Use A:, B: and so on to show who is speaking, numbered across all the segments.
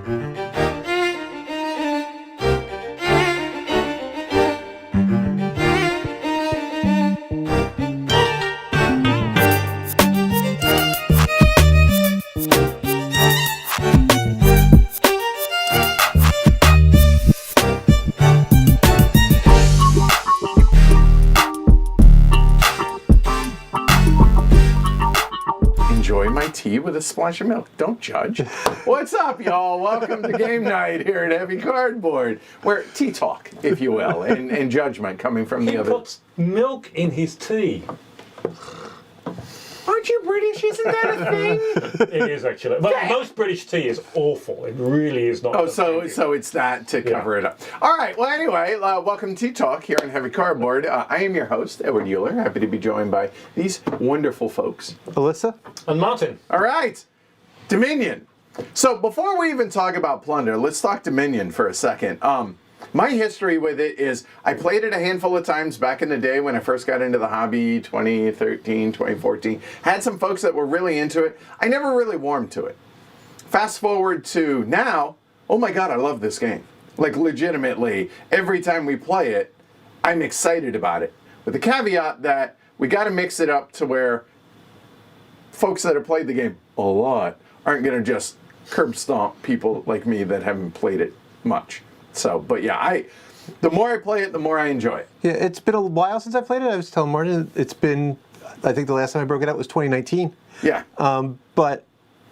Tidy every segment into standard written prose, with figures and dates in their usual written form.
A: Enjoy my tea with a splash of milk. Don't judge. What's up, y'all? Welcome to game night here at Heavy Cardboard, where tea talk, if you will, and judgment coming from the other.
B: He puts milk in his tea.
A: Aren't you British? Isn't that a thing?
B: It is actually. But most British tea is awful. It really is not.
A: Oh, so it's that to cover it up. All right. Well, anyway, welcome to Tea Talk here on Heavy Cardboard. I am your host, Edward Euler. Happy to be joined by these wonderful folks.
C: Alyssa?
B: And Martin.
A: All right. Dominion. So before we even talk about Plunder, let's talk Dominion for a second. My history with it is I played it a handful of times back in the day when I first got into the hobby, 2013, 2014. Had some folks that were really into it. I never really warmed to it. Fast forward to now, oh my God, I love this game. Like legitimately, every time we play it, I'm excited about it. With the caveat that we got to mix it up to where folks that have played the game a lot aren't going to just curb stomp people like me that haven't played it much. So, but yeah, the more I play it, the more I enjoy it.
C: Yeah, it's been a while since I played it. I was telling Martin, it's been, I think the last time I broke it out was 2019.
A: Yeah.
C: But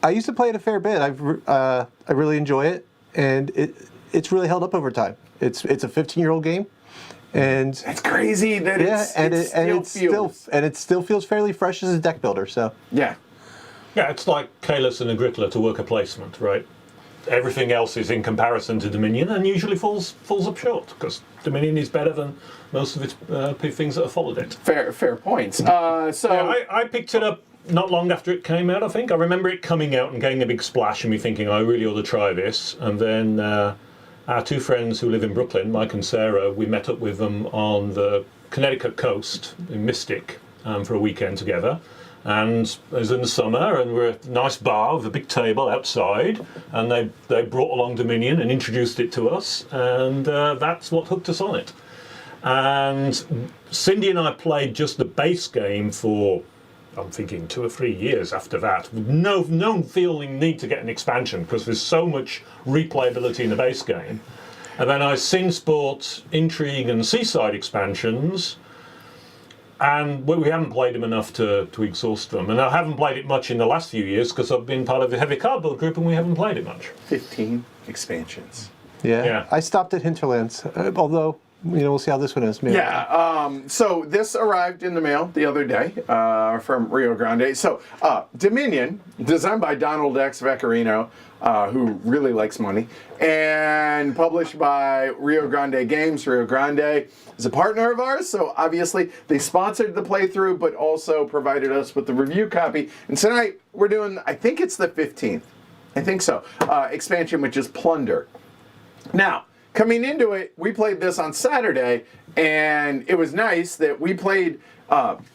C: I used to play it a fair bit. I really enjoy it, and it's really held up over time. It's a 15-year-old game, and
A: it's crazy that
C: it still feels fairly fresh as a deck builder. So
A: yeah.
B: Yeah, it's like Kalis and Agricola to worker placement, right? Everything else is in comparison to Dominion and usually falls up short because Dominion is better than most of its things that have followed it.
A: Fair points.
B: I picked it up not long after it came out, I think. I remember it coming out and getting a big splash and me thinking, I really ought to try this. And then our two friends who live in Brooklyn, Mike and Sarah, we met up with them on the Connecticut coast in Mystic for a weekend together. And it was in the summer, and we're at a nice bar with a big table outside, and they brought along Dominion and introduced it to us, and that's what hooked us on it. And Cindy and I played just the base game for, I'm thinking, 2 or 3 years after that, with no feeling need to get an expansion, because there's so much replayability in the base game. And then I since bought Intrigue and Seaside expansions, and we haven't played them enough to exhaust them. And I haven't played it much in the last few years because I've been part of the Heavy Cardboard group and we haven't played it much.
A: 15 expansions.
C: Yeah. I stopped at Hinterlands, although, we'll see how this one is. Maybe.
A: Yeah, so this arrived in the mail the other day from Rio Grande. So Dominion, designed by Donald X. Veccarino, who really likes money, and published by Rio Grande Games. Rio Grande is a partner of ours, so obviously they sponsored the playthrough, but also provided us with the review copy. And tonight we're doing, I think it's the 15th, I think so, expansion, which is Plunder. Now, coming into it, we played this on Saturday, and it was nice that we played.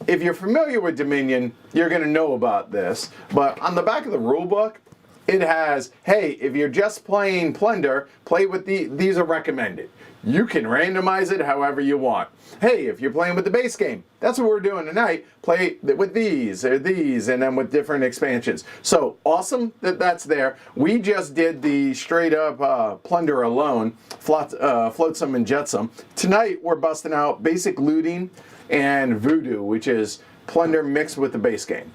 A: If you're familiar with Dominion, you're going to know about this, but on the back of the rule book, it has, hey, if you're just playing Plunder, play with these are recommended. You can randomize it however you want. Hey, if you're playing with the base game, that's what we're doing tonight. Play with these, or these, and then with different expansions. So awesome that that's there. We just did the straight up Plunder alone, Flotsam and Jetsam. Tonight we're busting out Basic Looting and Voodoo, which is Plunder mixed with the base game.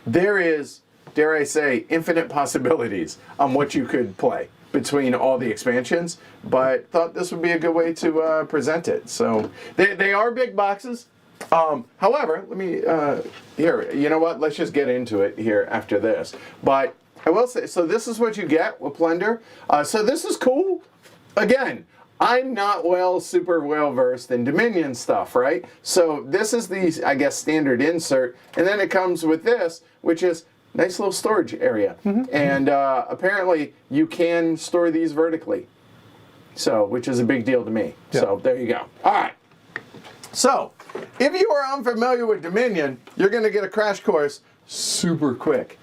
A: There is, dare I say, infinite possibilities on what you could play between all the expansions, but thought this would be a good way to present it. So they are big boxes. However, let me, here, you know what? Let's just get into it here after this. But I will say, so this is what you get with Plunder. So this is cool. Again, I'm not super well versed in Dominion stuff, right? So this is the, I guess, standard insert. And then it comes with this, which is nice little storage area. Mm-hmm. And apparently you can store these vertically. So, which is a big deal to me. Yeah. So there you go. All right. So, if you are unfamiliar with Dominion, you're going to get a crash course super quick.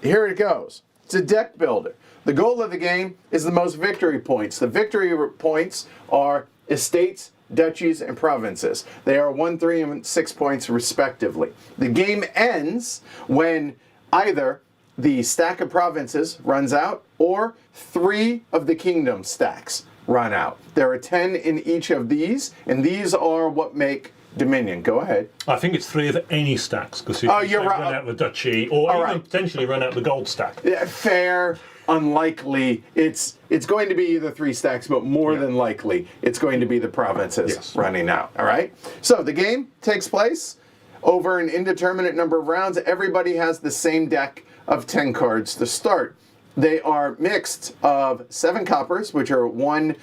A: Here it goes. It's a deck builder. The goal of the game is the most victory points. The victory points are estates, duchies, and provinces. They are 1, 3, and 6 points respectively. The game ends when either the stack of provinces runs out or 3 of the kingdom stacks run out. There are 10 in each of these, and these are what make Dominion. Go ahead.
B: I think it's 3 of any stacks, because if
A: you're right.
B: run out the duchy, or
A: All
B: even
A: right.
B: potentially run out the gold stack.
A: Yeah, fair, unlikely. It's going to be either 3 stacks, but more than likely, it's going to be the provinces running out. All right. So the game takes place over an indeterminate number of rounds. Everybody has the same deck of 10 cards to start. They are mixed of 7 coppers, which are 1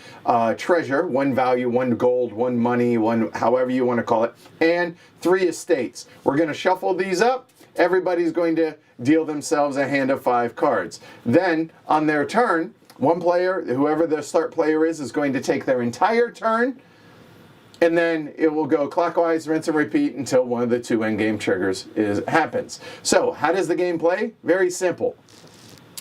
A: treasure, 1 value, 1 gold, 1 money, 1 however you want to call it, and 3 estates. We're going to shuffle these up. Everybody's going to deal themselves a hand of 5 cards. Then, on their turn, one player, whoever the start player is going to take their entire turn, and then it will go clockwise, rinse and repeat until one of the 2 endgame triggers happens. So, how does the game play? Very simple.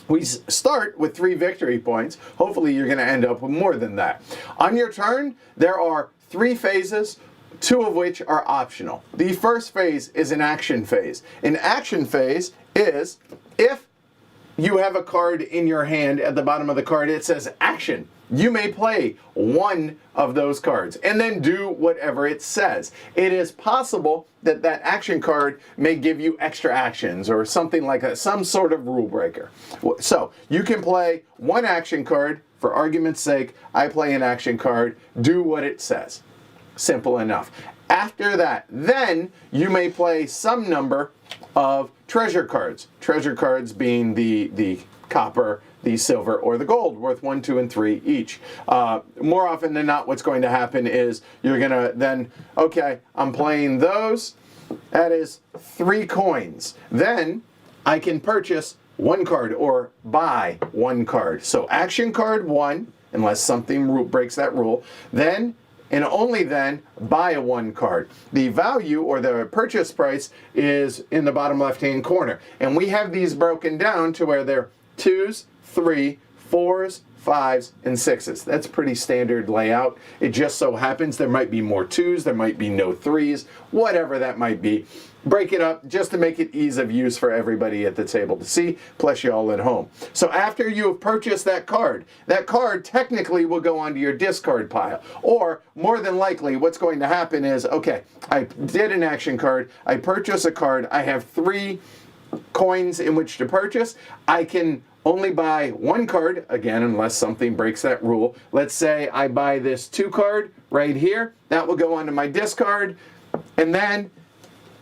A: We start with 3 victory points. Hopefully you're going to end up with more than that. On your turn, there are 3 phases, 2 of which are optional. The first phase is an action phase. An action phase is if you have a card in your hand, at the bottom of the card it says action. You may play 1 of those cards and then do whatever it says. It is possible that that action card may give you extra actions or something like that, some sort of rule breaker. So you can play 1 action card. For argument's sake, I play an action card. Do what it says. Simple enough. After that, then you may play some number of treasure cards. Treasure cards being the copper, the silver, or the gold, worth 1, 2, and 3 each. More often than not, what's going to happen is you're going to then, okay, I'm playing those. That is 3 coins. Then I can purchase 1 card or buy 1 card. So action card 1, unless something breaks that rule. Then, and only then, buy a 1 card. The value or the purchase price is in the bottom left-hand corner. And we have these broken down to where they're 2s, 3, 4s, 5s, and 6s. That's pretty standard layout. It just so happens there might be more 2s, there might be no 3s, whatever that might be. Break it up just to make it ease of use for everybody at the table to see, plus you all at home. So after you have purchased that card technically will go onto your discard pile. Or, more than likely, what's going to happen is, okay, I did an action card, I purchased a card, I have 3 coins in which to purchase. I can only buy 1 card, again, unless something breaks that rule. Let's say I buy this 2 card right here. That will go onto my discard, and then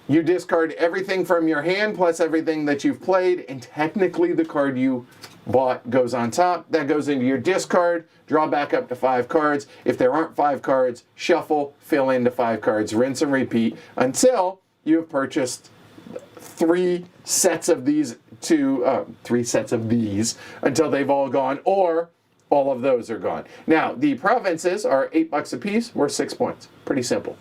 A: you discard everything from your hand plus everything that you've played, and technically the card you bought goes on top. That goes into your discard, draw back up to 5 cards. If there aren't 5 cards, shuffle, fill into 5 cards, rinse and repeat until you have purchased 3 sets of these 3 sets of these until they've all gone, or all of those are gone. Now, the provinces are $8 a piece, worth 6 points. Pretty simple.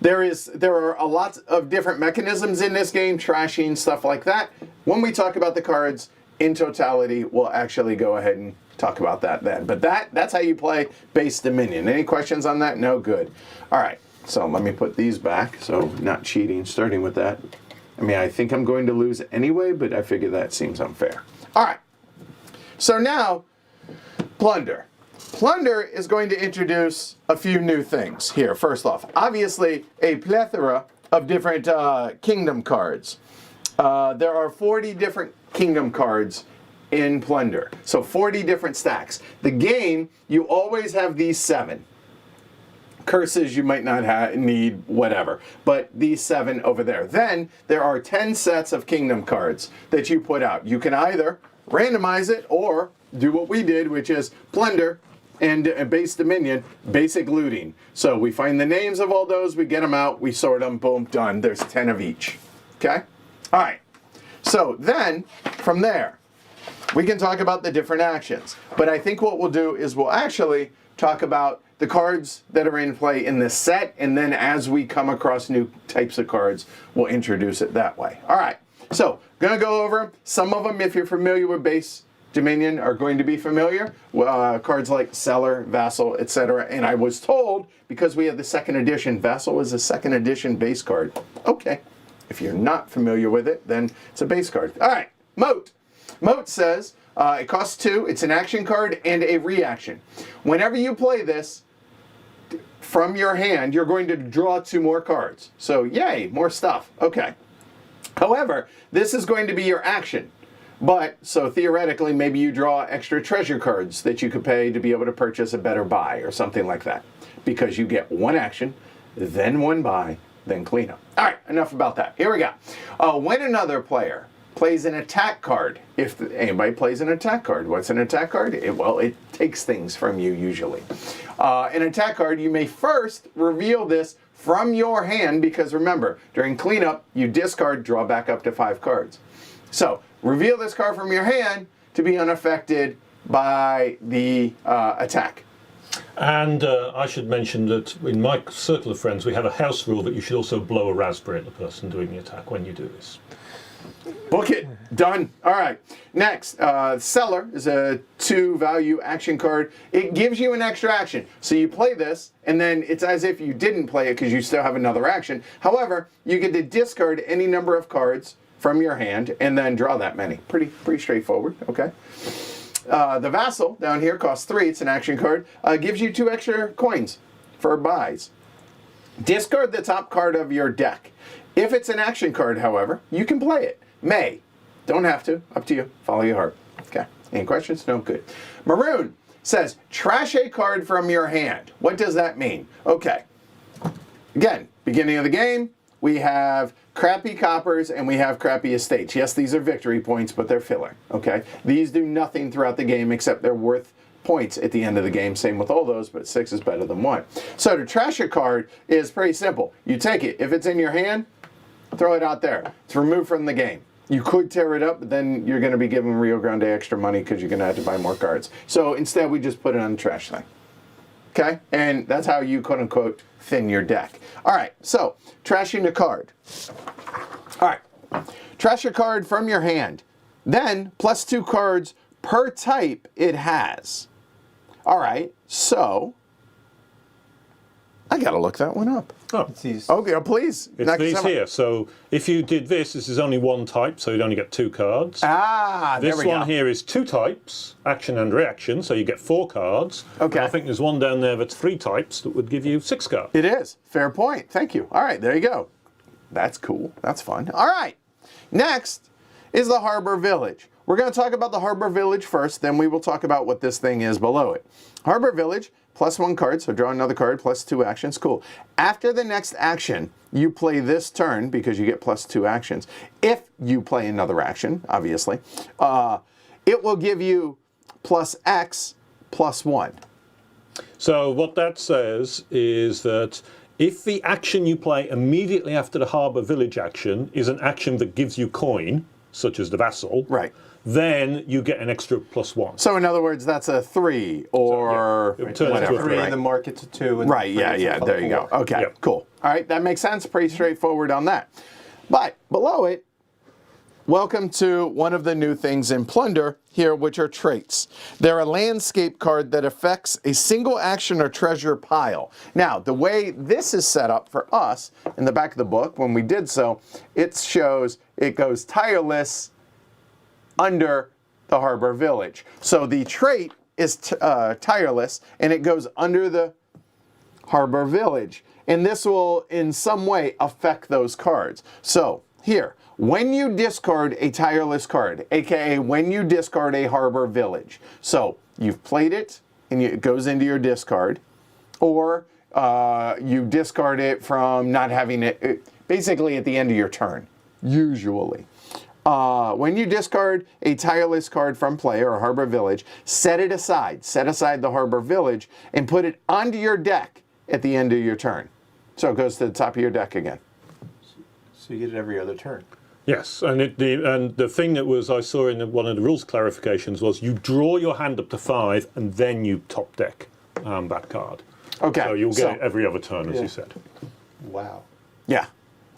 A: There are a lot of different mechanisms in this game, trashing, stuff like that. When we talk about the cards in totality, we'll actually go ahead and talk about that then. But that's how you play base Dominion. Any questions on that? No? Good. All right. So let me put these back, so not cheating, starting with that. I mean, I think I'm going to lose anyway, but I figure that seems unfair. All right. So now, Plunder. Plunder is going to introduce a few new things here. First off, obviously a plethora of different kingdom cards. There are 40 different kingdom cards in Plunder. So 40 different stacks. The game, you always have these 7. Curses you might not need, whatever. But these 7 over there. Then there are 10 sets of kingdom cards that you put out. You can either randomize it or do what we did, which is Plunder and base Dominion, basic looting. So we find the names of all those, we get them out, we sort them, boom, done. There's 10 of each. Okay? All right. So then, from there, we can talk about the different actions. But I think what we'll do is we'll actually talk about the cards that are in play in this set, and then as we come across new types of cards, we'll introduce it that way. All right. So, going to go over some of them if you're familiar with base Dominion are going to be familiar. Cards like Seller, Vassal, etc. And I was told, because we have the second edition, Vassal is a second edition base card. Okay. If you're not familiar with it, then it's a base card. All right, Moat. Moat says it costs 2. It's an action card and a reaction. Whenever you play this from your hand, you're going to draw 2 more cards. So yay, more stuff. Okay. However, this is going to be your action. But, so theoretically, maybe you draw extra treasure cards that you could pay to be able to purchase a better buy or something like that. Because you get 1 action, then 1 buy, then cleanup. All right, enough about that. Here we go. When another player plays an attack card, if anybody plays an attack card, what's an attack card? It takes things from you usually. An attack card, you may first reveal this from your hand because remember, during cleanup, you discard, draw back up to 5 cards. So, reveal this card from your hand to be unaffected by the attack.
B: And I should mention that in my circle of friends, we have a house rule that you should also blow a raspberry at the person doing the attack when you do this.
A: Book it. Done. All right. Next, Seller is a 2-value action card. It gives you an extra action. So you play this, and then it's as if you didn't play it because you still have another action. However, you get to discard any number of cards from your hand and then draw that many. Pretty straightforward. Okay. The Vassal down here costs 3. It's an action card. Gives you 2 extra coins for buys. Discard the top card of your deck. If it's an action card, however, you can play it. May. Don't have to. Up to you. Follow your heart. Okay. Any questions? No? Good. Maroon says, trash a card from your hand. What does that mean? Okay. Again, beginning of the game, we have crappy coppers and we have crappy estates. Yes, these are victory points, but they're filler. Okay. These do nothing throughout the game except they're worth points at the end of the game. Same with all those, but 6 is better than 1. So to trash a card is pretty simple. You take it. If it's in your hand, throw it out there. It's removed from the game. You could tear it up, but then you're going to be giving Rio Grande extra money because you're going to have to buy more cards. So instead, we just put it on the trash thing. Okay? And that's how you, quote unquote, thin your deck. All right. So, trashing a card. All right. Trash a card from your hand. Then, plus 2 cards per type it has. All right. So, I got to look that one up.
B: Oh,
A: Okay, please.
B: it's these here. So if you did this is only 1 type, so you'd only get 2 cards.
A: Ah, there we
B: This one
A: go.
B: here is 2 types, action and reaction, so you get 4 cards.
A: Okay.
B: And I think there's one down there that's 3 types that would give you 6 cards.
A: It is. Fair point. Thank you. All right, there you go. That's cool. That's fun. All right. Next is the Harbor Village. We're going to talk about the Harbor Village first, then we will talk about what this thing is below it. Harbor Village, plus 1 card, so draw another card, plus 2 actions. Cool. After the next action, you play this turn because you get plus 2 actions. If you play another action, obviously, it will give you plus X plus 1.
B: So what that says is that if the action you play immediately after the Harbour Village action is an action that gives you coin, such as the Vassal,
A: Right.
B: then you get an extra plus 1.
A: So in other words, that's a 3 or
B: So, yeah, it turns into a
A: whatever.
C: 3
B: right?
C: and the market to 2. And
A: Right, yeah, there you go. Okay,
B: Yep.
A: cool. All right, that makes sense. Pretty straightforward on that. But below it, welcome to one of the new things in Plunder here, which are traits. They're a landscape card that affects a single action or treasure pile. Now, the way this is set up for us, in the back of the book, when we did so, it shows it goes tireless under the Harbor Village. So the trait is tireless, and it goes under the Harbor Village. And this will, in some way, affect those cards. So, here, when you discard a tireless card, aka when you discard a Harbor Village, so you've played it, and it goes into your discard, or you discard it from not having it, basically at the end of your turn, usually. When you discard a tireless card from play or a Harbor Village, set it aside. Set aside the Harbor Village and put it onto your deck at the end of your turn. So it goes to the top of your deck again.
C: So you get it every other turn.
B: Yes, and the thing that was I saw in one of the rules clarifications was you draw your hand up to 5 and then you top deck that card.
A: Okay.
B: So you'll get it every other turn, as
C: Yeah.
B: you said.
C: Wow.
A: Yeah.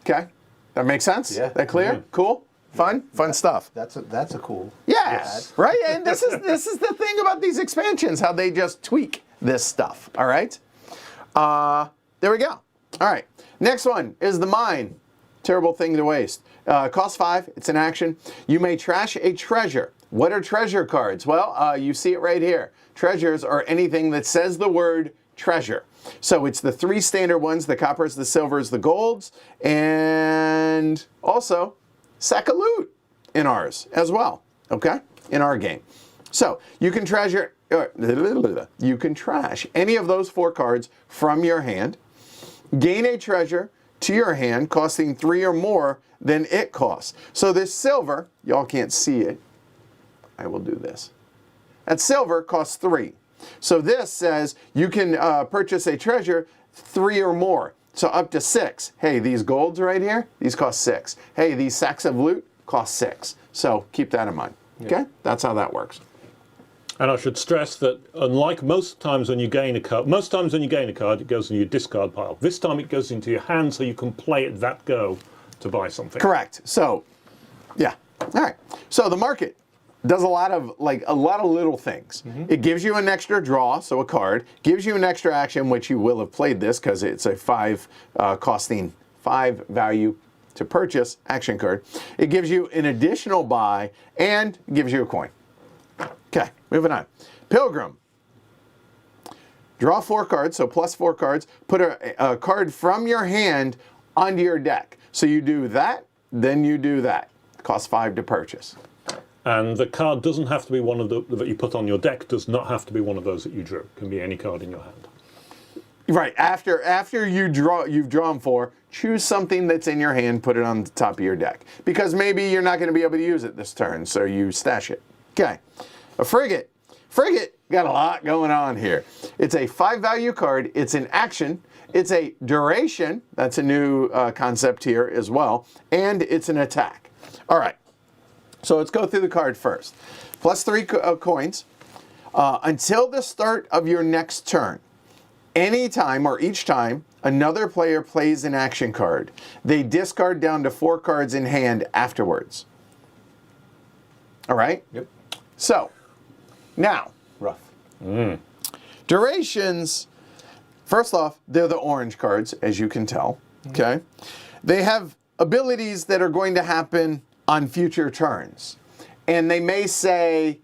A: Okay. That makes sense?
C: Yeah.
A: That clear?
B: Yeah.
A: Cool? Fun stuff.
C: That's a cool.
A: Yes, right. And this is the thing about these expansions, how they just tweak this stuff. All right. There we go. All right. Next one is the mine. Terrible thing to waste. Cost 5. It's an action. You may trash a treasure. What are treasure cards? Well, you see it right here. Treasures are anything that says the word treasure. So it's the 3 standard ones: the coppers, the silvers, the golds, and also sack of loot in ours as well. Okay, in our game. So you can treasure. You can trash any of those 4 cards from your hand. Gain a treasure to your hand costing 3 or more than it costs. So this silver, y'all can't see it. I will do this. That silver costs 3. So this says you can purchase a treasure 3 or more. So up to 6. Hey, these golds right here, these cost 6. Hey, these sacks of loot cost 6. So keep that in mind. Okay? That's how that works.
B: And I should stress that unlike most times when you gain a card, it goes in your discard pile. This time it goes into your hand so you can play it that go to buy something.
A: Correct. So, yeah. All right. So the market does a lot of little things. It gives you an extra draw, so a card, gives you an extra action, which you will have played this because it's a 5 costing 5 value to purchase action card. It gives you an additional buy and gives you a coin. Okay, moving on. Pilgrim. Draw 4 cards, so plus 4 cards. Put a card from your hand onto your deck. So you do that, then you do that. Costs 5 to purchase.
B: And the card doesn't have to be one of the that you put on your deck. Does not have to be one of those that you drew. It can be any card in your hand.
A: Right. After you've drawn 4. Choose something that's in your hand. Put it on the top of your deck because maybe you're not going to be able to use it this turn, so you stash it. Okay. A frigate. Frigate got a lot going on here. It's a 5 value card. It's an action. It's a duration. That's a new concept here as well. And it's an attack. All right. So let's go through the card first. Plus 3 coins. Until the start of your next turn, anytime or each time another player plays an action card, they discard down to 4 cards in hand afterwards. All right?
C: Yep.
A: So, now,
C: Rough.
A: durations, first off, they're the orange cards, as you can tell. Okay? They have abilities that are going to happen on future turns. And they may say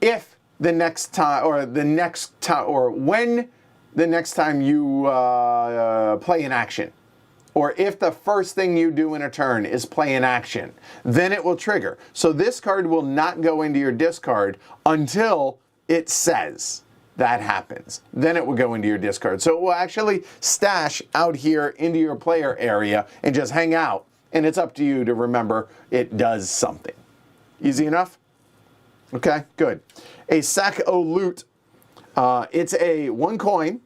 A: if the next time, or the next time, or when the next time you play an action. Or if the first thing you do in a turn is play an action, then it will trigger. So this card will not go into your discard until it says that happens. Then it will go into your discard. So it will actually stash out here into your player area and just hang out. And it's up to you to remember it does something. Easy enough? Okay, good. A sack o' loot. It's a 1 coin.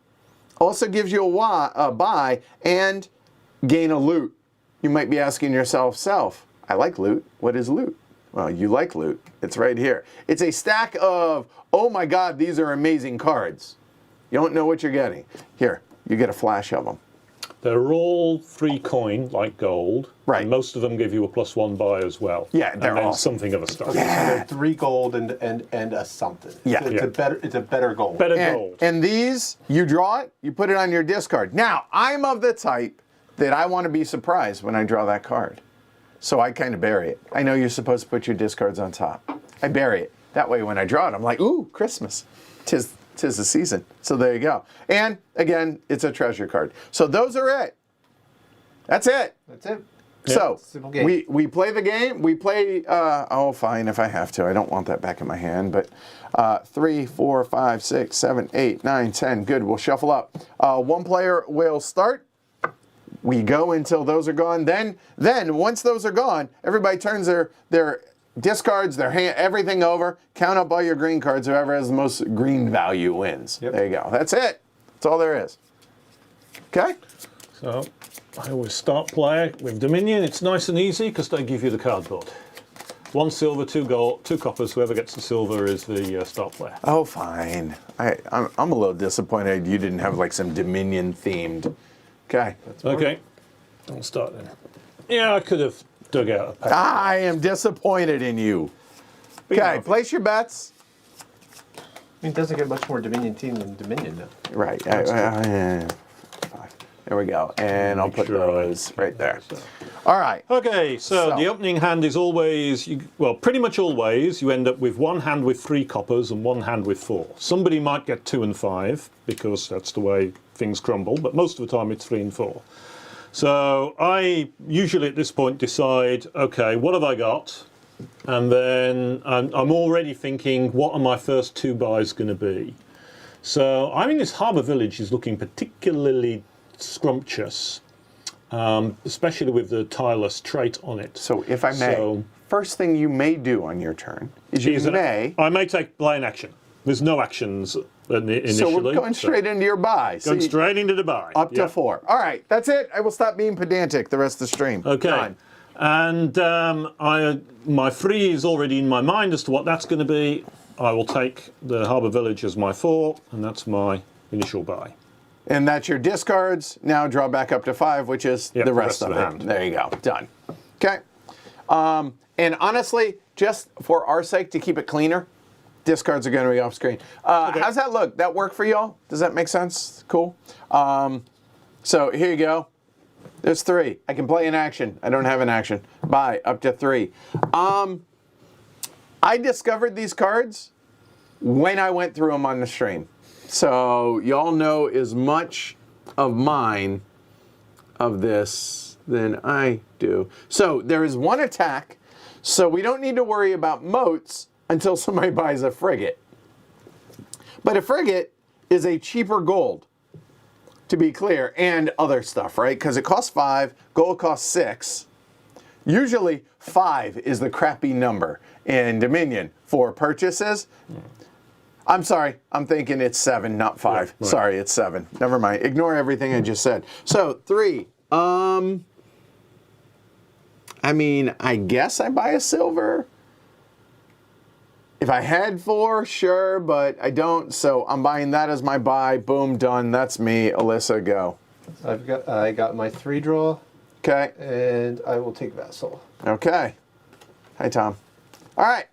A: Also gives you a buy and gain a loot. You might be asking yourself, I like loot. What is loot? Well, you like loot. It's right here. It's a stack of, oh my God, these are amazing cards. You don't know what you're getting. Here, you get a flash of them.
B: They're all 3 coin, like gold.
A: Right.
B: And most of them give you a +1 buy as well.
A: Yeah, they're
B: and then
A: all
B: something of a start.
A: Yeah.
C: They're 3 gold and a something.
A: Yeah.
C: It's a better gold.
B: Better gold.
A: And these, you draw it, you put it on your discard. Now, I'm of the type that I want to be surprised when I draw that card. So I kind of bury it. I know you're supposed to put your discards on top. I bury it. That way when I draw it, I'm like, ooh, Christmas. Tis the season. So there you go. And again, it's a treasure card. So those are it. That's it.
C: That's it.
A: So
C: Simple game.
A: we play the game. We play, oh, fine, if I have to. I don't want that back in my hand. But 3, 4, 5, 6, 7, 8, 9, 10. Good. We'll shuffle up. 1 player will start. We go until those are gone. Then once those are gone, everybody turns their discards, their hand, everything over. Count up all your green cards. Whoever has the most green value wins.
C: Yep.
A: There you go. That's it. That's all there is. Okay?
B: So I always start play with Dominion. It's nice and easy because they give you the cardboard. 1 silver, 2 gold, 2 coppers. Whoever gets the silver is the start player.
A: Oh, fine. I'm a little disappointed you didn't have like some Dominion themed. Okay.
B: Okay, I'll start then. Yeah, I could have dug out a pack.
A: I am disappointed in you.
B: But, you
A: Okay,
B: know,
A: place your bets.
C: It doesn't get much more Dominion team than Dominion, though.
A: Right. There we go. And I'll put
B: sure I-
A: those right there. All right.
B: Okay, so
A: So-
B: the opening hand is always, well, pretty much always, you end up with one hand with 3 coppers and one hand with 4. Somebody might get 2 and 5 because that's the way things crumble, but most of the time it's 3 and 4. So I usually at this point decide, okay, what have I got? And then I'm already thinking, what are my first 2 buys going to be? So I think this Harbour Village is looking particularly scrumptious. Especially with the tireless trait on it.
A: So if I may,
B: So-
A: first thing you may do on your turn is you may.
B: I may take play an action. There's no actions initially.
A: So we're going straight into your buy.
B: Going
A: See,
B: straight into the buy.
A: up to
B: Yeah.
A: 4. All right, that's it. I will stop being pedantic the rest of the stream.
B: Okay.
A: Done.
B: And my 3 is already in my mind as to what that's going to be. I will take the Harbour Village as my 4, and that's my initial buy.
A: And that's your discards. Now draw back up to 5, which is
B: Yep,
A: the rest of
B: the
A: it.
B: hand.
A: There you go. Done. Okay. And honestly, just for our sake, to keep it cleaner, discards are going to be off screen. How's that look? That work for y'all? Does that make sense? Cool. So here you go. There's 3. I can play an action. I don't have an action. Buy up to 3. I discovered these cards when I went through them on the stream. So y'all know as much of mine of this than I do. So there is 1 attack, so we don't need to worry about moats until somebody buys a frigate. But a frigate is a cheaper gold, to be clear, and other stuff, right? Because it costs 5, gold costs 6. Usually 5 is the crappy number in Dominion for purchases. I'm sorry, I'm thinking it's 7, not 5.
B: Right.
A: Sorry, it's 7. Never mind. Ignore everything I just said. So 3. I mean, I guess I buy a silver. If I had 4, sure, but I don't. So I'm buying that as my buy. Boom, done. That's me. Alyssa, go.
C: I got my 3 draw,
A: Okay.
C: and I will take Vassal.
A: Okay. Hi, Tom. All right.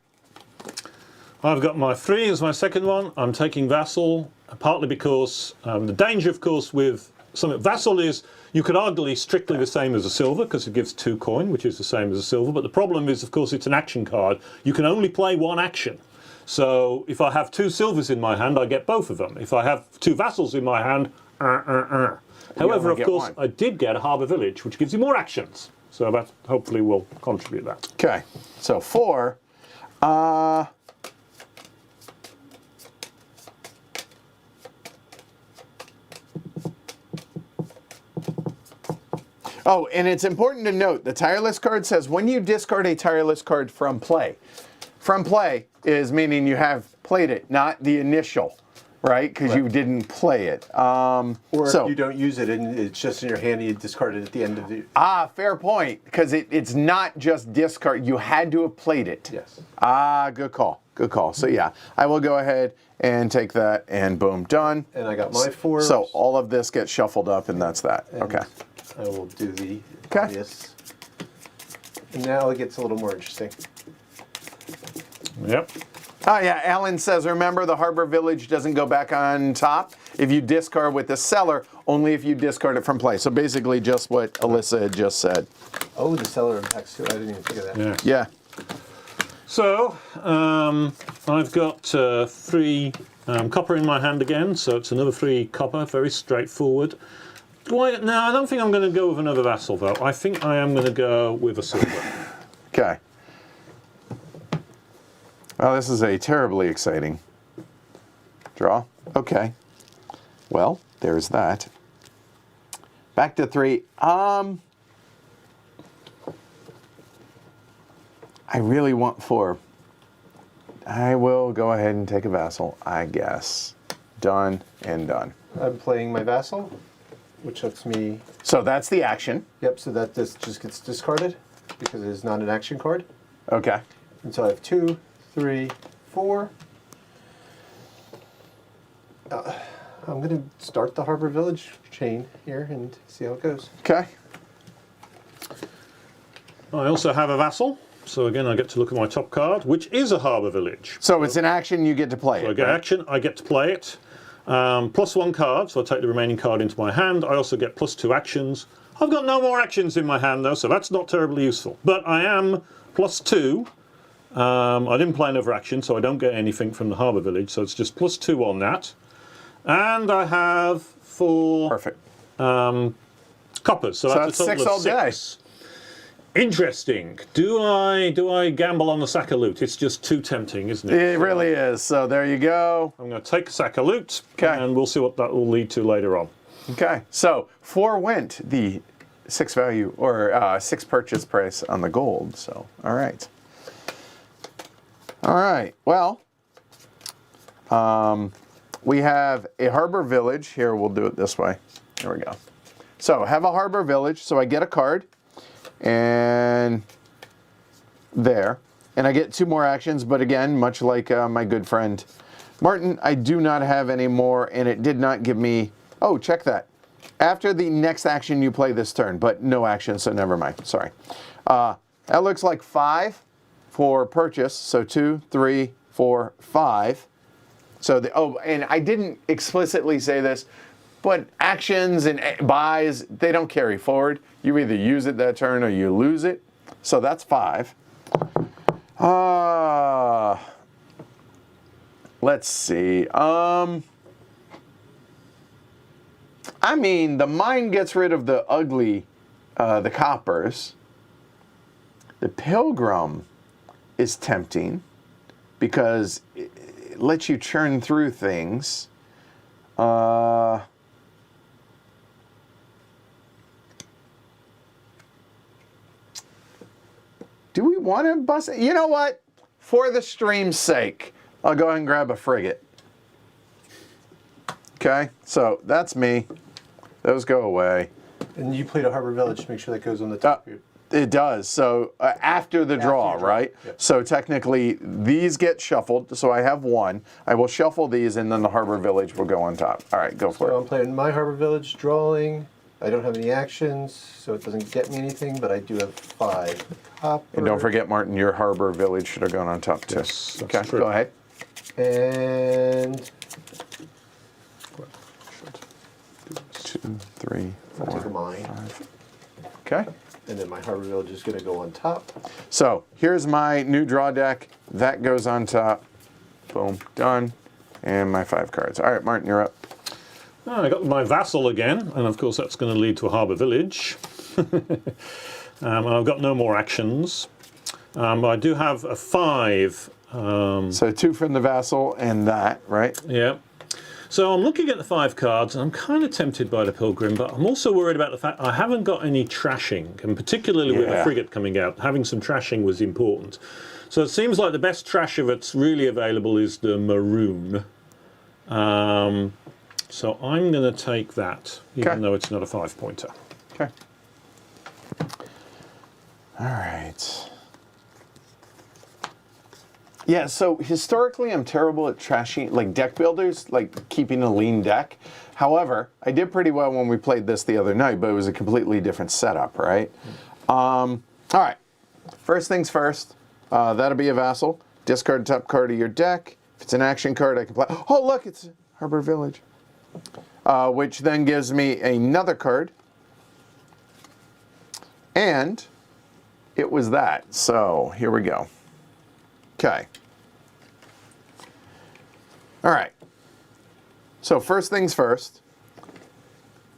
B: I've got my 3 as my second one. I'm taking Vassal, partly because the danger, of course, with something. Vassal is, you could argue, strictly the same as a silver because it gives 2 coin, which is the same as a silver. But the problem is, of course, it's an action card. You can only play 1 action. So if I have 2 silvers in my hand, I get both of them. If I have 2 vassals in my hand, However,
A: only
B: of
A: get
B: course,
A: 1.
B: I did get a Harbour Village, which gives you more actions. So that hopefully will contribute that.
A: Okay. So 4. Oh, and it's important to note the tireless card says when you discard a tireless card from play. From play is meaning you have played it, not the initial, right? Because you didn't play it.
C: Or
A: so,
C: if you don't use it and it's just in your hand and you discard it at the end of the...
A: fair point. Because it's not just discard. You had to have played it.
C: Yes.
A: Good call. Good call. So yeah, I will go ahead and take that and boom, done.
C: And I got my 4.
A: So all of this gets shuffled up and that's that. Okay.
C: I will do the
A: Okay.
C: obvious. And now it gets a little more interesting.
B: Yep.
A: Oh yeah, Alan says, remember the Harbour Village doesn't go back on top if you discard with the seller, only if you discard it from play. So basically just what Alyssa had just said.
C: Oh, the seller impacts too. I didn't even think of that.
B: Yeah.
A: Yeah.
B: So I've got 3 copper in my hand again, so it's another 3 copper, very straightforward. No, I don't think I'm going to go with another vassal though. I think I am going to go with a silver.
A: Okay. Well, this is a terribly exciting draw. Okay. Well, there's that. Back to 3. I really want 4. I will go ahead and take a vassal, I guess. Done and done.
C: I'm playing my Vassal, which lets me...
A: So that's the action.
C: Yep, so that this just gets discarded because it is not an action card.
A: Okay.
C: And so I have 2, 3, 4. I'm going to start the Harbour Village chain here and see how it goes.
A: Okay.
B: I also have a vassal. So again, I get to look at my top card, which is a harbour village.
A: So it's an action, you get to play
B: So I
A: it.
B: get
A: Right?
B: action, I get to play it. Plus 1 card, so I take the remaining card into my hand. I also get plus 2 actions. I've got no more actions in my hand though, so that's not terribly useful. But I am plus 2. I didn't play another action, so I don't get anything from the harbour village, so it's just plus 2 on that. And I have 4
A: Perfect.
B: coppers, so that's a total of 6. Interesting. Do I gamble on the sack of loot? It's just too tempting, isn't it?
A: It really is. So there you go.
B: I'm going to take a sack of loot,
A: Okay.
B: and we'll see what that will lead to later on.
A: Okay. So 4 went the 6 value or 6 purchase price on the gold. So all right. All right. Well, we have a harbor village here. We'll do it this way. There we go. So have a harbor village. So I get a card. And there. And I get 2 more actions, but again, much like my good friend Martin, I do not have any more, and it did not give me... Oh, check that. After the next action, you play this turn, but no action, so never mind. Sorry. That looks like 5 for purchase, so 2, 3, 4, 5. So, and I didn't explicitly say this, but actions and buys, they don't carry forward. You either use it that turn or you lose it. So that's 5. Let's see. I mean, the mine gets rid of the ugly, the coppers. The pilgrim is tempting because it lets you churn through things. Do we want to bust it? You know what? For the stream's sake, I'll go ahead and grab a frigate. Okay, so that's me. Those go away.
C: And you played a harbor village to make sure that goes on the top here.
A: It does. So after the draw, right?
C: Yep.
A: So technically, these get shuffled. So I have 1. I will shuffle these, and then the harbor village will go on top. All right, go for
C: So
A: it.
C: I'm playing my harbor village, drawing. I don't have any actions, so it doesn't get me anything, but I do have 5 copper.
A: And don't forget, Martin, your harbor village should have gone on top too.
B: Yes, that's
A: Okay,
B: true.
A: go ahead.
C: And
A: 2, 3,
C: I'll take
A: 4,
C: mine.
A: 5. Okay.
C: And then my harbor village is going to go on top.
A: So here's my new draw deck. That goes on top. Boom, done. And my 5 cards. All right, Martin, you're up.
B: I got my vassal again, and of course that's going to lead to a harbour village. And I've got no more actions. I do have a 5.
A: So 2 from the vassal and that, right?
B: Yeah. So I'm looking at the 5 cards, and I'm kind of tempted by the pilgrim, but I'm also worried about the fact I haven't got any trashing, and particularly with the
A: Yeah.
B: frigate coming out, having some trashing was important. So it seems like the best trasher that's really available is the maroon. So I'm going to take that, even
A: Okay.
B: though it's not a 5-pointer.
A: Okay. All right. Yeah, so historically I'm terrible at trashing, like deck builders, like keeping a lean deck. However, I did pretty well when we played this the other night, but it was a completely different setup, right? All right. First things first, that'll be a vassal. Discard top card of your deck. If it's an action card, I can play. Oh, look, it's Harbor Village. Which then gives me another card. And it was that. So here we go. Okay. All right. So first things first.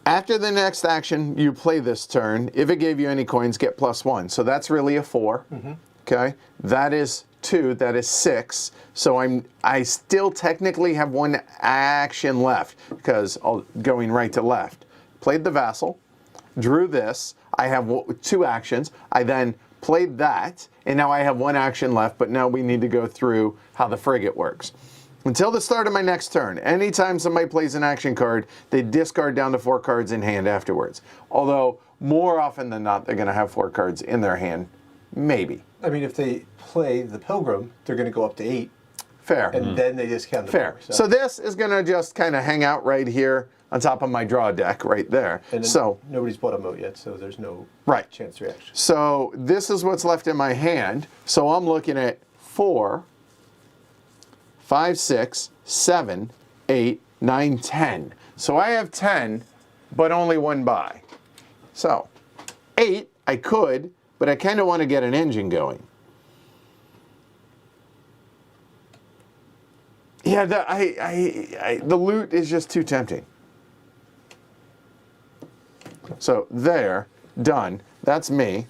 A: After the next action, you play this turn. If it gave you any coins, get +1. So that's really a 4. Okay. That is 2. That is 6. So I still technically have 1 action left because going right to left. Played the vassal. Drew this. I have 2 actions. I then played that, and now I have 1 action left, but now we need to go through how the frigate works. Until the start of my next turn, anytime somebody plays an action card, they discard down to 4 cards in hand afterwards. Although, more often than not, they're going to have 4 cards in their hand. Maybe.
C: I mean, if they play the pilgrim, they're going to go up to 8.
A: Fair.
C: And then they discount the
A: Fair.
C: four,
A: So this is going to just kind of hang out right here. on top of my draw deck right there.
C: And then
A: So
C: nobody's bought a moat yet, so there's no
A: Right.
C: chance reaction.
A: So this is what's left in my hand. So I'm looking at 4, 5, 6, 7, 8, 9, 10. So I have 10, but only one buy. So 8, I could, but I kind of want to get an engine going. Yeah, the loot is just too tempting. So there, done. That's me.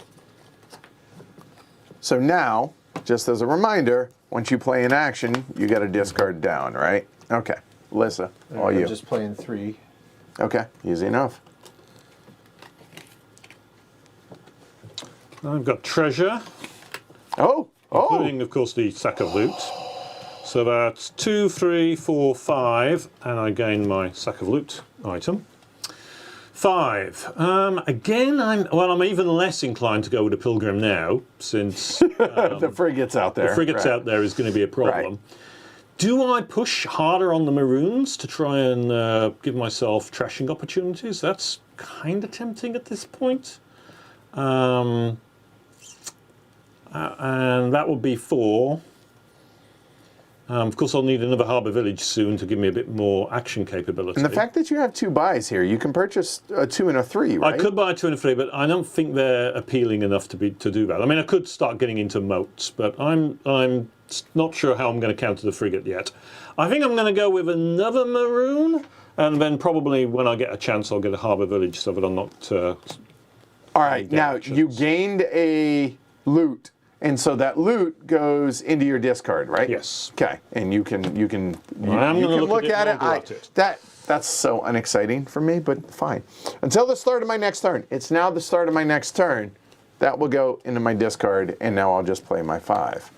A: So now, just as a reminder, once you play in action, you got to discard down, right? Okay, Alyssa, all
C: I'm
A: you.
C: just playing 3.
A: Okay, easy enough.
B: I've got treasure,
A: Oh,
B: including, of course, the sack of loot. So that's 2, 3, 4, 5, and I gain my sack of loot item. 5. Again, I'm even less inclined to go with a pilgrim now, since
A: the frigate's out there.
B: the frigates
A: right.
B: out there is going to be a problem.
A: Right.
B: Do I push harder on the maroons to try and give myself trashing opportunities? That's kind of tempting at this point. And that would be 4. Of course, I'll need another harbour village soon to give me a bit more action capability.
A: And the fact that you have 2 buys here, you can purchase a 2 and a 3, right?
B: I could buy a 2 and a 3, but I don't think they're appealing enough to do that. I mean, I could start getting into moats, but I'm not sure how I'm going to counter the frigate yet. I think I'm going to go with another maroon, and then probably when I get a chance, I'll get a harbour village so that I'm not.
A: All right, now you gained a loot. And so that loot goes into your discard, right?
B: Yes.
A: Okay, and you can
B: look at it more gutted.
A: That's so unexciting for me, but fine. Until the start of my next turn. It's now the start of my next turn. That will go into my discard, and now I'll just play my 5.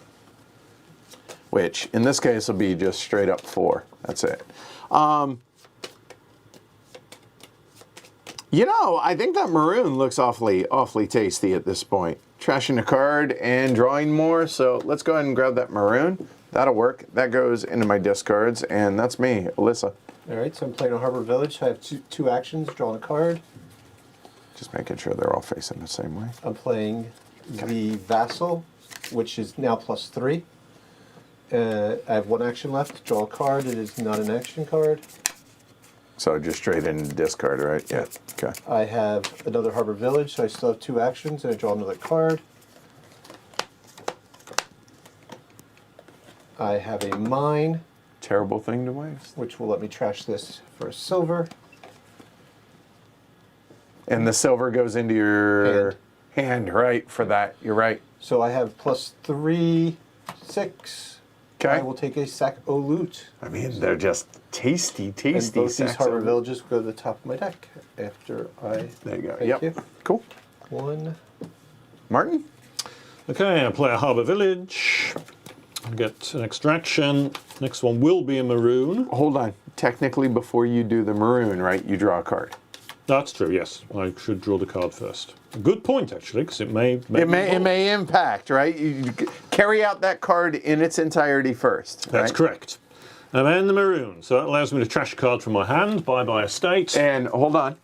A: Which, in this case, will be just straight up 4. That's it. I think that maroon looks awfully tasty at this point. Trashing a card and drawing more, so let's go ahead and grab that maroon. That'll work. That goes into my discards, and that's me, Alyssa.
C: All right, so I'm playing a Harbor Village. I have two actions, drawing a card.
A: Just making sure they're all facing the same way.
C: I'm playing the Vassal, which is now +3. I have 1 action left, draw a card. It is not an action card.
A: So just straight in discard, right? Yeah. Okay.
C: I have another Harbor Village, so I still have 2 actions, and I draw another card. I have a Mine,
A: Terrible thing to waste.
C: which will let me trash this for a silver.
A: And the silver goes into your hand, right? For that, you're right.
C: So I have +3, 6.
A: Okay.
C: I will take a sack o' loot.
A: I mean, they're just tasty
C: And both these
A: sacks
C: Harbor
A: of-
C: Villages go to the top of my deck after I.
A: There you go.
C: Thank
A: Yep.
C: you.
A: Cool.
C: 1.
A: Martin?
B: Okay, I play a harbour village. I get an extraction. Next one will be a maroon.
A: Hold on. Technically, before you do the maroon, right, you draw a card.
B: That's true. Yes, I should draw the card first. A good point, actually, because it may.
A: It may impact, right? You carry out that card in its entirety first.
B: That's
A: right?
B: correct. And then the maroon. So that allows me to trash a card from my hand, buy a state.
A: And hold on.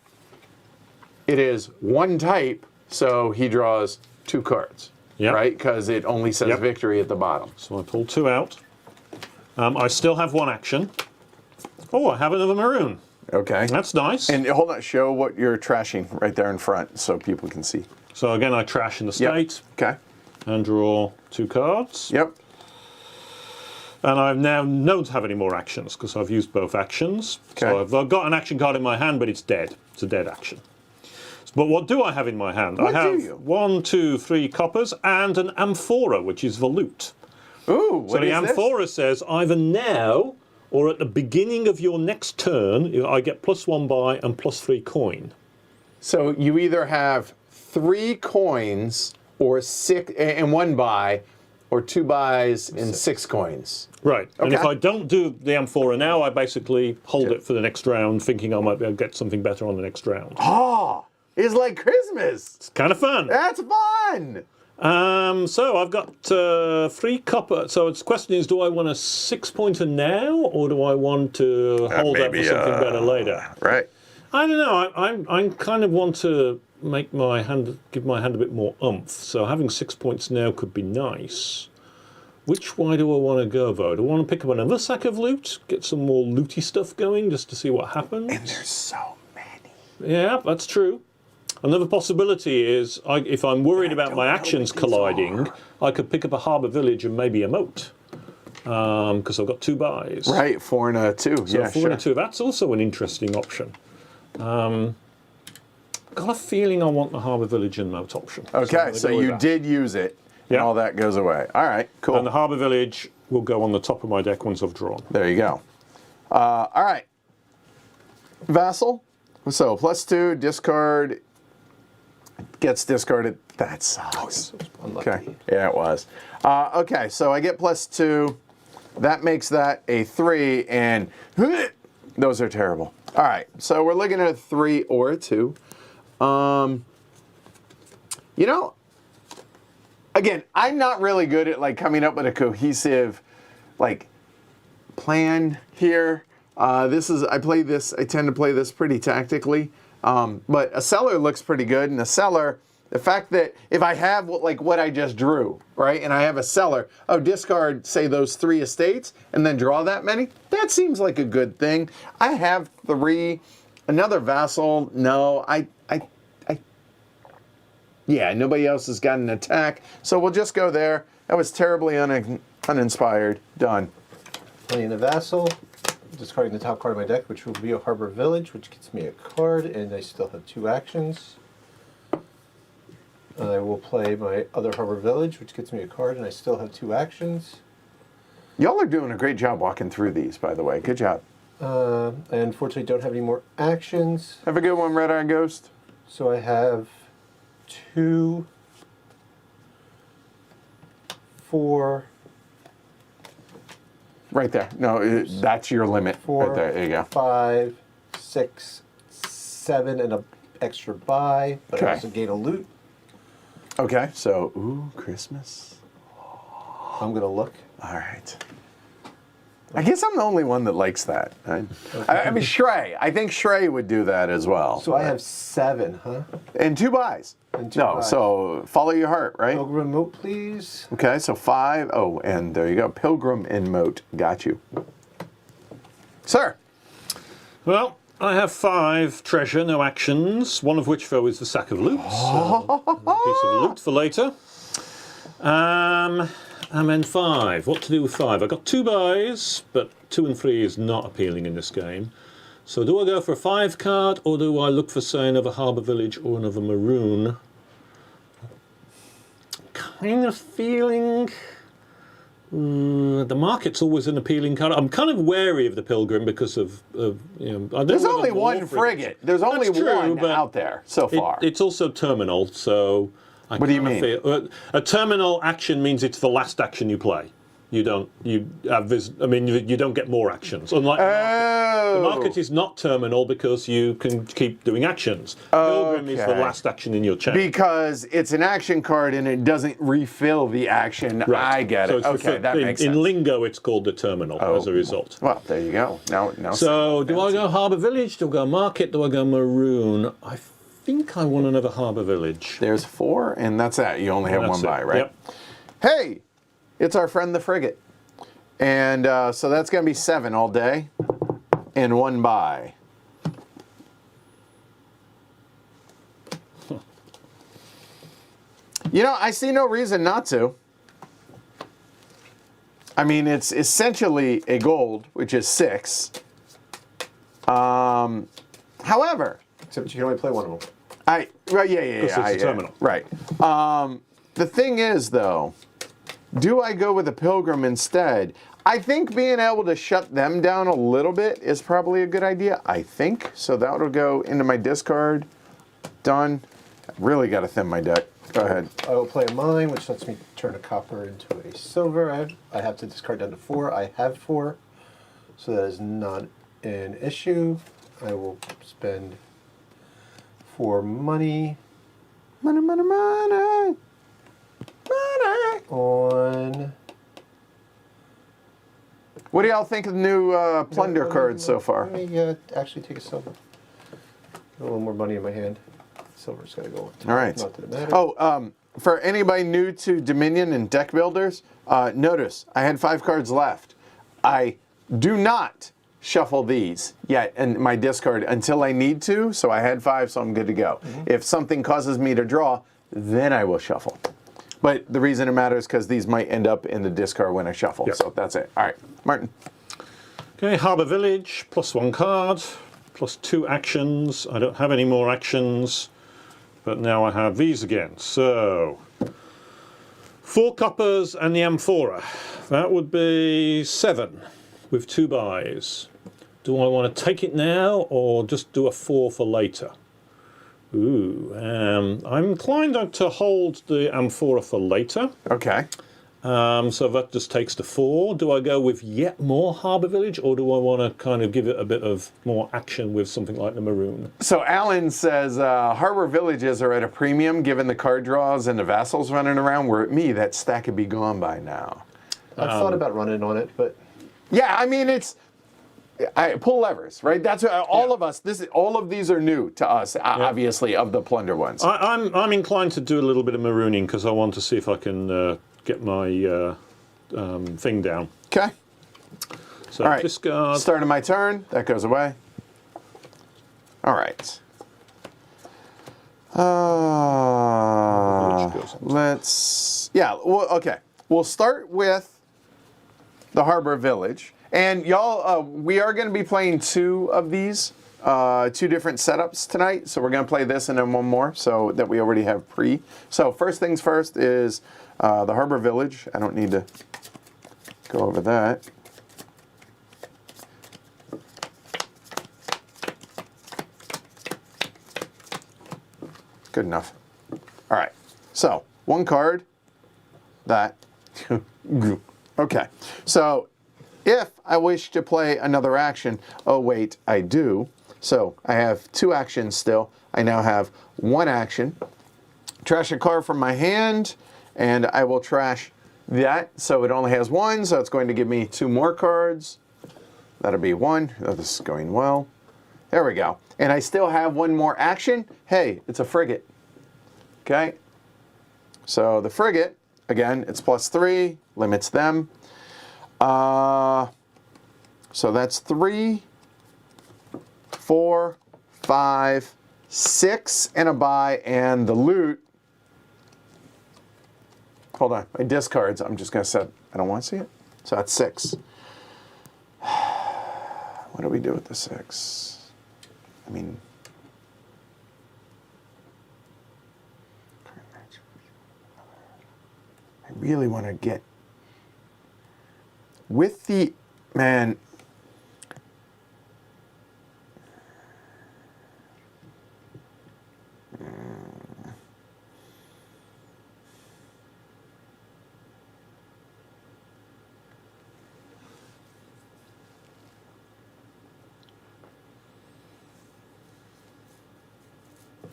A: It is 1 type, so he draws 2 cards.
B: Yep.
A: Right? Because it only says
B: Yep.
A: victory at the bottom.
B: So I pull 2 out. I still have 1 action. Oh, I have another maroon.
A: Okay.
B: That's nice.
A: And hold on, show what you're trashing right there in front so people can see.
B: So again, I trash in the
A: Yep.
B: state
A: Okay.
B: and draw 2 cards.
A: Yep.
B: And I now don't have any more actions because I've used both actions.
A: Okay.
B: So I've got an action card in my hand, but it's dead. It's a dead action. But what do I have in my hand?
A: What
B: I have
A: do you?
B: 1, 2, 3 coppers and an amphora, which is the loot.
A: Ooh, what
B: So the
A: is this?
B: amphora says either now or at the beginning of your next turn, I get +1 buy and +3 coin.
A: So you either have 3 coins or 6 and 1 buy, or 2 buys and 6 coins.
B: Right. And if
A: Okay.
B: I don't do the amphora now, I basically hold it for the next round, thinking I might be able to get something better on the next round.
A: Oh, it's like Christmas.
B: It's kind of fun.
A: That's fun.
B: So I've got 3 copper. So the question is, do I want a 6-pointer now, or do I want to hold out for something better later?
A: Right.
B: I don't know. I kind of want to make give my hand a bit more oomph. So having 6 points now could be nice. Which way do I want to go, though? Do I want to pick up another sack of loot, get some more looty stuff going, just to see what happens?
A: And there's so many.
B: Yeah, that's true. Another possibility is, if I'm worried about my actions colliding, I could pick up a harbour village and maybe a moat. Because I've got 2 buys.
A: Right, 4 and a 2.
B: So
A: yeah,
B: 4 and a 2, that's also an interesting option. Got a feeling I want the harbour village and moat option.
A: Okay, so you did use it, and all that goes away. All right, cool.
B: And the harbour village will go on the top of my deck once I've drawn.
A: There you go. All right. Vassal. So +2, discard. Gets discarded. That sucks. Okay. Yeah, it was. Okay, so I get +2. That makes that a 3, and those are terrible. All right, so we're looking at a 3 or a 2. You know, again, I'm not really good at like coming up with a cohesive like plan here. I tend to play this pretty tactically. But a cellar looks pretty good, and a cellar, the fact that if I have what I just drew, right, and I have a cellar, discard, say, those 3 estates, and then draw that many, that seems like a good thing. I have 3, another vassal, no, yeah, nobody else has got an attack, so we'll just go there. That was terribly uninspired. Done.
C: Playing the vassal. Discarding the top card of my deck, which will be a harbor village, which gets me a card, and I still have 2 actions. I will play my other harbor village, which gets me a card, and I still have 2 actions.
A: Y'all are doing a great job walking through these, by the way. Good job.
C: I unfortunately don't have any more actions.
A: Have a good one, Red Eye Ghost.
C: So I have 2, 4,
A: right there. No, that's your limit.
C: 4,
A: right there. There you go.
C: 5, 6, 7, and an extra buy, but I also gain a loot.
A: Okay, so, ooh, Christmas.
C: I'm going to look.
A: All right. I guess I'm the only one that likes that. I mean, Shrey. I think Shrey would do that as well.
C: So I have 7, huh?
A: And 2 buys.
C: And 2
A: no,
C: buys.
A: So follow your heart, right?
C: Pilgrim moat, please.
A: Okay, so 5. Oh, and there you go. Pilgrim and moat. Got you. Sir.
B: Well, I have 5 treasure, no actions, one of which, though, is the sack of loot. So a piece of loot for later. And then 5. What to do with 5? I've got 2 buys, but 2 and 3 is not appealing in this game. So do I go for a 5 card, or do I look for, say, another harbour village or another maroon? Kind of feeling the market's always an appealing card. I'm kind of wary of the Pilgrim because of
A: There's only one frigate. There's only one out there so far.
B: It's also terminal, so.
A: What do you mean?
B: A terminal action means it's the last action you play. You don't get more actions. Unlike the market is not terminal because you can keep doing actions. Pilgrim is the last action in your chain.
A: Because it's an action card and it doesn't refill the action. Right. I get it. Okay, that makes sense.
B: In lingo, it's called the terminal as a result.
A: Well, there you go. Now.
B: So, do I go harbour village? Do I go market? Do I go maroon? I think I want another harbour village.
A: There's 4, and that's that. You only have 1 buy, right?
B: Yep.
A: Hey, it's our friend the frigate. And so that's going to be 7 all day and 1 buy. You know, I see no reason not to. I mean, it's essentially a gold, which is 6. However,
C: except you can only play 1 of them.
A: Yeah.
B: Because it's a terminal.
A: Right. The thing is, though, do I go with a Pilgrim instead? I think being able to shut them down a little bit is probably a good idea. I think. So that will go into my discard. Done. Really got to thin my deck. Go ahead.
C: I will play a mine, which lets me turn a copper into a silver. I have to discard down to 4. I have 4. So that is not an issue. I will spend 4 money.
A: Money.
C: on.
A: What do y'all think of the new Plunder cards so far?
C: Let me actually take a silver. A little more money in my hand. Silver's got to go on.
A: All right.
C: Not that it matters.
A: Oh, for anybody new to Dominion and deck builders, notice I had 5 cards left. I do not shuffle these yet in my discard until I need to, so I had 5, so I'm good to go. If something causes me to draw, then I will shuffle. But the reason it matters is because these might end up in the discard when I shuffle,
B: Yep.
A: so that's it. All right, Martin.
B: Okay, Harbour Village, +1 card, +2 actions. I don't have any more actions, but now I have these again. So, 4 coppers and the amphora. That would be 7 with 2 buys. Do I want to take it now or just do a 4 for later? Ooh, I'm inclined to hold the amphora for later.
A: Okay.
B: So that just takes to 4. Do I go with yet more Harbour Village, or do I want to kind of give it a bit of more action with something like the Maroon?
A: So Alan says Harbor Villages are at a premium given the card draws and the vassals running around. Were it me, that stack would be gone by now.
C: I've thought about running on it, but
A: Yeah, I mean I pull levers, right? That's all of us. All of these are new to us, obviously, of the Plunder ones.
B: I'm inclined to do a little bit of marooning because I want to see if I can get my thing down.
A: Okay.
B: So
A: All right.
B: discard.
A: Starting my turn. That goes away. All right. Well, okay. We'll start with the Harbor Village. And y'all, we are going to be playing 2 of these, 2 different setups tonight. So we're going to play this and then one more so that we already have pre. So first things first is the Harbor Village. I don't need to go over that. Good enough. All right. So 1 card. That. Okay. So if I wish to play another action, oh wait, I do. So I have 2 actions still. I now have 1 action. Trash a card from my hand, and I will trash that. So it only has 1, so it's going to give me 2 more cards. That'll be 1. Oh, this is going well. There we go. And I still have 1 more action. Hey, it's a frigate. Okay. So the frigate, again, it's +3, limits them. So that's 3, 4, 5, 6, and a buy, and the loot. Hold on, my discards. I'm just gonna set. I don't want to see it. So that's 6. What do we do with the 6? I mean, I really want to get with the man.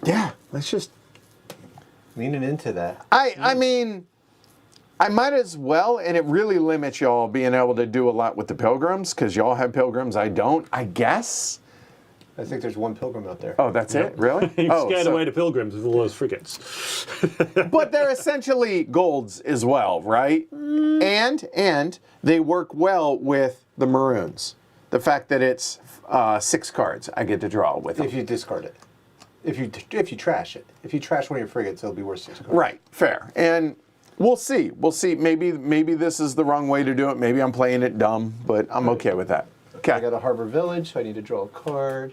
A: Yeah, let's just.
C: leaning into that.
A: I mean, I might as well, and it really limits y'all being able to do a lot with the pilgrims, because y'all have pilgrims, I don't, I guess.
C: I think there's 1 pilgrim out there.
A: Oh, that's it? Really?
B: You've
A: Oh,
B: scared
A: so-
B: away the pilgrims with all those frigates.
A: But they're essentially golds as well, right? And they work well with the maroons. The fact that it's 6 cards I get to draw with them.
C: If you discard it. If you trash it. If you trash one of your frigates, it'll be worth 6 cards.
A: Right, fair. And we'll see. We'll see. Maybe this is the wrong way to do it. Maybe I'm playing it dumb, but I'm okay with that. Okay.
C: I got a Harbor Village, so I need to draw a card.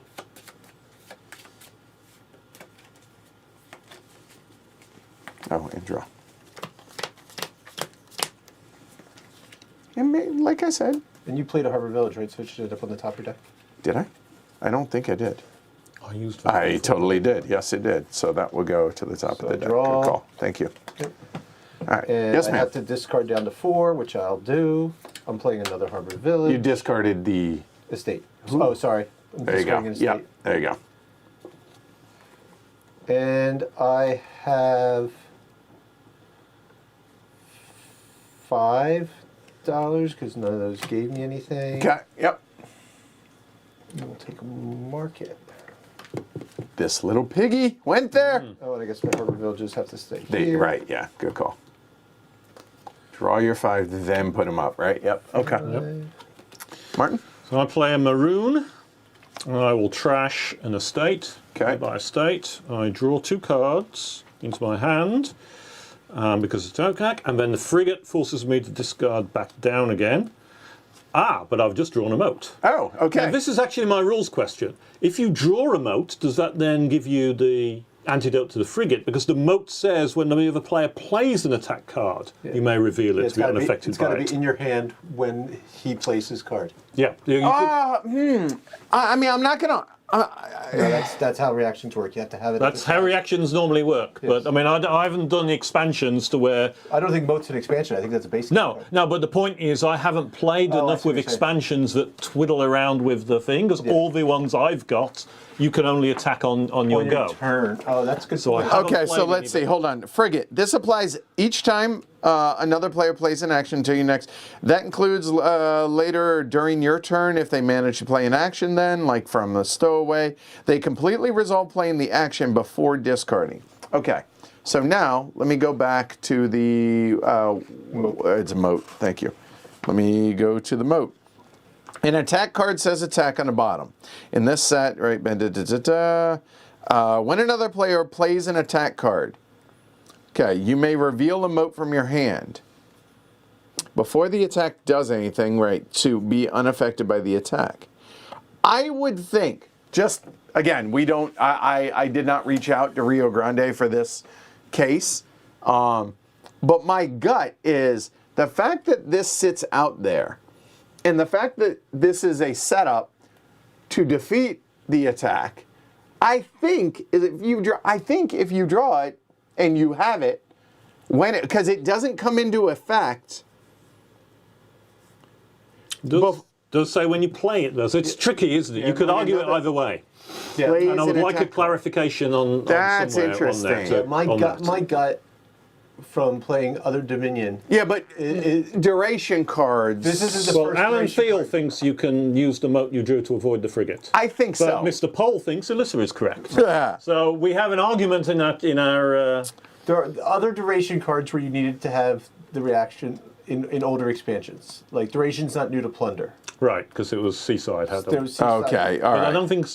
A: Oh, and draw. And like I said,
C: And you played a Harbor Village, right? So it should end up on the top of your deck.
A: did I? I don't think I did.
B: I used that
A: I
B: before.
A: totally did. Yes, it did. So that will go to the top
C: So
A: of the deck.
C: draw.
A: Good call. Thank you.
C: Yep.
A: All right.
C: And
A: Yes,
C: I
A: ma'am.
C: have to discard down to 4, which I'll do. I'm playing another Harbor Village.
A: You discarded the.
C: Estate. Oh, sorry. I'm
A: There you go.
C: discarding an
A: Yeah.
C: estate.
A: There you go.
C: And I have $5 because none of those gave me anything.
A: Okay. Yep.
C: We'll take a market.
A: This little piggy went there.
C: Oh, and I guess my harbor villages have to stay here.
A: Right. Yeah. Good call. Draw your 5, then put them up. Right. Yep. Okay. Martin.
B: So I play a maroon. I will trash an estate.
A: Okay.
B: By estate, I draw 2 cards into my hand because it's Tokak, and then the frigate forces me to discard back down again. But I've just drawn a moat.
A: Oh. Okay.
B: Now, this is actually my rules question. If you draw a moat, does that then give you the antidote to the frigate? Because the moat says when the other player plays an attack card, you may reveal it to be unaffected
C: it's
B: by
C: got to
B: it.
C: be in your hand when he plays his card.
B: Yeah. You could-
A: I mean, I'm not gonna.
C: No, that's how reactions work. You have to have it.
B: That's how reactions normally work.
C: Yes.
B: But I mean, I haven't done the expansions to where.
C: I don't think moat's an expansion. I think that's a basic.
B: No,
C: card.
B: no. But the point is, I haven't played
C: Oh, I
B: enough
C: see
B: with
C: what you're saying.
B: expansions that twiddle around with the thing. Because all the ones I've got, you can only attack on your
C: On
B: go.
C: your turn. Oh, that's good.
B: So I
C: point.
B: haven't
A: Okay, so
B: played
A: let's see.
B: any-
A: Hold on. Frigate. This applies each time another player plays an action until you next. That includes later during your turn if they manage to play an action then, like from the stowaway. They completely resolve playing the action before discarding. Okay, so now let me go back to the... it's a moat. Thank you. Let me go to the moat. An attack card says attack on the bottom. In this set, right, when another player plays an attack card, okay, you may reveal a moat from your hand. Before the attack does anything, right, to be unaffected by the attack. I would think, just, again, we don't, I did not reach out to Rio Grande for this case, but my gut is the fact that this sits out there, and the fact that this is a setup to defeat the attack, I think if you draw it and you have it, because it doesn't come into effect.
B: Does say when you play it though, so it's tricky, isn't it?
C: Yeah,
B: you could
C: when
B: argue it
C: another-
B: either way.
C: Yeah.
A: Plays
B: And I would
A: an
B: like a
A: attack card.
B: clarification on
A: That's
B: somewhere
A: interesting.
B: on that.
C: My gut from playing other Dominion.
A: Yeah, but duration cards.
C: This isn't the
B: Well,
C: first
B: Alan
C: duration
B: Thiel
C: card.
B: thinks you can use the moat you drew to avoid the frigate.
A: I think
B: But
A: so.
B: Mr. Pohl thinks Alyssa is correct.
A: Yeah.
B: So we have an argument in our
C: There are other duration cards where you needed to have the reaction in older expansions. Like duration's not new to Plunder.
B: right, because it was Seaside had
C: There
B: a,
C: was some
A: Okay,
C: side-
A: all
B: but I
A: right.
B: don't think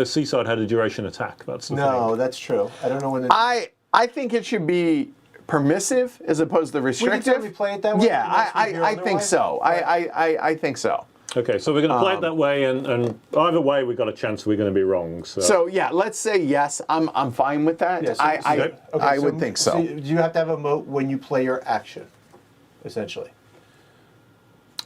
B: Seaside had a duration attack. That's the
C: No,
B: thing.
C: that's true. I don't know when.
A: I think it should be permissive as opposed to
C: We can
A: restrictive.
C: certainly play it that way.
A: Yeah,
C: unless we hear
A: I think
C: otherwise.
A: so. I think so.
B: Okay, so we're going to play it that way, and either way, we've got a chance we're going to be wrong. So,
A: So yeah, let's say yes. I'm fine with that.
C: Yeah, so-
A: I would think so.
C: You have to have a moat when you play your action, essentially.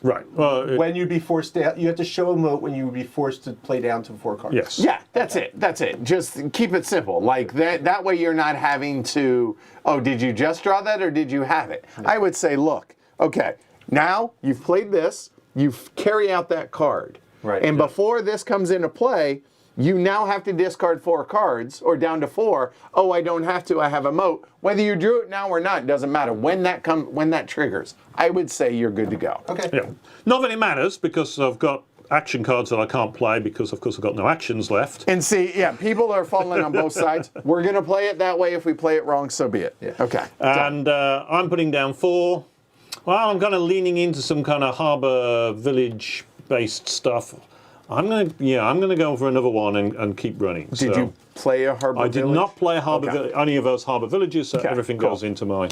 B: right. Well,
C: When you'd be forced to, you have to show a moat when you would be forced to play down to 4 cards.
B: yes.
A: Yeah, that's it. That's it. Just keep it simple. Like that. That way you're not having to. Oh, did you just draw that or did you have it? I would say, look. Okay, now you've played this. You carry out that card.
C: Right.
A: And
C: Yeah.
A: before this comes into play, you now have to discard 4 cards or down to 4. Oh, I don't have to. I have a moat. Whether you drew it now or not doesn't matter. When that triggers, I would say you're good to go.
C: Okay.
B: Yeah. Not that it matters because I've got action cards that I can't play because, of course, I've got no actions left.
A: And see, yeah, people are falling on both sides. We're gonna play it that way. If we play it wrong, so be it.
C: Yeah.
A: Okay.
B: And I'm putting down 4. Well, I'm kind of leaning into some kind of harbour village-based stuff. I'm gonna go for another one and keep running.
A: Did you play a harbor?
B: I did
A: village?
B: not play a harbour any of those harbour villages, so
A: Okay,
B: everything
A: cool.
B: goes into my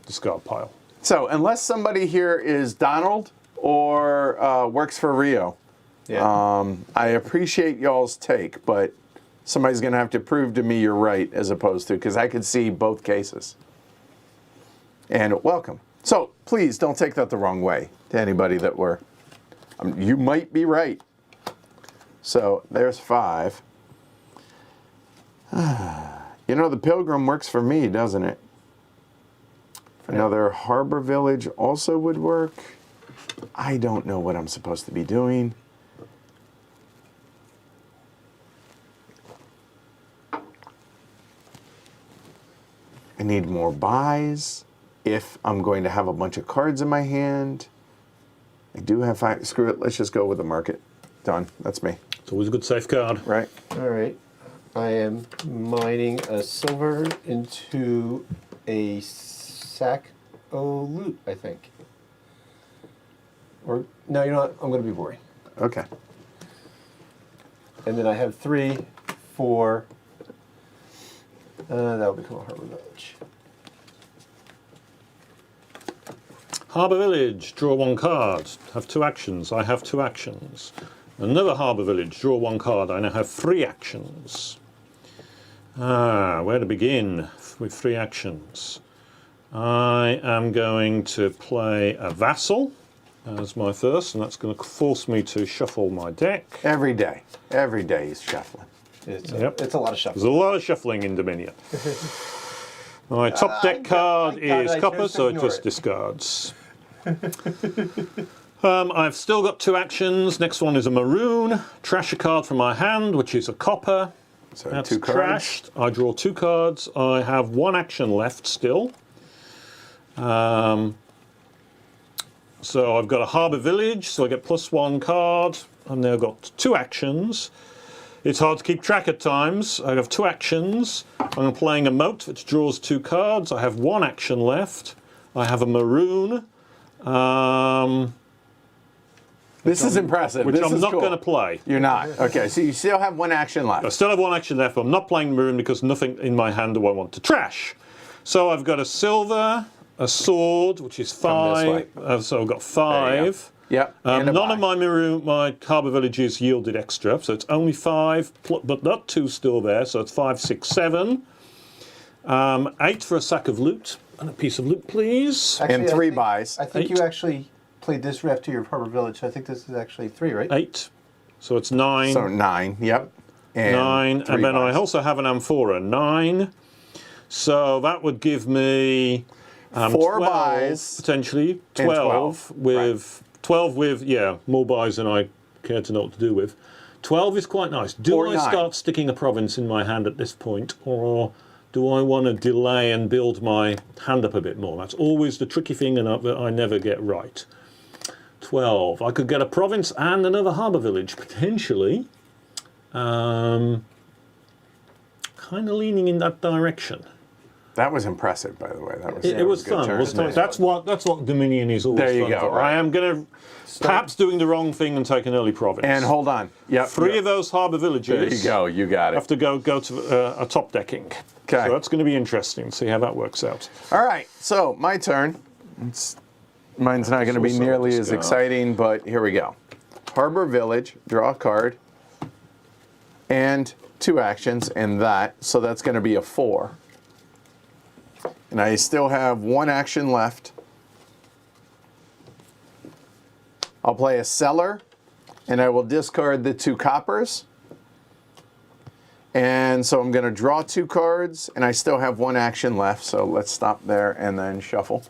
B: discard pile.
A: So unless somebody here is Donald or works for Rio,
C: Yeah.
A: I appreciate y'all's take, but somebody's gonna have to prove to me you're right as opposed to because I could see both cases. And welcome. So please don't take that the wrong way to anybody that were. You might be right. So there's 5. You know, the Pilgrim works for me, doesn't it? Another harbor village also would work. I don't know what I'm supposed to be doing. I need more buys. if I'm going to have a bunch of cards in my hand. I do have 5. Screw it. Let's just go with the market. Done. That's me.
B: It's always a good safeguard.
A: Right.
C: All right. I am mining a silver into a sack of loot, I think. Or, no, you know what? I'm going to be boring.
A: Okay.
C: And then I have 3, 4. That will become a harbor village.
B: Harbour Village, draw 1 card. Have 2 actions. I have 2 actions. Another Harbour Village, draw 1 card. I now have 3 actions. Where to begin with 3 actions? I am going to play a vassal as my first, and that's going to force me to shuffle my deck.
A: Every day. Every day he's shuffling.
C: It's
B: Yep.
C: a lot of shuffling.
B: There's a lot of shuffling in Dominion. My top deck card is
C: I
B: copper,
C: chose to
B: so it
C: ignore
B: just
C: it.
B: discards. I've still got 2 actions. Next one is a maroon. Trash a card from my hand, which is a copper.
A: So
B: That's
A: 2 cards.
B: trashed. I draw 2 cards. I have 1 action left still. So I've got a harbour village, so I get +1 card. I've now got 2 actions. It's hard to keep track at times. I have 2 actions. I'm playing a moat, which draws 2 cards. I have 1 action left. I have a maroon,
A: This is impressive.
B: which
A: This
B: I'm
A: is
B: not
A: cool.
B: going to play.
A: You're not. Okay, so you still have 1 action
B: I
A: left.
B: still have 1 action left, but I'm not playing maroon because nothing in my hand do I want to trash. So I've got a silver, a sword, which is
A: Come this
B: 5.
A: way.
B: So I've got
A: There you go.
B: 5.
A: Yep. and a
B: None
A: buy.
B: of my harbour villages yielded extra, so it's only 5, but not 2 still there, so it's 5, 6, 7. 8 for a sack of loot. And a piece of loot, please.
C: Actually,
A: And 3 buys.
C: I think
B: 8.
C: you actually played this ref to your harbor village. So I think this is actually 3, right?
B: 8. So it's 9.
A: So 9. Yep. And
B: 9.
A: 3
B: And then I
A: buys.
B: also have an amphora. 9. So that would give me
A: 4
B: 12,
A: buys.
B: potentially.
A: and
B: 12 with 12 with, yeah, more buys than I care to know what to do with. 12 is quite nice. Do
A: Or
B: I
A: 9.
B: start sticking a province in my hand at this point, or do I want to delay and build my hand up a bit more? That's always the tricky thing and that I never get right. 12. I could get a province and another harbour village, potentially. Kind of leaning in that direction.
A: That was impressive, by the way. That was,
B: It was
A: a good
B: fun,
A: turn.
B: wasn't it? That's what Dominion is always
A: There you
B: fun
A: go,
B: for.
A: right.
B: I am going to perhaps doing the wrong thing and take an early province.
A: And hold on. Yep.
B: 3 of those harbour villages.
A: There you go. You got
B: Have
A: it.
B: to go to a top decking.
A: Okay.
B: So that's going to be interesting. See how that works out.
A: All right. So my turn. Mine's not going to be
B: Also
A: nearly as
B: discard.
A: exciting, but here we go. Harbor Village. Draw a card. And 2 actions, and that. So that's going to be a 4. And I still have 1 action left. I'll play a cellar, and I will discard the 2 coppers. And so I'm going to draw 2 cards, and I still have 1 action left. So let's stop there and then shuffle.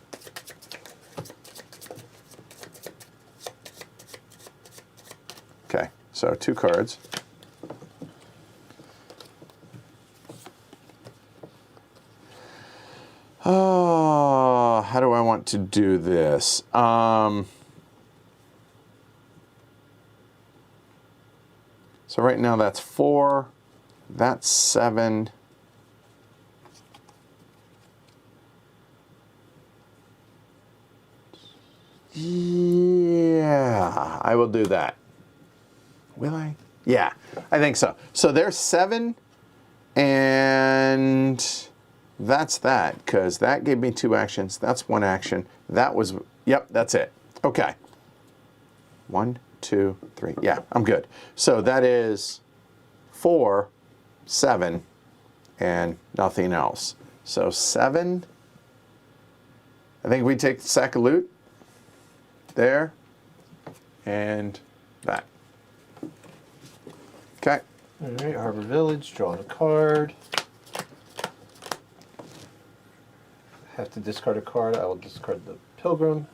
A: Okay, so 2 cards. Oh, how do I want to do this? So right now that's 4, that's 7. Yeah, I will do that. Will I? Yeah, I think so. So there's 7, and that's that, because that gave me 2 actions. That's 1 action. That was, yep, that's it. Okay. 1, 2, 3. Yeah, I'm good. So that is 4, 7, and nothing else. So 7. I think we take the sack of loot. There. And that. Okay.
C: All right, harbor village. Drawing a card. Have to discard a card. I will discard the pilgrim.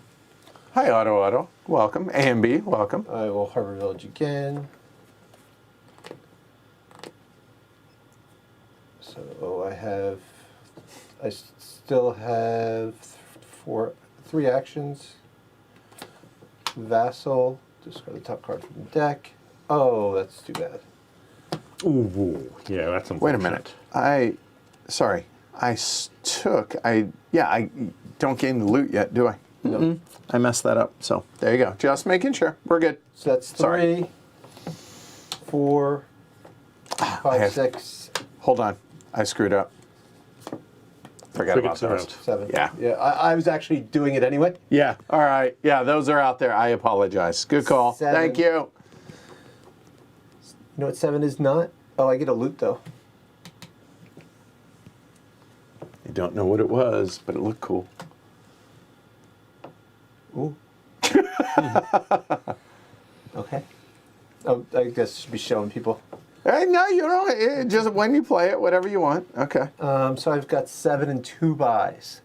A: Hi, Otto. Welcome. A and B, welcome.
C: I will harbor village again. So I still have 3 actions. Vassal, discard the top card from the deck. Oh, that's too bad.
B: Ooh, yeah, that's unfortunate.
A: Wait a minute. I don't gain the loot yet, do I?
C: No.
A: I messed that up. So there you go. Just making sure. We're good.
C: So that's 3,
A: Sorry.
C: 4, 5, 6,
A: Hold on. I screwed up. Forgot about
B: Frigates are
A: those.
B: out.
C: 7.
A: Yeah.
C: Yeah, I was actually doing it anyway.
A: Yeah. All right. Yeah, those are out there. I apologize. Good call.
C: 7.
A: Thank you.
C: You know what 7 is not? Oh, I get a loot though.
A: I don't know what it was, but it looked cool.
C: Ooh. Okay. Oh, I guess I should be showing people.
A: Hey, no, you don't. Just when you play it, whatever you want. Okay.
C: So I've got 7 and 2 buys.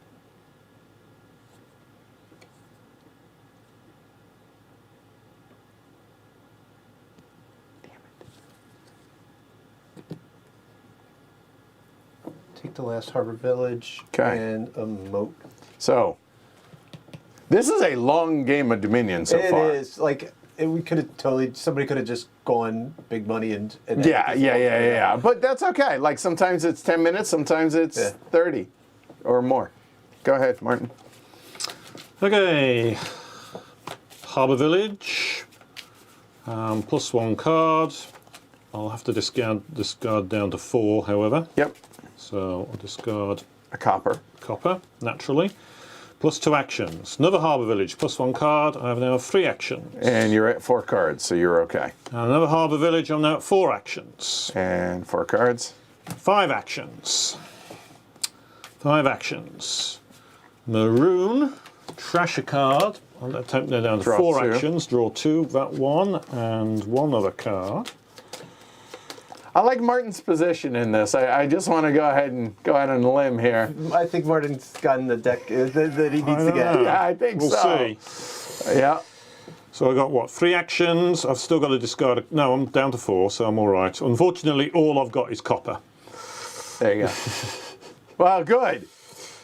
C: Take the last Harbor Village.
A: Okay.
C: And a moat.
A: So, this is a long game of Dominion so far.
C: It is like we could have totally. Somebody could have just gone big money and
A: Yeah. But that's okay. Like sometimes it's 10 minutes, sometimes it's 30 or more. Go ahead, Martin.
B: Okay. Harbour Village. +1 card. I'll have to discard down to 4, however.
A: Yep.
B: So I'll discard
A: A copper.
B: copper, naturally. +2 actions. Another Harbour Village, +1 card. I have now 3 actions.
A: And you're at 4 cards, so you're okay.
B: And another Harbour Village, I'm now at 4 actions.
A: And 4 cards.
B: 5 actions. 5 actions. Maroon, trash a card. I'll take that down to
A: Draw
B: 4
A: 2.
B: actions. Draw 2, that one, and 1 other card.
A: I like Martin's position in this. I just want to go ahead on a limb here.
C: I think Martin's gotten the deck that he needs to get.
A: Yeah, I think
B: We'll
A: so.
B: see.
A: Yeah.
B: So I got what? 3 actions. I've still got to discard. No, I'm down to 4, so I'm all right. Unfortunately, all I've got is copper.
A: There you go. Well, good.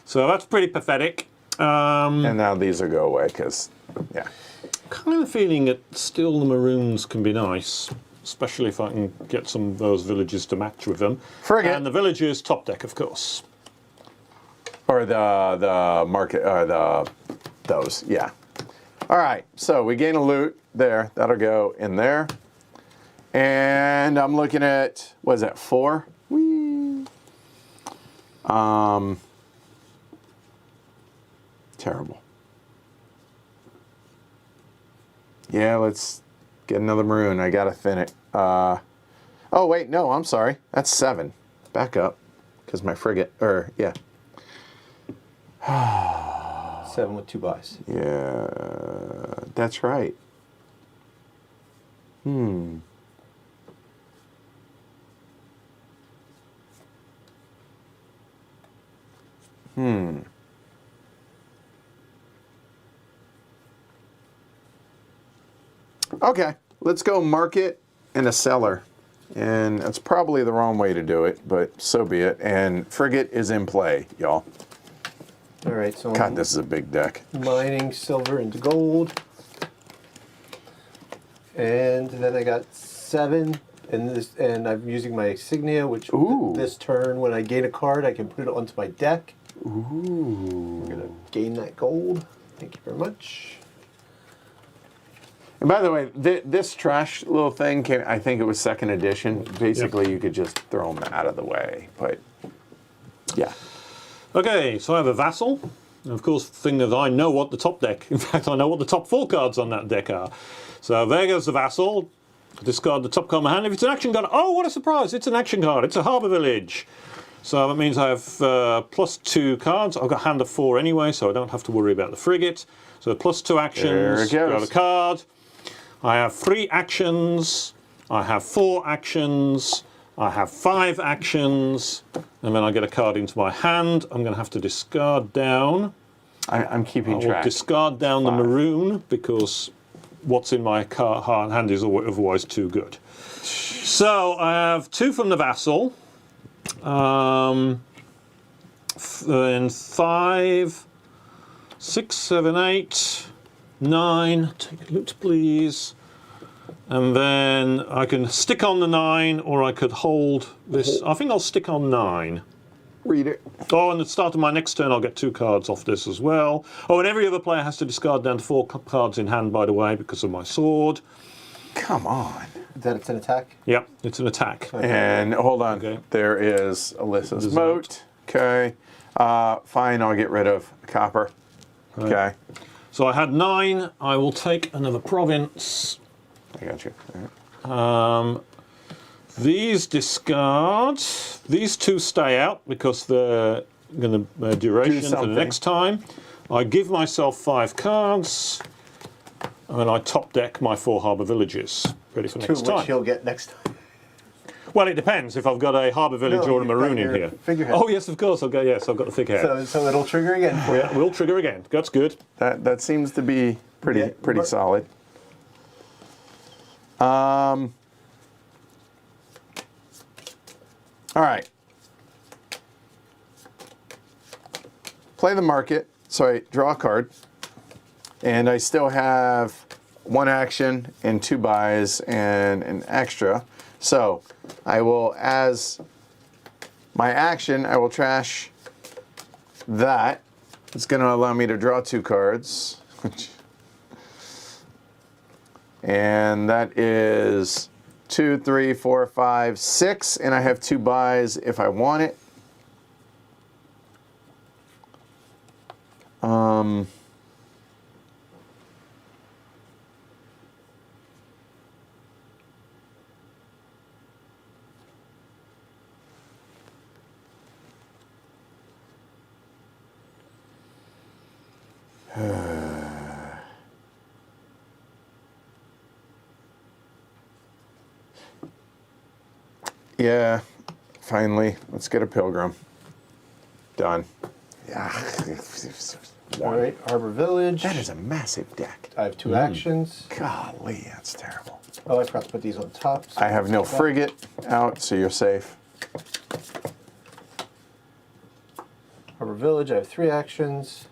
B: So that's pretty pathetic.
A: And now these will go away because, yeah.
B: Kind of feeling that still the maroons can be nice, especially if I can get some of those villages to match with them.
A: Frigate.
B: And the villages top deck, of course.
A: Or the market, those, yeah. All right, so we gain a loot there. That'll go in there. And I'm looking at, what is that, 4? Whee. Terrible. Yeah, let's get another maroon. I gotta thin it. Oh wait, no, I'm sorry. That's 7. Back up, because my frigate, yeah.
C: 7 with 2 buys.
A: Yeah, that's right. Okay, let's go market and a seller. And that's probably the wrong way to do it, but so be it. And frigate is in play, y'all.
C: All right, so
A: God, this is a big deck.
C: mining silver into gold. And then I got 7, and I'm using my insignia, which
A: Ooh.
C: this turn, when I gain a card, I can put it onto my deck.
A: Ooh.
C: I'm gonna gain that gold. Thank you very much.
A: And by the way, this trash little thing came, I think it was 2nd edition. Basically, you could just throw them out of the way, but yeah.
B: Okay, so I have a vassal. And of course, the thing that I know what the top deck, in fact, I know what the top 4 cards on that deck are. So there goes the vassal. Discard the top card of my hand. If it's an action card, oh, what a surprise! It's an action card. It's a Harbour Village. So that means I have +2 cards. I've got a hand of 4 anyway, so I don't have to worry about the frigate. So +2 actions.
A: There it goes.
B: Got a card. I have 3 actions. I have 4 actions. I have 5 actions. And then I get a card into my hand. I'm going to have to discard down.
A: I'm keeping
B: I will
A: track.
B: discard down the
A: 5.
B: maroon because what's in my hand is otherwise too good. So I have 2 from the vassal. Then 5, 6, 7, 8, 9. Take a loot, please. And then I can stick on the 9, or I could hold this. I think I'll stick on 9.
A: Read it.
B: Oh, and at the start of my next turn, I'll get 2 cards off this as well. Oh, and every other player has to discard down to 4 cards in hand, by the way, because of my sword.
A: Come on.
C: Then it's an attack.
B: Yep, it's an attack.
A: And hold on.
B: Okay.
A: There is Alyssa's
B: There's
A: moat. Okay. Fine, I'll get rid of copper. Okay.
B: So I had 9. I will take another province.
A: I got you. All right.
B: These discard. These 2 stay out because they're going to duration for the
A: something.
B: next time. I give myself 5 cards, and then I top deck my 4 harbour villages ready for next
C: Which
B: time.
C: you'll get next time.
B: Well, it depends if I've got a harbour village
C: No,
B: or a
C: you've got
B: maroon in
C: your
B: here.
C: figurehead.
B: Oh yes, of course. I've got the figurehead.
C: So it'll trigger again for you.
B: Yeah, we'll trigger again. That's good.
A: That seems to be pretty
C: Yeah, but-
A: solid. All right. Play the market. So I draw a card, and I still have 1 action and 2 buys and an extra. So I will, as my action, I will trash that. It's going to allow me to draw 2 cards. And that is 2, 3, 4, 5, 6, and I have 2 buys if I want it. Yeah, finally, let's get a pilgrim. Done. Yeah.
C: All right, Harbor Village.
A: That is a massive deck.
C: I have 2 actions.
A: Golly, that's terrible.
C: Oh, I forgot to put these on top. So
A: I have no frigate out, so you're safe.
C: Harbor Village, I have 3 actions.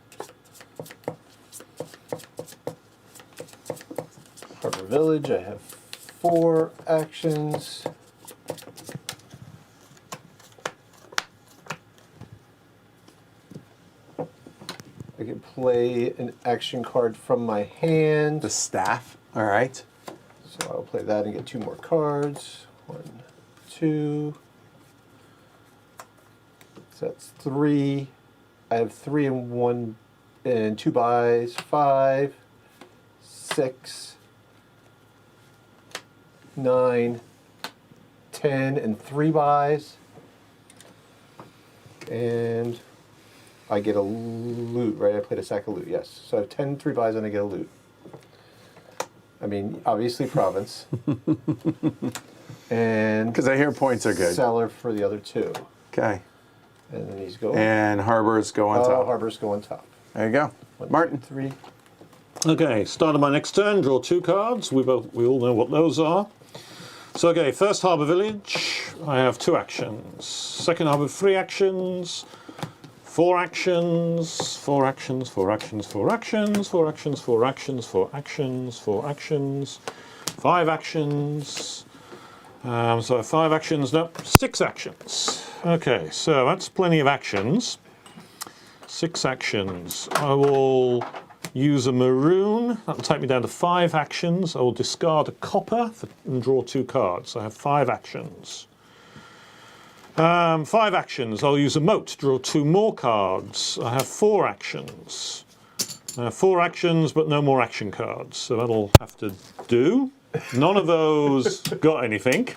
C: Harbor Village, I have 4 actions. I can play an action card from my hand.
A: The staff, all right.
C: So I'll play that and get 2 more cards. 1, 2. So that's 3. I have 3 and 1 and 2 buys. 5, 6, 9, 10, and 3 buys. And I get a loot, right? I played a sack of loot, yes. So I have 10 3 buys and I get a loot. I mean, obviously province. And
A: Because I hear points are good.
C: seller for the other 2.
A: Okay.
C: And then these go.
A: And harbors go on top.
C: Harbors go on top.
A: There you go.
C: 1,
A: Martin.
C: 3.
B: Okay, start of my next turn. Draw 2 cards. We all know what those are. So okay, first harbour village. I have 2 actions. Second harbour 3 actions. 4 actions, 4 actions, 4 actions, 4 actions, 4 actions, 4 actions, 4 actions, 4 actions, 5 actions. So 5 actions, no, 6 actions. Okay, so that's plenty of actions. 6 actions. I will use a maroon. That'll take me down to 5 actions. I will discard a copper and draw 2 cards. I have 5 actions. 5 actions. I'll use a moat, draw 2 more cards. I have 4 actions. 4 actions, but no more action cards. So that'll have to do. None of those got anything.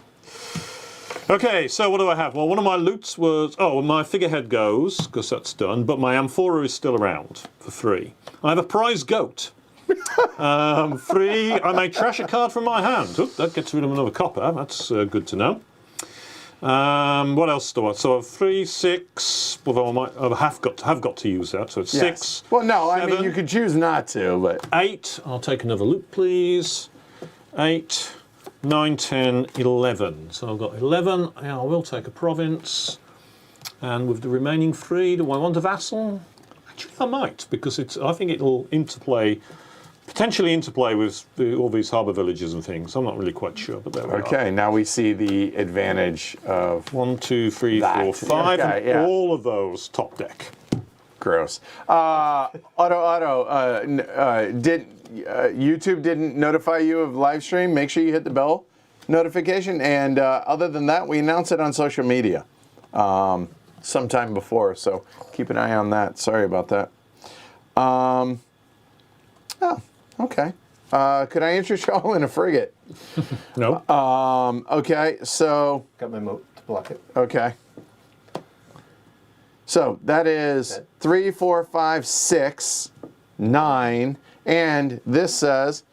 B: Okay, so what do I have? Well, one of my loots was... Oh, my figurehead goes, because that's done, but my amphora is still around for 3. I have a prize goat. 3, I may trash a card from my hand. Oop, that gets rid of another copper. That's good to know. What else do I? So 3, 6. Although I have got to use that. So it's 6.
A: Well, no, I mean
B: 7,
A: you could choose not to, but
B: 8. I'll take another loot, please. 8, 9, 10, 11. So I've got 11. I will take a province. And with the remaining 3, do I want a vassal?
A: I
B: Actually, I might, because I think it'll potentially interplay with all these harbour villages and things. I'm not really quite sure, but there we are.
A: Okay, now we see the advantage of
B: 1, 2, 3,
A: that.
B: 4, 5,
A: Okay,
B: and
A: yeah.
B: all of those top deck.
A: gross. Did YouTube didn't notify you of live stream? Make sure you hit the bell notification. And other than that, we announce it on social media sometime before. So keep an eye on that. Sorry about that. Oh, okay. Could I interest y'all in a frigate?
B: No.
A: Okay, so
C: Got my moat to block it.
A: okay. So that is 3, 4, 5, 6, 9, and this says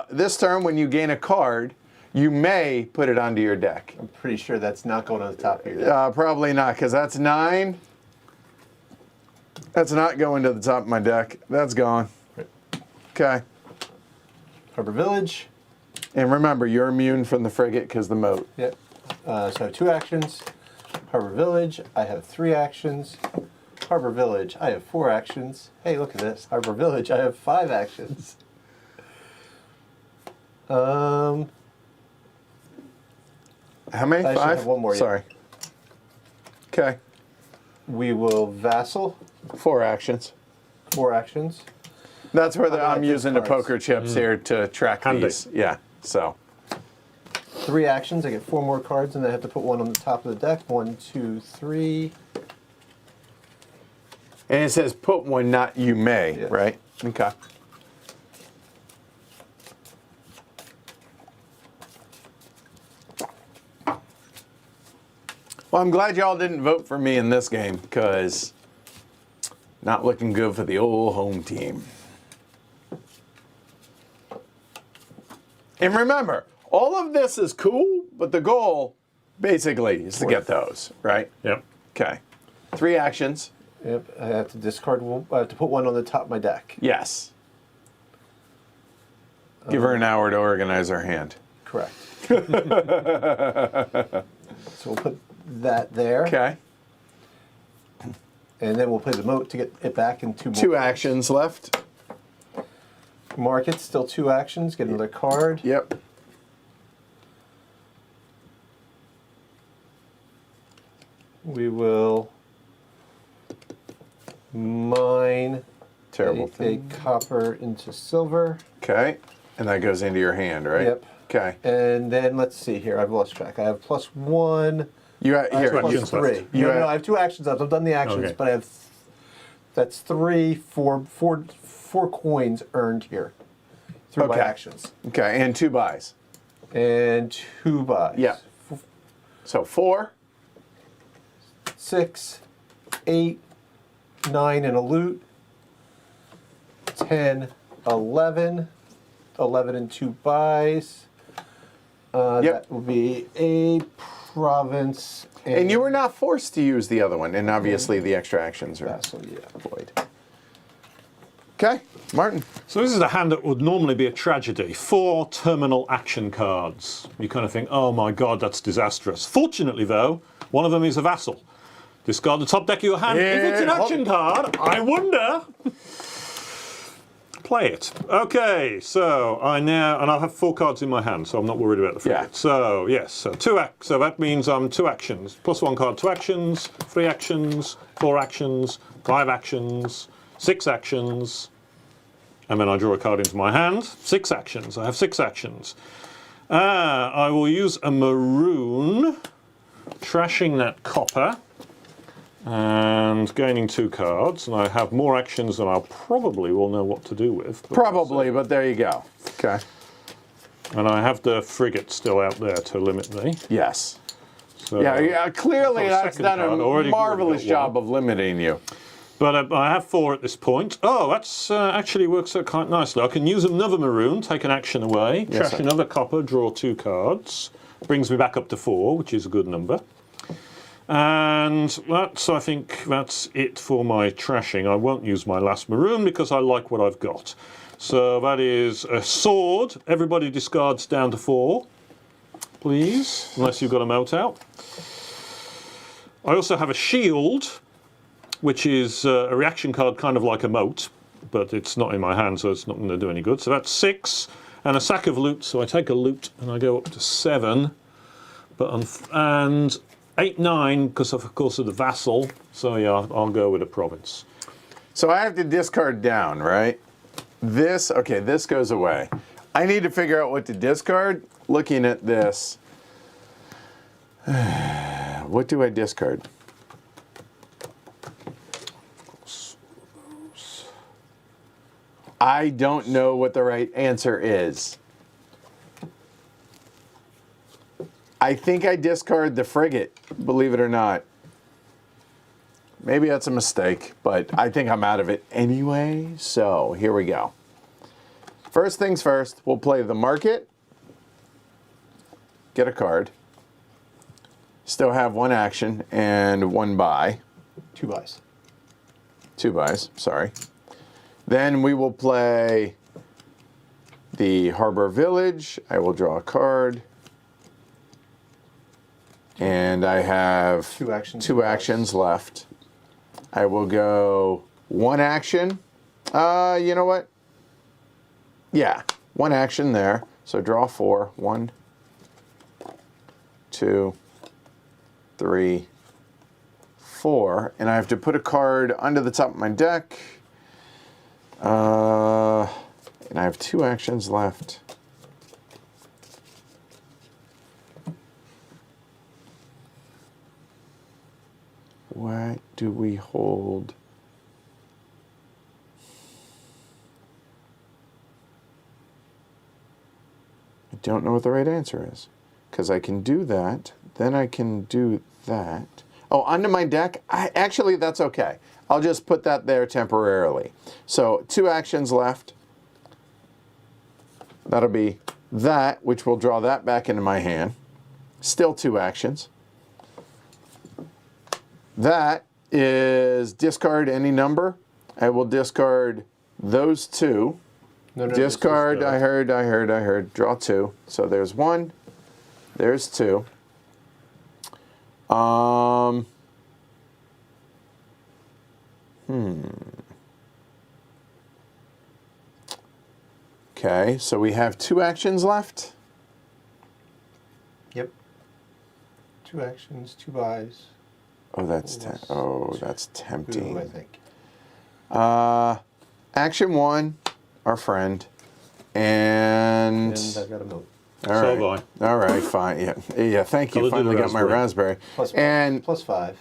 A: this turn when you gain a card, you may put it onto your deck.
C: I'm pretty sure that's not going on the top of your deck.
A: Probably not, because that's 9. That's not going to the top of my deck. That's gone. Okay.
C: Harbor Village.
A: And remember, you're immune from the frigate because the moat.
C: Yep. So I have 2 actions. Harbor Village, I have 3 actions. Harbor Village, I have 4 actions. Hey, look at this. Harbor Village, I have 5 actions.
A: How many?
C: I should
A: 5?
C: have one more, yeah.
A: Sorry. Okay.
C: We will Vassal,
A: 4 actions.
C: 4 actions.
A: That's where
C: How
A: I'm
C: about
A: using the
C: discards?
A: poker chips here to track
B: Handy.
A: these. Yeah. So
C: 3 actions, I get 4 more cards, and I have to put one on the top of the deck. 1, 2, 3.
A: and it says put one, not you may,
C: Yes.
A: right? Okay. Well, I'm glad y'all didn't vote for me in this game because not looking good for the old home team. And remember, all of this is cool, but the goal basically is to get those, right?
B: Yep.
A: Okay. 3 actions.
C: Yep, I have to discard one. I have to put one on the top of my deck.
A: Yes. Give her an hour to organize her hand.
C: Correct. So we'll put that there.
A: Okay.
C: And then we'll play the moat to get it back in 2 more.
A: 2 actions left.
C: Mark it, still 2 actions, get another card.
A: Yep.
C: We will mine
A: Terrible
C: a
A: thing.
C: copper into silver.
A: Okay. And that goes into your hand, right?
C: Yep.
A: Okay.
C: And then let's see here. I've lost track. I have +1.
A: You
C: I have
A: here.
B: Two
C: plus
B: actions
C: 3.
B: left.
A: You
C: No,
A: have-
C: I have 2 actions left. I've done the actions,
B: Okay.
C: but I have that's 4 coins earned here through my
A: Okay.
C: actions.
A: Okay. And 2 buys.
C: And 2 buys.
A: Yeah. So 4.
C: 6, 8, 9, and a loot. 10, 11. 11 and 2 buys.
A: Yep.
C: That will be a province.
A: And you were not forced to use the other one, and obviously the extra actions are
C: Vassal, yeah.
A: void. Okay, Martin.
B: So this is a hand that would normally be a tragedy. 4 terminal action cards. You kind of think, oh my god, that's disastrous. Fortunately though, one of them is a vassal. Discard the top deck of your hand. If it's an
A: Yeah.
B: action card, I wonder. Play it. Okay, so I have 4 cards in my hand, so I'm not worried about the frigate.
A: Yeah.
B: So yes, so so that means 2 actions. +1 card, 2 actions, 3 actions, 4 actions, 5 actions, 6 actions, and then I draw a card into my hand. 6 actions. I have 6 actions. I will use a maroon, trashing that copper, and gaining 2 cards. And I have more actions than I probably will know what to do with. But
A: Probably, but there you go. Okay.
B: and I have the frigate still out there to limit me.
A: Yes.
B: So,
A: Yeah, clearly
B: I've got a
A: that's
B: second
A: done
B: card.
A: a
B: Already
A: marvelous
B: got one.
A: job of limiting you.
B: But I have 4 at this point. Oh, that's actually works out quite nicely. I can use another maroon, take an action away,
A: Yes,
B: trash
A: sir.
B: another copper, draw 2 cards. Brings me back up to 4, which is a good number. And I think that's it for my trashing. I won't use my last maroon because I like what I've got. So that is a sword. Everybody discards down to 4, please, unless you've got a moat out. I also have a shield. which is a reaction card, kind of like a moat, but it's not in my hand, so it's not going to do any good. So that's 6, and a sack of loot. So I take a loot and I go up to 7, and 8, 9 because of course of the vassal. So yeah, I'll go with a province.
A: So I have to discard down, right? This goes away. I need to figure out what to discard. Looking at this, what do I discard? I don't know what the right answer is. I think I discard the frigate, believe it or not. Maybe that's a mistake, but I think I'm out of it anyway, so here we go. First things first, we'll play the market, get a card, still have 1 action and 1 buy.
C: 2 buys.
A: 2 buys, sorry. Then we will play the Harbor Village. I will draw a card. And I have
C: 2 actions.
A: 2 actions left. I will go 1 action. You know what? Yeah, 1 action there. So draw 4. 1, 2, 3, 4. And I have to put a card under the top of my deck. And I have 2 actions left. What do we hold? I don't know what the right answer is. Because I can do that, then I can do that. Oh, under my deck? Actually, that's okay. I'll just put that there temporarily. So 2 actions left. That'll be that, which will draw that back into my hand. Still 2 actions. That is discard any number. I will discard those 2.
C: No,
A: Discard, I heard. Draw 2. So there's 1. There's 2. Okay, so we have 2 actions left.
C: Yep. 2 actions, 2 buys.
A: Oh, that's tempting.
C: 2, I think.
A: Action 1, our friend, and
C: And I got a note.
A: all
B: So
A: right,
B: have I.
A: all right, fine, yeah. Thank you.
B: I'll do
A: Finally
B: the
A: got my
B: raspberry.
A: raspberry.
C: Plus 5.
A: And
C: Plus 5.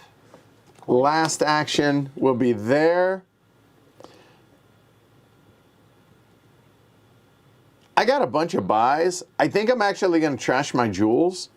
A: last action will be there. I got a bunch of buys. I think I'm actually going to trash my jewels.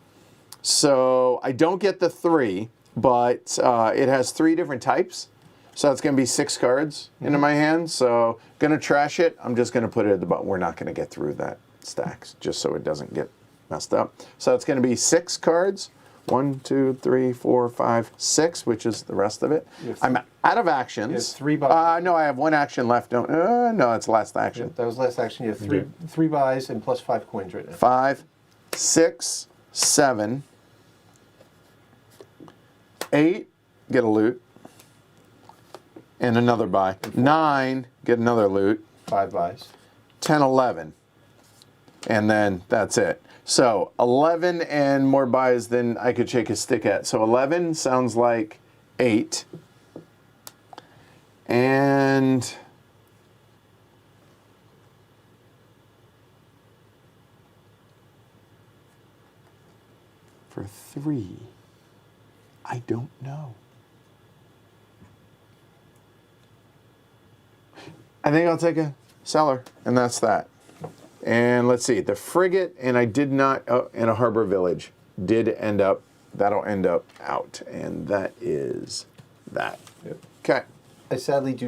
A: So I don't get the 3, but it has 3 different types. So that's going to be 6 cards into my hand. So going to trash it. I'm just going to put it at the bottom. We're not going to get through that stacks just so it doesn't get messed up. So it's going to be 6 cards. 1, 2, 3, 4, 5, 6, which is the rest of it. I'm out of actions.
C: You have 3 buys.
A: No, I have 1 action left. No, that's last action.
C: That was last action. You have 3 buys and plus 5 coins right now.
A: 5, 6, 7, 8, get a loot, and another buy. 9, get another loot.
C: 5 buys.
A: 10, 11, and then that's it. So 11 and more buys than I could shake a stick at. So 11 sounds like 8. And for 3, I don't know. I think I'll take a cellar, and that's that. And let's see, the frigate, and I did not, and a harbor village did end up, that'll end up out, and that is that.
C: Yep.
A: Okay.
C: I sadly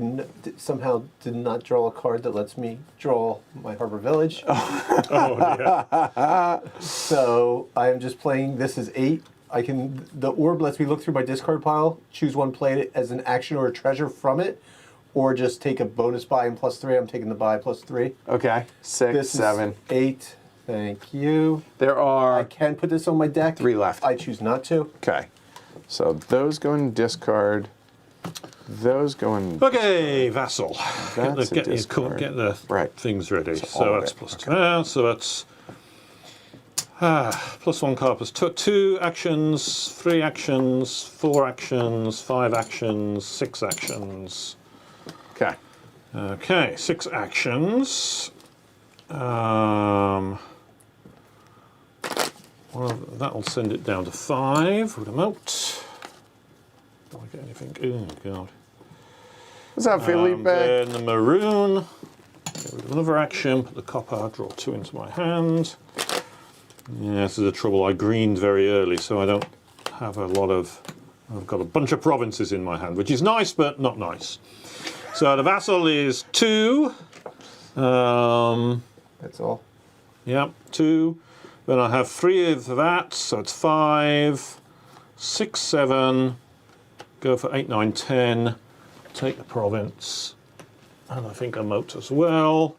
C: somehow did not draw a card that lets me draw my harbor village.
B: Oh, yeah.
C: So I am just playing. This is 8. The orb lets me look through my discard pile, choose one, play it as an action or a treasure from it, or just take a bonus buy and plus 3. I'm taking the buy plus 3.
A: Okay. 6,
C: This
A: 7.
C: is 8. Thank you.
A: There
C: I
A: are
C: can put this on my deck.
A: 3 left.
C: I choose not to.
A: Okay. So those go in discard. those go in.
B: Okay, vassal.
A: That's a
B: Get
A: discard.
B: the
A: Right.
B: things ready.
A: all
B: So
A: of
B: that's
A: it.
B: plus two. So that's plus 1 card plus 2 actions, 3 actions, 4 actions, 5 actions, 6 actions.
A: Okay.
B: Okay, 6 actions. Well, that'll send it down to 5 with a melt. Do I get anything? Oh, God.
A: What's up, Felipe?
B: Then the maroon. Get rid of another action. Put the copper. Draw 2 into my hand. Yeah, this is the trouble. I greened very early, so I don't have a lot of. I've got a bunch of provinces in my hand, which is nice, but not nice. So the vassal is 2.
C: That's all.
B: Yep, 2. Then I have 3 of that, so it's 5, 6, 7. Go for 8, 9, 10. Take the province. And I think a moat as well.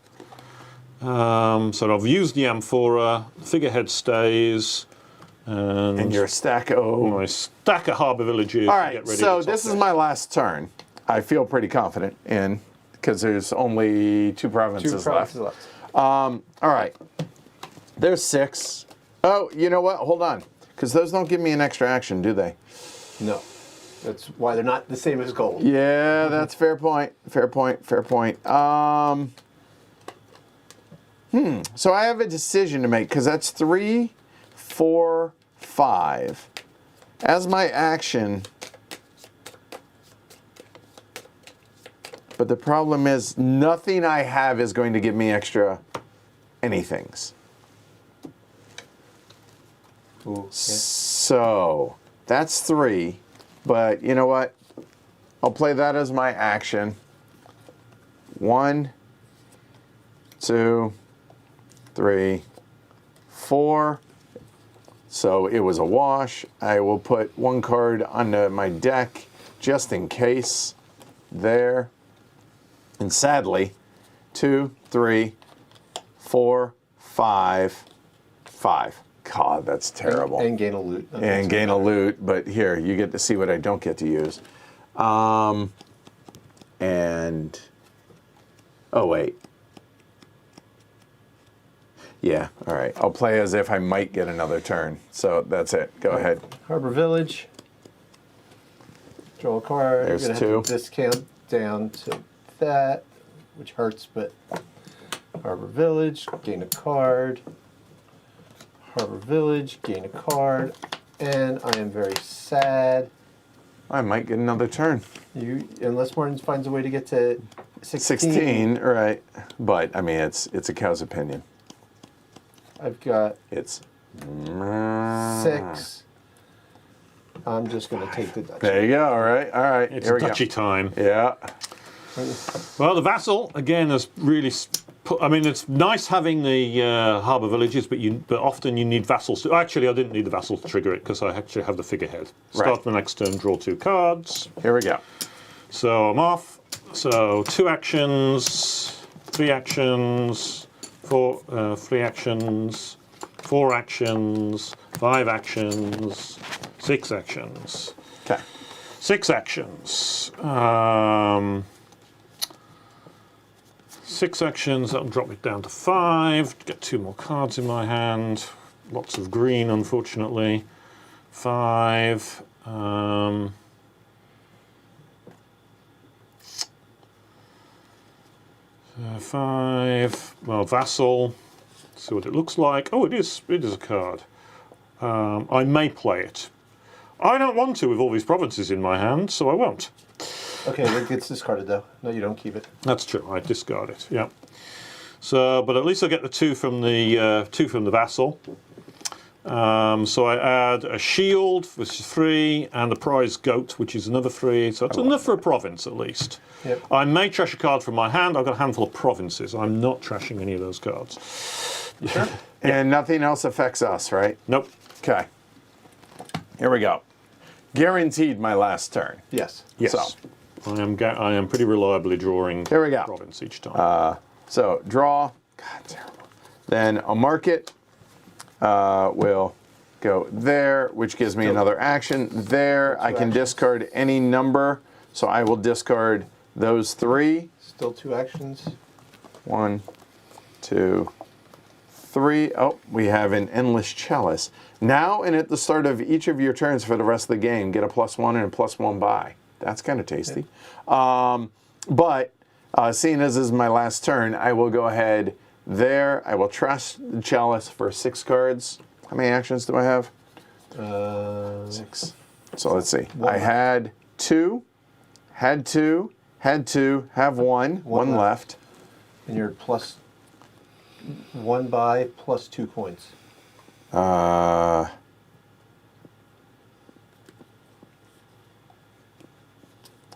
B: So I've used the amphora. Figurehead stays. And
A: your stack O.
B: my stack of harbour villages.
A: All
B: to
A: right,
B: get ready
A: so
B: to top
A: this is
B: it.
A: my last turn. I feel pretty confident in, because there's only 2 provinces left. All right, there's 6. Oh, you know what? Hold on, because those don't give me an extra action, do they?
C: No. That's why they're not the same as gold.
A: Yeah, that's fair point. Fair point. Fair point. So I have a decision to make, because that's 3, 4, 5. As my action. But the problem is, nothing I have is going to give me extra anythings.
C: Ooh, yeah.
A: So that's 3. But you know what? I'll play that as my action. 1, 2, 3, 4. So it was a wash. I will put 1 card onto my deck just in case. There. And sadly, 2, 3, 4, 5, 5. God, that's terrible.
C: And gain a loot.
A: And gain a loot, but here, you get to see what I don't get to use. And, oh wait. Yeah, all right. I'll play as if I might get another turn. So that's it. Go ahead.
C: Harbor Village. Draw a card.
A: There's
C: You're
A: 2.
C: gonna have to discount down to that, which hurts, but Harbor Village, gain a card. Harbor Village, gain a card, and I am very sad.
A: I might get another turn.
C: Unless Martin finds a way to get to 16.
A: 16, right. But, I mean, it's a cow's opinion.
C: I've got
A: It's
C: 6. I'm just going to take the Dutch.
A: There you go. All right. All right.
B: It's
A: Here we
B: touchy
A: go.
B: time.
A: Yeah.
B: Well, the vassal again has really. I mean, it's nice having the harbour villages, but often you need vassals to. Actually, I didn't need the vassal to trigger it because I actually have the figurehead. Start
A: Right.
B: the next turn, draw 2 cards.
A: Here we go.
B: So I'm off. So 2 actions, 3 actions, 3 actions, 4 actions, 5 actions, 6 actions.
A: Okay.
B: 6 actions. 6 actions, that'll drop it down to 5. Get 2 more cards in my hand. Lots of green, unfortunately. 5. 5. Well, vassal. See what it looks like. Oh, it is a card. I may play it. I don't want to with all these provinces in my hand, so I won't.
C: Okay, that gets discarded though. No, you don't keep it.
B: That's true. I discard it. Yeah. So, but at least I get the 2 from the vassal. So I add a shield, which is 3, and a prize goat, which is another 3. So it's enough for a province at least.
C: Yep.
B: I may trash a card from my hand. I've got a handful of provinces. I'm not trashing any of those cards.
C: Sure.
A: And nothing else affects us, right?
B: Nope.
A: Okay. Here we go. Guaranteed my last turn.
C: Yes.
B: Yes.
A: So.
B: I am pretty reliably drawing
A: Here we go.
B: province each time.
A: So draw. God, terrible. Then I'll mark it. Will go there, which gives me another action. There, I can discard any number So I will discard those 3.
C: Still 2 actions.
A: 1, 2, 3. Oh, we have an endless chalice. Now and at the start of each of your turns for the rest of the game, get a +1 and a +1 buy. That's kind of tasty. But seeing as this is my last turn, I will go ahead there. I will trash the chalice for 6 cards. How many actions do I have? 6. So let's see. I had 2, had 2, had 2, have 1, 1 left.
C: And you're +1 buy, +2 coins.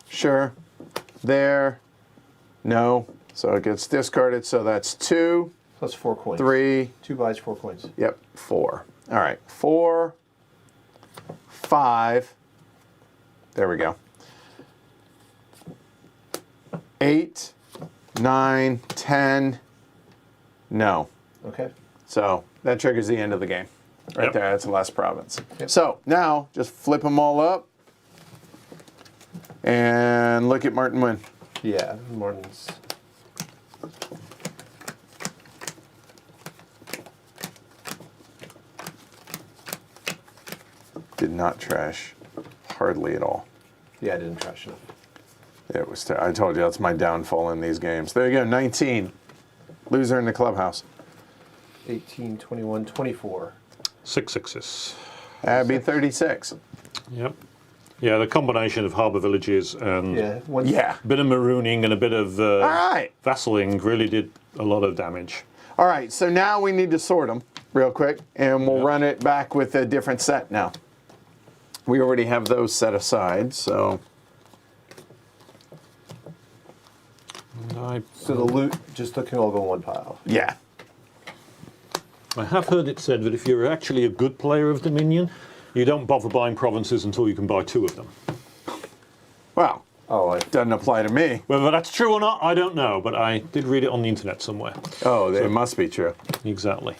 A: Sure. There. No. So it gets discarded. So that's 2.
C: +4 coins.
A: 3.
C: 2 buys, 4 coins.
A: Yep. 4. All right. 4. 5. There we go. 8. 9. 10. No.
C: Okay.
A: So that triggers the end of the game. Right
B: Yep.
A: there. That's the last province.
C: Yep.
A: So now just flip them all up and look at Martin win.
C: Yeah, Martin's.
A: Did not trash hardly at all.
C: Yeah, I didn't trash enough.
A: It was. I told you that's my downfall in these games. There you go. 19. Loser in the clubhouse.
C: 18, 21, 24.
B: 6 6s.
A: That'd be 36.
B: Yep. Yeah, the combination of harbour villages and
C: Yeah.
A: Yeah.
B: a bit of marooning and a bit of
A: All right.
B: vassaling really did a lot of damage.
A: All right. So now we need to sort them real quick, and we'll run it back with a different set now. We already have those set aside, so.
C: So the loot just can all go in one pile.
A: Yeah.
B: I have heard it said that if you're actually a good player of Dominion, you don't bother buying provinces until you can buy 2 of them.
A: Well,
C: Oh,
A: doesn't apply to me.
B: Whether that's true or not, I don't know, but I did read it on the internet somewhere.
A: Oh, it must be true.
B: Exactly.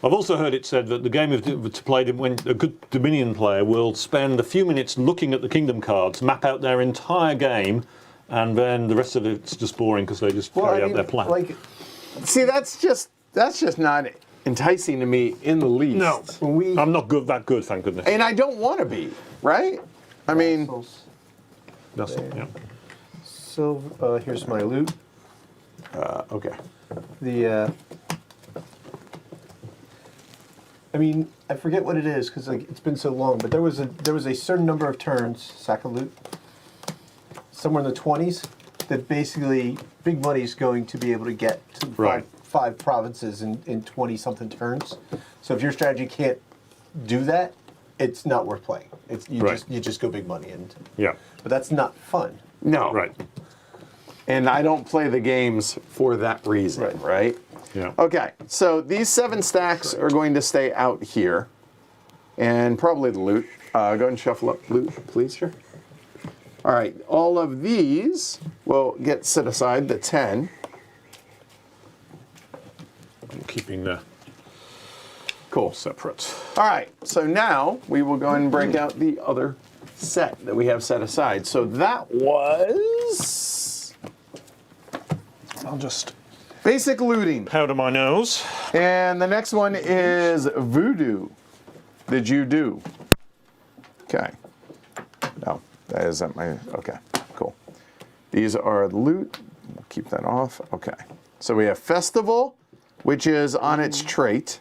B: I've also heard it said that the game to play when a good Dominion player will spend a few minutes looking at the kingdom cards, map out their entire game, and then the rest of it's just boring because they just carry out their plan.
C: Like
A: See, that's just not enticing to me in the least.
B: No,
C: when we
B: I'm not that good, thank goodness.
A: And I don't want to be, right? I mean,
B: That's it, yeah.
C: So here's my loot.
A: okay.
C: The I mean, I forget what it is because like it's been so long. But there was a certain number of turns, sack of loot, somewhere in the 20s, that basically big money's going to be able to get to
B: Right.
C: five provinces in 20 something turns. So if your strategy can't do that, it's not worth playing. It's
B: Right.
C: you just go big money
B: Yeah,
C: but that's not fun.
A: No.
B: right.
A: And I don't play the games for that reason, right?
B: Yeah.
A: Okay, so these 7 stacks are going to stay out here. And probably the loot. Go ahead and shuffle up loot, please. Sure. All right, all of these will get set aside, the 10.
B: I'm keeping the
A: Cool.
B: separate.
A: All right, so now we will go and break out the other set that we have set aside. So that was
B: I'll just
A: basic looting.
B: powder my nose.
A: And the next one is voodoo. Did you do? Okay. No, that isn't my, okay, cool. These are loot, we'll keep that off, okay. So we have festival, which is on its trait.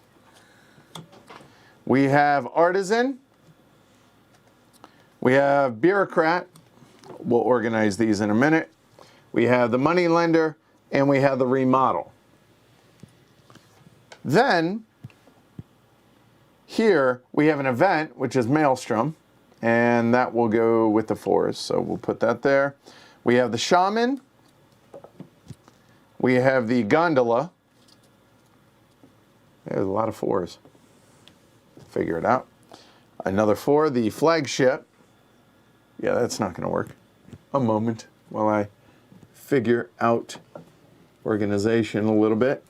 A: We have artisan. We have bureaucrat. We'll organize these in a minute. We have the money lender, and we have the remodel. Then, here we have an event, which is Maelstrom, and that will go with the 4s, so we'll put that there. We have the shaman. We have the gondola. There's a lot of 4s. Figure it out. Another 4, the flagship. Yeah, that's not going to work. A moment while I figure out organization a little bit.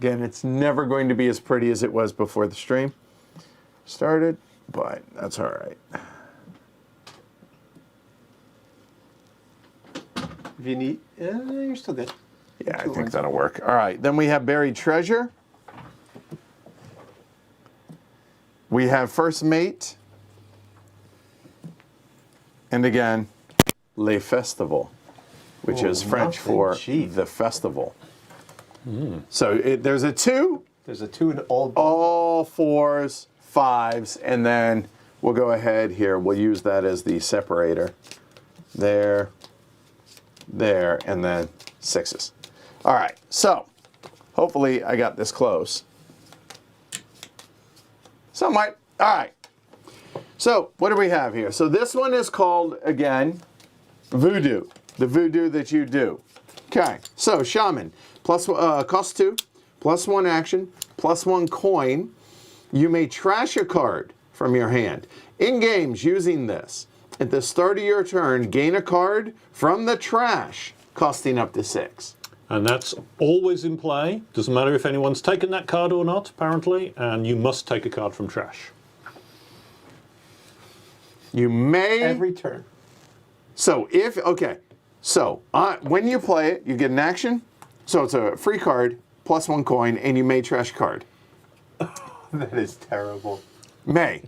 A: Again, it's never going to be as pretty as it was before the stream started, but that's all right.
C: If you need, you're still good.
A: Yeah, I think that'll work. All right, then we have Buried Treasure. We have First Mate. And again, Le Festival, which is French for the festival. So there's a 2.
C: There's a 2 in
A: all 4s, 5s, and then we'll go ahead here. We'll use that as the separator. There, and then 6s. All right, so hopefully I got this close. All right. So what do we have here? So this one is called, again, Voodoo. The voodoo that you do. Okay, so Shaman, cost 2, +1 action, +1 coin. You may trash a card from your hand. In games using this, at the start of your turn, gain a card from the trash, costing up to 6.
B: And that's always in play. Doesn't matter if anyone's taken that card or not, apparently, and you must take a card from trash.
A: You may...
C: Every turn.
A: So when you play it, you get an action. So it's a free card, +1 coin, and you may trash a card.
C: That is terrible.
A: May.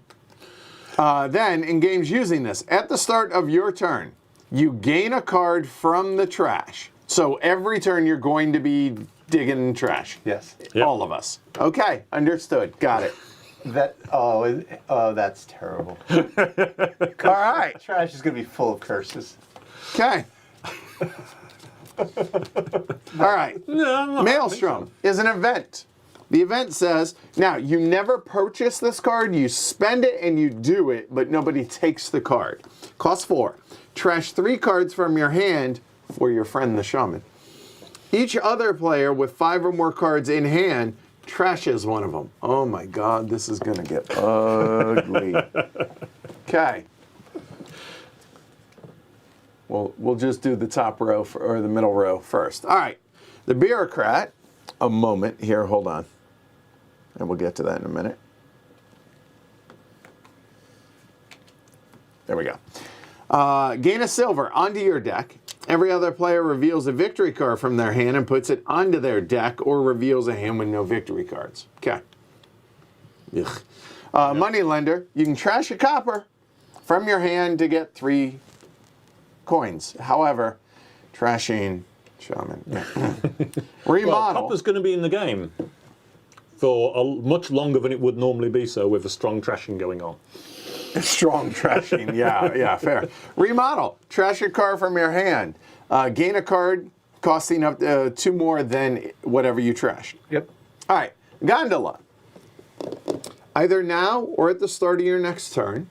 A: Then, in games using this, at the start of your turn, you gain a card from the trash. So every turn you're going to be digging trash.
C: Yes.
B: Yep.
A: All of us. Okay, understood. Got it.
C: That's terrible.
A: All right.
C: Trash is going to be full of curses.
A: Okay. All right. Maelstrom is an event. The event says, now, you never purchase this card, you spend it and you do it, but nobody takes the card. Cost 4. Trash 3 cards from your hand for your friend the shaman. Each other player with 5 or more cards in hand trashes one of them. Oh my God, this is going to get ugly. Okay. We'll just do the top row or the middle row first. All right. The bureaucrat. A moment here. Hold on. And we'll get to that in a minute. There we go. Gain a silver onto your deck. Every other player reveals a victory card from their hand and puts it onto their deck or reveals a hand with no victory cards. Okay. Moneylender. You can trash a copper from your hand to get 3 coins. However, trashing shaman. Remodel.
B: Well, copper's going to be in the game for much longer than it would normally be so with a strong trashing going on.
A: Strong trashing, yeah, fair. Remodel. Trash a card from your hand. Gain a card costing up to 2 more than whatever you trashed.
C: Yep.
A: All right. Gondola. Either now or at the start of your next turn,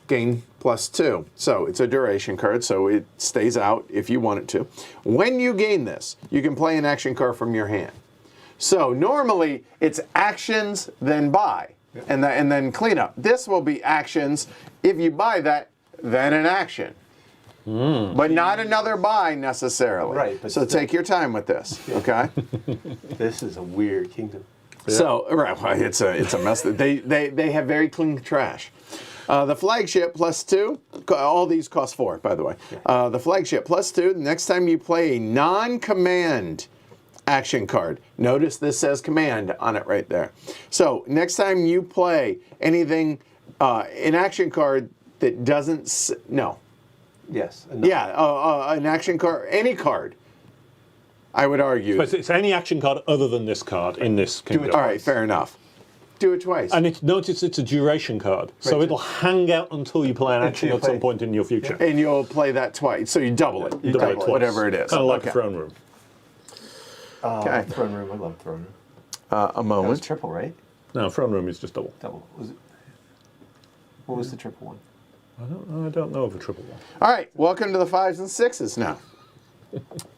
A: gain +2. So it's a duration card, so it stays out if you want it to. When you gain this, you can play an action card from your hand. So normally it's actions, then buy, and then cleanup. This will be actions. If you buy that, then an action. But not another buy necessarily.
C: Right. But
A: so take your time with this, okay?
C: This is a weird kingdom.
A: So, right, well, it's a mess. They have very clean trash. The flagship +2. All these cost 4, by the way. The flagship +2. The next time you play a non-command action card. Notice this says command on it right there. So next time you play anything, an action card that doesn't, no.
C: Yes.
A: Yeah, an action card, any card, I would argue.
B: But it's any action card other than this card in this kingdom.
A: All right, fair enough. Do it twice.
B: And notice it's a duration card, so it'll hang out until you play an action at some point in your future.
A: And you'll play that twice, so you double it.
B: You double it twice.
A: Whatever it is.
B: Kind of like a throne room.
A: Okay.
C: Throne room. I love throne room.
A: A
C: That was
A: moment.
C: triple, right?
B: No, throne room is just double.
C: Double. Was it? What was the triple one?
B: I don't know of a triple one.
A: All right, welcome to the 5s and 6s now.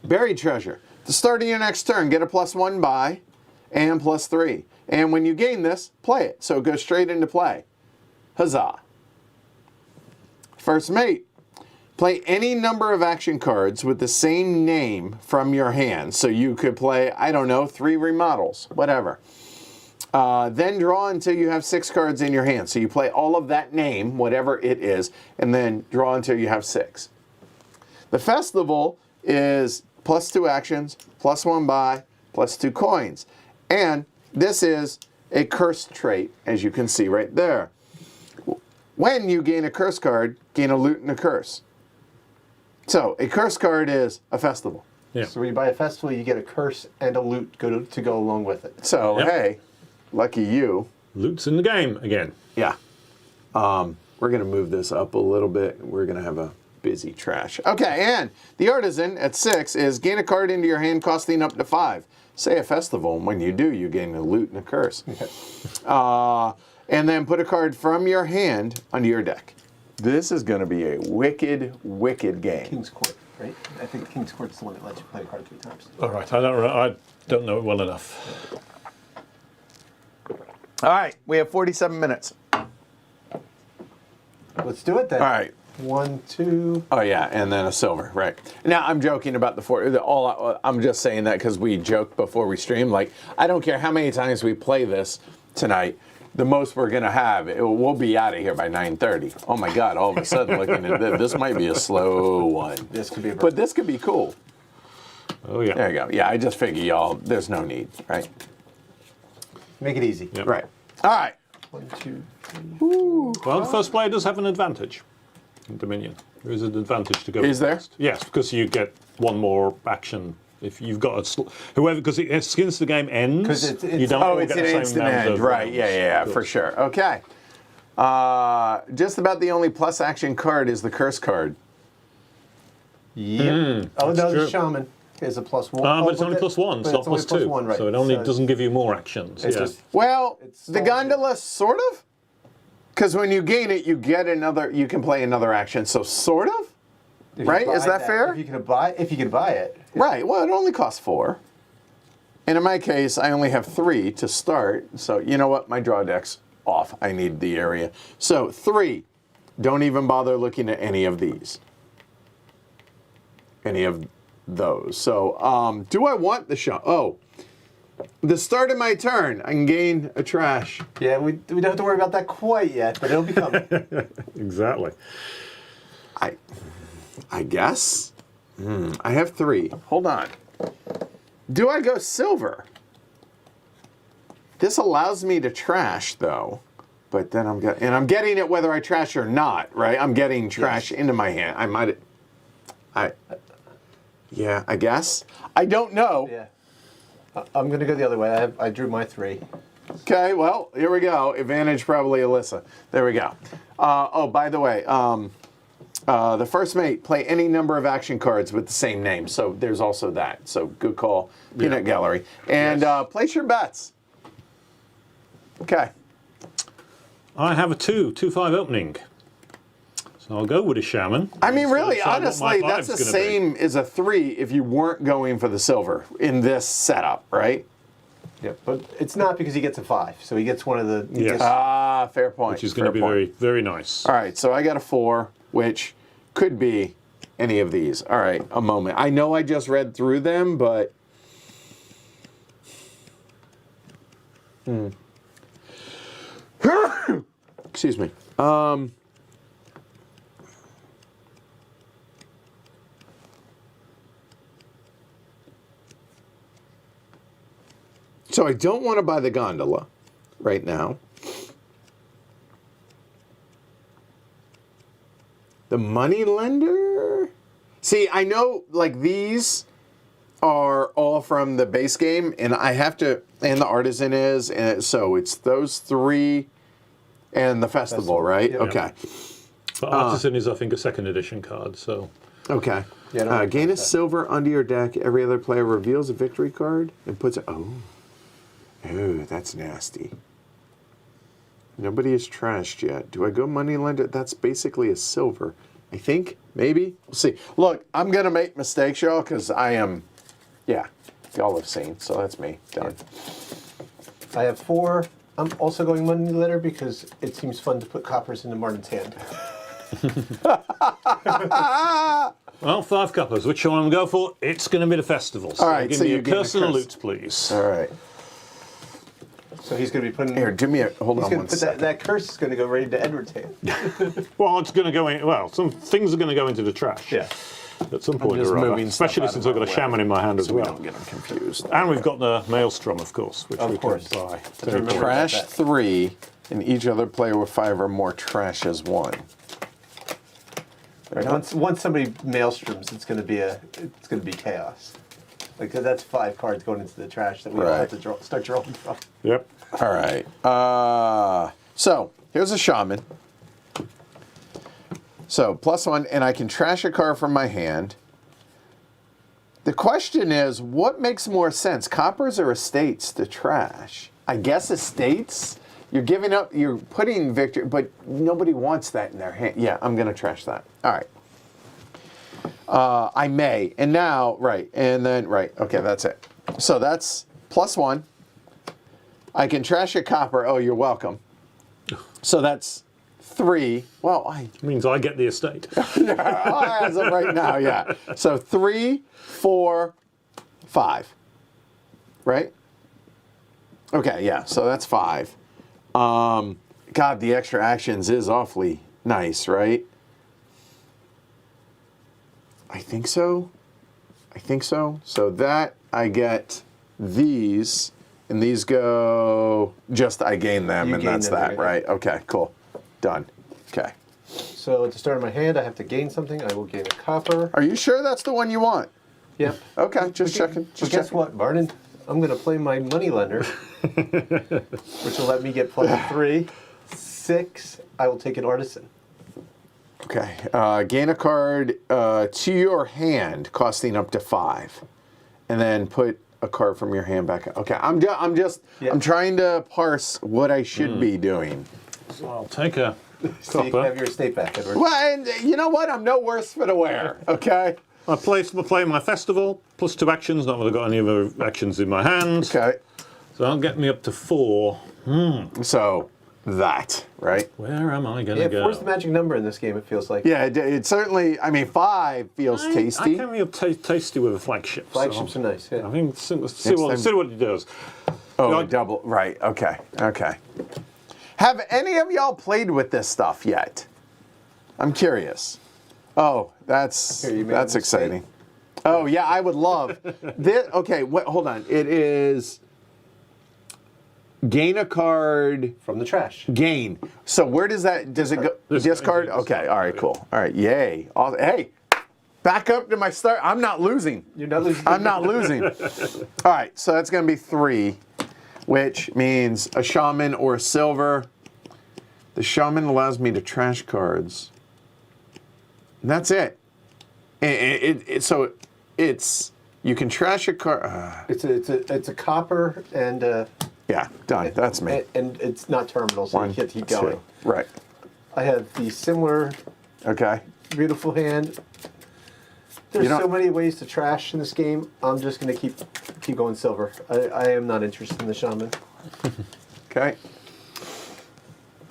A: Buried treasure. The start of your next turn, get a +1 buy and +3. And when you gain this, play it. So it goes straight into play. Huzzah. First mate. Play any number of action cards with the same name from your hand. So you could play, I don't know, 3 remodels, whatever. Then draw until you have 6 cards in your hand. So you play all of that name, whatever it is, and then draw until you have 6. The festival is +2 actions, +1 buy, +2 coins. And this is a curse trait, as you can see right there. When you gain a curse card, gain a loot and a curse. So a curse card is a festival.
B: Yeah.
C: So when you buy a festival, you get a curse and a loot to go along with it.
A: So,
B: Yep.
A: hey, lucky you.
B: Loot's in the game again.
A: Yeah. We're going to move this up a little bit. We're going to have a busy trash. Okay, and the artisan at 6 is gain a card into your hand costing up to 5. Say a festival, and when you do, you gain a loot and a curse. And then put a card from your hand onto your deck. This is going to be a wicked, wicked game.
C: King's Court, right? I think King's Court's the one that lets you play a card 3 times.
B: All right, I don't know it well enough.
A: All right, we have 47 minutes.
C: Let's do it then.
A: All right.
C: 1, 2.
A: Oh yeah, and then a silver, right? Now I'm joking about the 4. I'm just saying that because we joked before we streamed. Like, I don't care how many times we play this tonight. The most we're gonna have, we'll be out of here by 9:30. Oh my God! All of a sudden, looking at this might be a slow one.
C: This could be,
A: but this could be cool.
B: Oh yeah.
A: There you go. Yeah, I just figure y'all. There's no need, right?
C: Make it easy.
B: Yep.
A: Right. All right.
C: 1, 2, 3.
B: Well, the first player does have an advantage in Dominion. There is an advantage to go.
A: Is there?
B: first. Yes, because you get one more action. If you've got whoever, because since the game ends,
C: 'Cause it's-
B: you don't all
A: It's
B: get
A: an
B: the same
A: instant
B: amount
A: end,
B: of
A: right?
B: rounds.
A: Yeah, for sure. Okay. Just about the only plus action card is the curse card.
C: Yep. Oh,
B: that's
C: no, the
B: true.
C: Shaman is a +1.
B: But it's only +1, it's not
C: only
B: +2.
C: +1, right.
B: So it only doesn't give you more actions.
C: It's
B: yeah.
C: just,
A: Well,
C: It's
A: the
C: so
A: gondola sort of, because when you gain it, you get another. You can play another action. So sort of,
C: if you
A: right?
C: buy
A: Is that fair?
C: If you can buy it.
A: Right. Well, it only costs 4. And in my case, I only have 3 to start. So you know what? My draw deck's off. I need the area. So 3. Don't even bother looking at any of these. Any of those. So do I want the shot? Oh, the start of my turn, I can gain a trash.
C: Yeah, we don't have to worry about that quite yet, but it'll be coming.
B: Exactly.
A: I guess. I have 3. Hold on. Do I go silver? This allows me to trash though, but then I'm getting it whether I trash or not, right? I'm getting trash into my hand. Yeah, I guess. I don't know.
C: Yeah. I'm going to go the other way. I drew my 3.
A: Okay, well, here we go. Advantage probably Alyssa. There we go. Oh, by the way, the first mate, play any number of action cards with the same name. So there's also that. So good call, Peanut Gallery. And place your bets. Okay.
B: I have a 2/5 opening. So I'll go with a Shaman.
A: I mean,
B: Just
A: really,
B: decide what my
A: honestly, that's
B: vibe's
A: the
B: gonna be.
A: same as a 3 if you weren't going for the silver in this setup, right?
C: Yeah, but it's not because he gets a 5, so he gets one of the. he
B: Yes.
C: gets-
A: Fair point.
B: Which is going to be
A: fair point.
B: very, very nice.
A: All right, so I got a 4, which could be any of these. All right, a moment. I know I just read through them, but... Excuse me. So I don't want to buy the gondola right now. The money lender? See, I know like these are all from the base game, and I have to, and the artisan is, and so it's those 3 and the festival, right?
C: yeah.
A: Okay.
B: But Artisan is, I think, a second edition card. So
A: Okay.
C: Yeah, I don't like
A: gain a
C: that.
A: silver under your deck. Every other player reveals a victory card and puts it. Oh, that's nasty. Nobody is trashed yet. Do I go money lender? That's basically a silver. I think, maybe. We'll see. Look, I'm going to make mistakes, y'all, because I am, y'all have seen. So that's me. Done.
C: I have 4. I'm also going money letter because it seems fun to put coppers into Martin's hand.
B: Well, 5 coppers. Which one I'm going to go for? It's going to be the festival. So
A: All right,
B: give
A: so
B: me
A: you
B: a
A: give me a
B: curse and a
A: curse.
B: loot, please.
A: All right.
C: So he's going to be putting.
A: Here, do me a. Hold
C: He's
A: on
C: going
A: one
C: to put
A: second.
C: that curse is going to go right into Edward's hand.
B: Well, it's going to go in. Well, some things are going to go into the trash.
C: Yeah.
B: At some point
A: just
B: or other.
A: moving stuff
B: Especially
A: out
B: since
A: of
B: I've got a
A: our
B: shaman
A: way
B: in my hand as
A: So we
B: well.
A: don't get them confused.
B: And we've got the maelstrom, of course, which
C: Of
B: we
C: course.
B: can buy.
C: I remember
A: Trash
C: that.
A: 3, and each other player with 5 or more trashes 1.
C: Right, once somebody maelstroms, it's going to be chaos. Like that's 5 cards going into the trash that we all have to start drawing from.
B: Yep.
A: All right. So here's a shaman. So +1, and I can trash a card from my hand. The question is, what makes more sense, coppers or estates to trash? I guess estates. You're giving up. You're putting victory, but nobody wants that in their hand. Yeah, I'm gonna trash that. All right. I may, and now right, and then right. Okay, that's it. So that's +1. I can trash a copper. Oh, you're welcome. So that's 3. Well,
B: Means I get the estate.
A: as of right now, yeah. So 3, 4, 5. Right? Okay, yeah. So that's 5. God, the extra actions is awfully nice, right? I think so. I think so. So that I get these, and these go just I gain them,
C: You
A: and
C: gain
A: that's
C: them,
A: that, right? Okay, cool. Done. Okay.
C: So at the start of my hand, I have to gain something. I will gain a copper.
A: Are you sure that's the one you want?
C: Yep.
A: Okay, just checking.
C: But
A: Just
C: guess
A: checking.
C: what, Barnon? I'm going to play my moneylender, which will let me get +3. 6. I will take an artisan.
A: Okay. Gain a card to your hand, costing up to 5, and then put a card from your hand back. Okay. I'm trying to parse what I should be doing.
B: So I'll take a
C: So you can have
B: copper.
C: your estate back, Edward.
A: Well, and you know what? I'm no worse for the wear. Okay.
B: I play my festival, +2 actions, not that I've got any other actions in my hand.
A: Okay.
B: So that'll get me up to 4.
A: So that, right?
B: Where am I going
C: Yeah,
B: to go?
C: 4's the magic number in this game, it feels like.
A: Yeah, it certainly. I mean, 5 feels
B: I
A: tasty.
B: can be tasty with a flagship.
C: Flagships
B: so
C: are nice, yeah.
B: I think see
A: time-
B: what it does.
A: Oh,
B: Yeah,
A: a double. Right. Okay. Okay. Have any of y'all played with this stuff yet? I'm curious. Oh, that's
C: Here, you made a mistake.
A: exciting. Oh yeah, I would love this. Okay, hold on. It is gain a card.
C: From the trash.
A: Gain. So where does that? Does it go? Discard. Okay. All right. Cool. All right. Yay. Hey, back up to my start. I'm not losing.
C: You're not losing.
A: I'm not losing. All right, so that's going to be 3, which means a shaman or a silver. The shaman allows me to trash cards. And that's it. So it's you can trash a card.
C: It's a copper and
A: Yeah, done. That's me.
C: and it's not terminal, so
A: 1,
C: you can't keep
A: 2.
C: going.
A: Right.
C: I have the similar
A: Okay.
C: beautiful hand. There's
A: You don't-
C: so many ways to trash in this game. I'm just gonna keep going silver. I am not interested in the shaman.
A: Okay.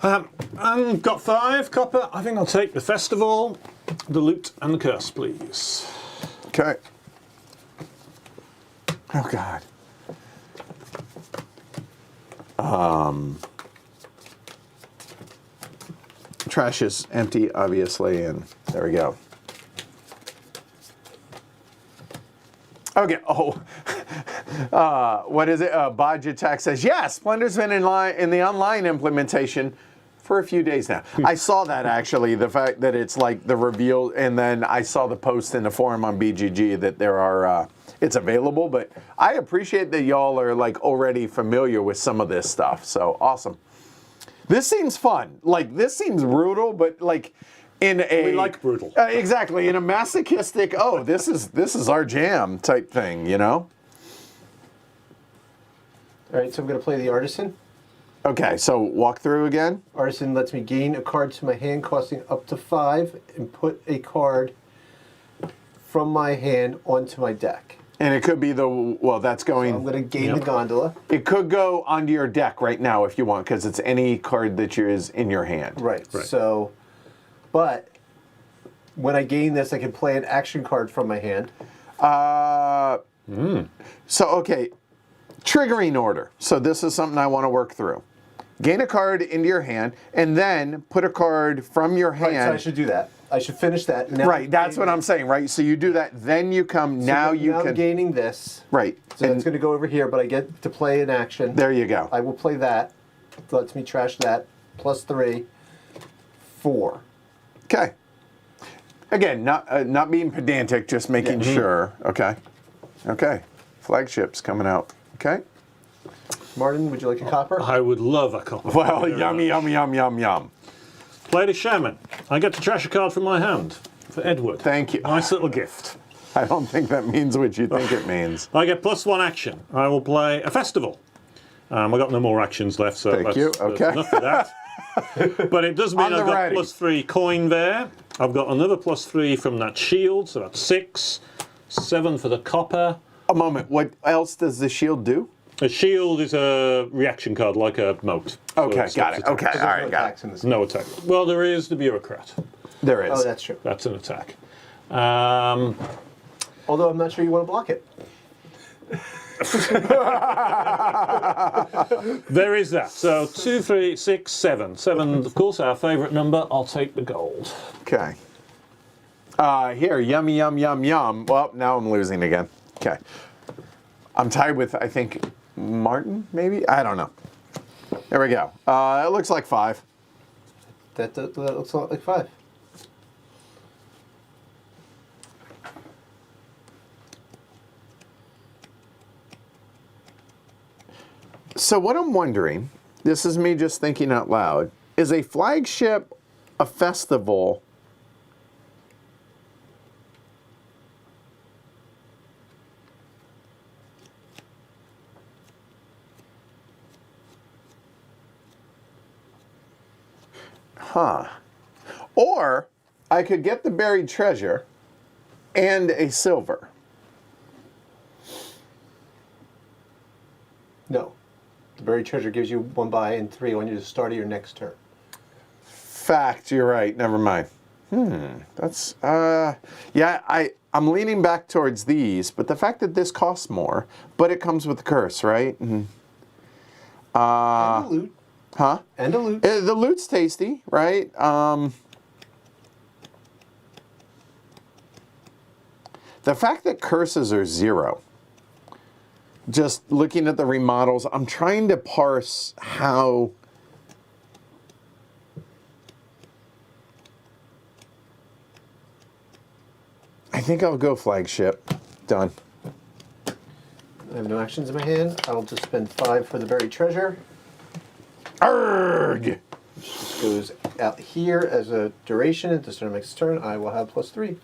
B: I've got 5 copper. I think I'll take the festival, the loot, and the curse, please.
A: Okay. Oh God. Trash is empty, obviously, and there we go. Okay. Oh, what is it? Bodgetek says yes. Plunder's been in the online implementation for a few days now. I saw that actually. The fact that it's like the reveal, and then I saw the post in the forum on BGG that there are. It's available, but I appreciate that y'all are like already familiar with some of this stuff. So awesome. This seems fun. Like this seems brutal, but like in a
B: We like brutal.
A: Exactly, in a masochistic. Oh, this is our jam type thing, you know.
C: All right, so I'm gonna play the artisan.
A: Okay, so walk through again.
C: Artisan lets me gain a card to my hand costing up to 5 and put a card from my hand onto my deck.
A: And it could be that's going.
C: I'm going to gain the gondola.
A: It could go onto your deck right now if you want, because it's any card that is in your hand.
C: Right. So, but when I gain this, I can play an action card from my hand.
A: So, okay, triggering order. So this is something I want to work through. Gain a card into your hand, and then put a card from your hand.
C: Right, so I should do that. I should finish that. Now
A: Right, that's what I'm saying, right? So you do that, then you come, now you
C: I'm
A: can...
C: gaining this.
A: Right.
C: So it's going to go over here, but I get to play an action.
A: There you go.
C: I will play that. It lets me trash that. +3, 4.
A: Okay. Again, not being pedantic, just making sure. Okay. Okay. Flagship's coming out. Okay.
C: Martin, would you like a copper?
B: I would love a copper.
A: Well, yummy, yum, yum, yum, yum.
B: Played a shaman. I get to trash a card from my hand for Edward.
A: Thank you.
B: Nice little gift.
A: I don't think that means what you think it means.
B: I get +1 action. I will play a festival. I've got no more actions left, so
A: Thank you.
B: that's
A: Okay.
B: enough of that. But it does mean
A: On the
B: I've got
A: ready.
B: +3 coin there. I've got another +3 from that shield, so that's 6. 7 for the copper.
A: A moment. What else does the shield do?
B: A shield is a reaction card, like a moat. So
A: Okay,
B: it's
A: got
B: not
A: it.
B: attack.
A: Okay, all right, got it.
B: No attack. Well, there is the bureaucrat.
A: There is.
C: Oh, that's true.
B: That's an attack.
C: Although I'm not sure you want to block it.
B: There is that. So 2, 3, 6, 7. 7, of course, our favourite number. I'll take the gold.
A: Okay. Here, yummy, yum, yum, yum. Well, now I'm losing again. Okay. I'm tied with, I think, Martin, maybe? I don't know. There we go. It looks like 5.
C: That looks a lot like 5.
A: So what I'm wondering, this is me just thinking out loud, is a flagship a festival? Huh. Or I could get the buried treasure and a silver.
C: No. The buried treasure gives you 1 buy and 3 on your start of your next turn.
A: Fact, you're right. Never mind. That's yeah. I'm leaning back towards these, but the fact that this costs more, but it comes with the curse, right?
C: And a loot.
A: Huh?
C: And a loot.
A: The loot's tasty, right? The fact that curses are 0. Just looking at the remodels, I'm trying to parse how. I think I'll go flagship. Done.
C: I have no actions in my hand. I'll just spend 5 for the buried treasure.
A: Arrgh!
C: This goes out here as a duration. At the start of next turn, I will have +3.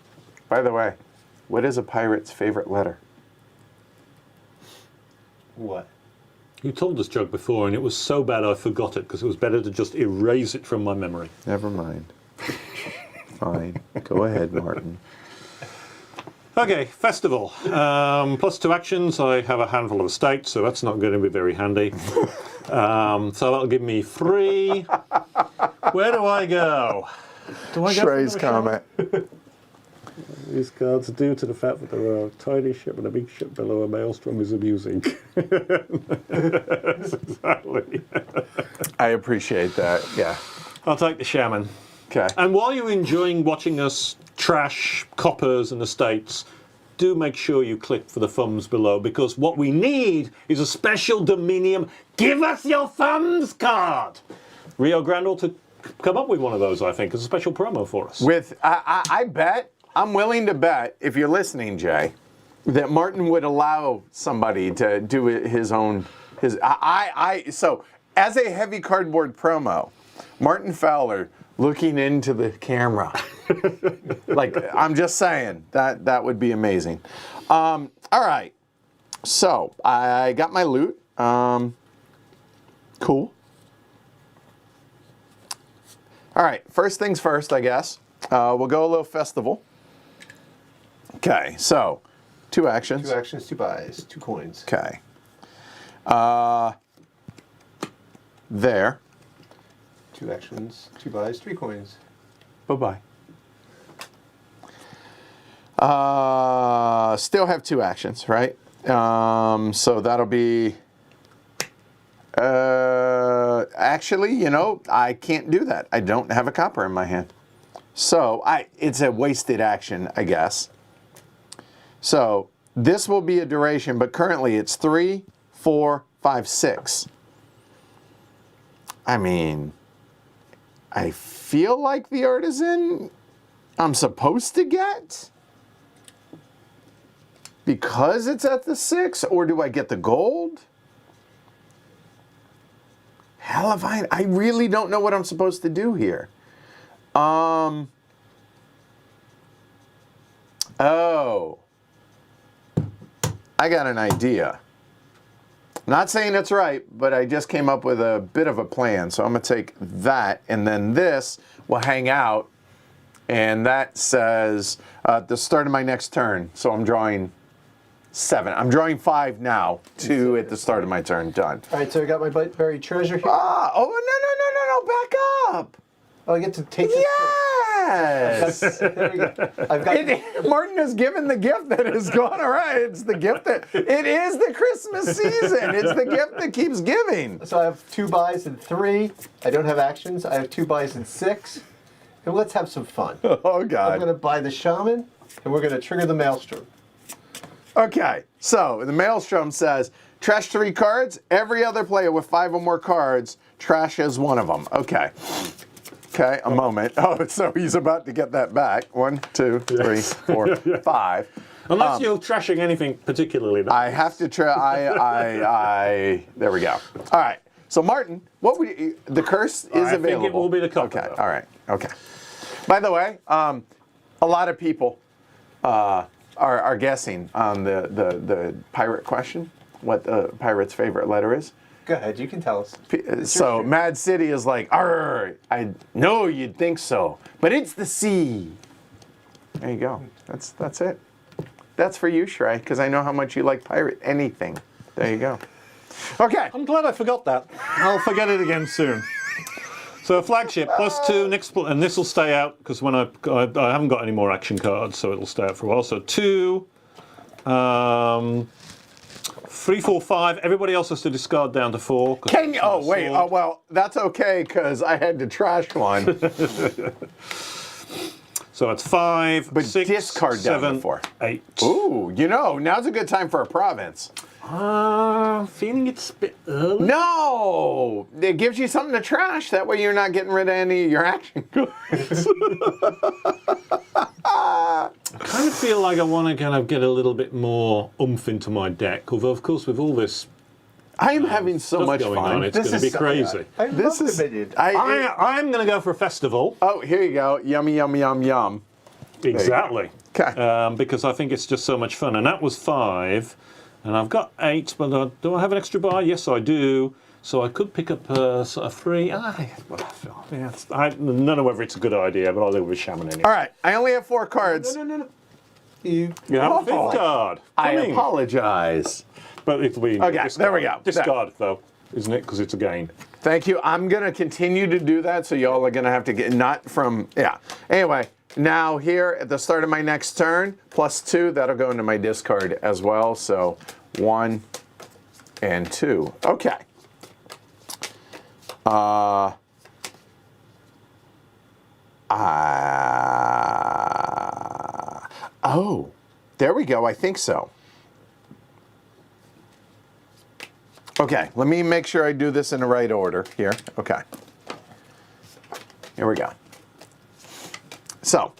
A: By the way, what is a pirate's favorite letter?
C: What?
B: You told this joke before, and it was so bad I forgot it, because it was better to just erase it from my memory.
A: Never mind. Fine. Go ahead, Martin.
B: Okay, festival. +2 actions. I have a handful of estates, so that's not going to be very handy. So that'll give me 3. Where do I go? Do I go?
A: Shrey's comment.
B: These cards are due to the fact that there are a tiny ship and a big ship below a maelstrom is amusing. Exactly.
A: I appreciate that. Yeah.
B: I'll take the shaman.
A: Okay.
B: And while you're enjoying watching us trash coppers and estates, do make sure you click for the thumbs below, because what we need is a special Dominion Give Us Your Thumbs card. Rio Grande ought to come up with one of those, I think, as a special promo for us.
A: With I bet, I'm willing to bet, if you're listening, Jay, that Martin would allow somebody to do his own. So as a heavy cardboard promo, Martin Fowler looking into the camera. Like, I'm just saying, that would be amazing. All right. So I got my loot. Cool. All right. First things first, I guess. We'll go a little festival. Okay. So 2 actions.
C: 2 actions, 2 buys, 2 coins.
A: Okay. There.
C: 2 actions, 2 buys, 3 coins.
A: Bye-bye. Still have 2 actions, right? So that'll be... actually, you know, I can't do that. I don't have a copper in my hand. So it's a wasted action, I guess. So this will be a duration, but currently it's 3, 4, 5, 6. I mean, I feel like the artisan I'm supposed to get because it's at the 6, or do I get the gold? Hell if I really don't know what I'm supposed to do here. Oh. I got an idea. Not saying it's right, but I just came up with a bit of a plan. So I'm going to take that, and then this will hang out, and that says the start of my next turn. So I'm drawing 7. I'm drawing 5 now. 2 at the start of my turn. Done.
C: All right, so I got my buried treasure here.
A: No, back up.
C: Oh, I get to take this.
A: Yes.
C: There we go. I've got.
A: Martin has given the gift that has gone awry. It's the gift that it is the Christmas season. It's the gift that keeps giving.
C: So I have 2 buys and 3. I don't have actions. I have 2 buys and 6. And let's have some fun.
A: Oh God.
C: I'm going to buy the shaman, and we're going to trigger the maelstrom.
A: Okay. So the maelstrom says trash 3 cards. Every other player with 5 or more cards trashes one of them. Okay. Okay, a moment. Oh, so he's about to get that back. 1, 2, 3, 4, 5.
B: Unless you're trashing anything particularly nice.
A: I have to try. There we go. All right. So Martin, what would you, the curse is available?
B: I think it will be the copper.
A: Okay. All right. Okay. By the way, a lot of people are guessing on the pirate question, what the pirate's favorite letter is.
C: Go ahead, you can tell us.
A: So Mad City is like, arr, I know you'd think so, but it's the C. There you go. That's it. That's for you, Shrey, because I know how much you like pirate anything. There you go. Okay.
B: I'm glad I forgot that. I'll forget it again soon. So flagship +2 next, and this will stay out because when I haven't got any more action cards, so it'll stay out for a while. So 2. 3, 4, 5. Everybody else has to discard down to 4.
A: Can you? Oh, wait. Oh, well, that's okay because I had to trash one.
B: So it's 5,
A: But
B: 6,
A: discard down
B: 7,
A: to 4.
B: 8.
A: Ooh, you know, now's a good time for a province.
B: Feeling it's a bit early.
A: No! It gives you something to trash. That way you're not getting rid of any of your action cards.
B: I kind of feel like I want to kind of get a little bit more oomph into my deck. Although, of course, with all this
A: I am having so
B: stuff
A: much
B: going
A: fun.
B: on, it's going to be crazy.
C: I
A: This
C: love
A: is.
C: Dominion.
B: I'm going to go for a festival.
A: Oh, here you go. Yummy, yum, yum, yum.
B: Exactly.
A: Okay.
B: Because I think it's just so much fun. And that was 5. And I've got 8, but do I have an extra buy? Yes, I do. So I could pick up sort of 3. I don't know whether it's a good idea, but I'll do it with Shaman anyway.
A: All right. I only have 4 cards.
C: No. You
B: You have a
A: Oh.
B: 5th card.
A: I
B: Coming.
A: apologize.
B: But it'll be
A: Okay,
B: discard.
A: there we go.
B: Discard, though, isn't it? Because it's a gain.
A: Thank you. I'm going to continue to do that, so y'all are going to have to get, not from, yeah. Anyway, now here at the start of my next turn, +2, that'll go into my discard as well. So 1 and 2. Okay. Oh, there we go. I think so. Okay, let me make sure I do this in the right order here. Okay. Here we go. So,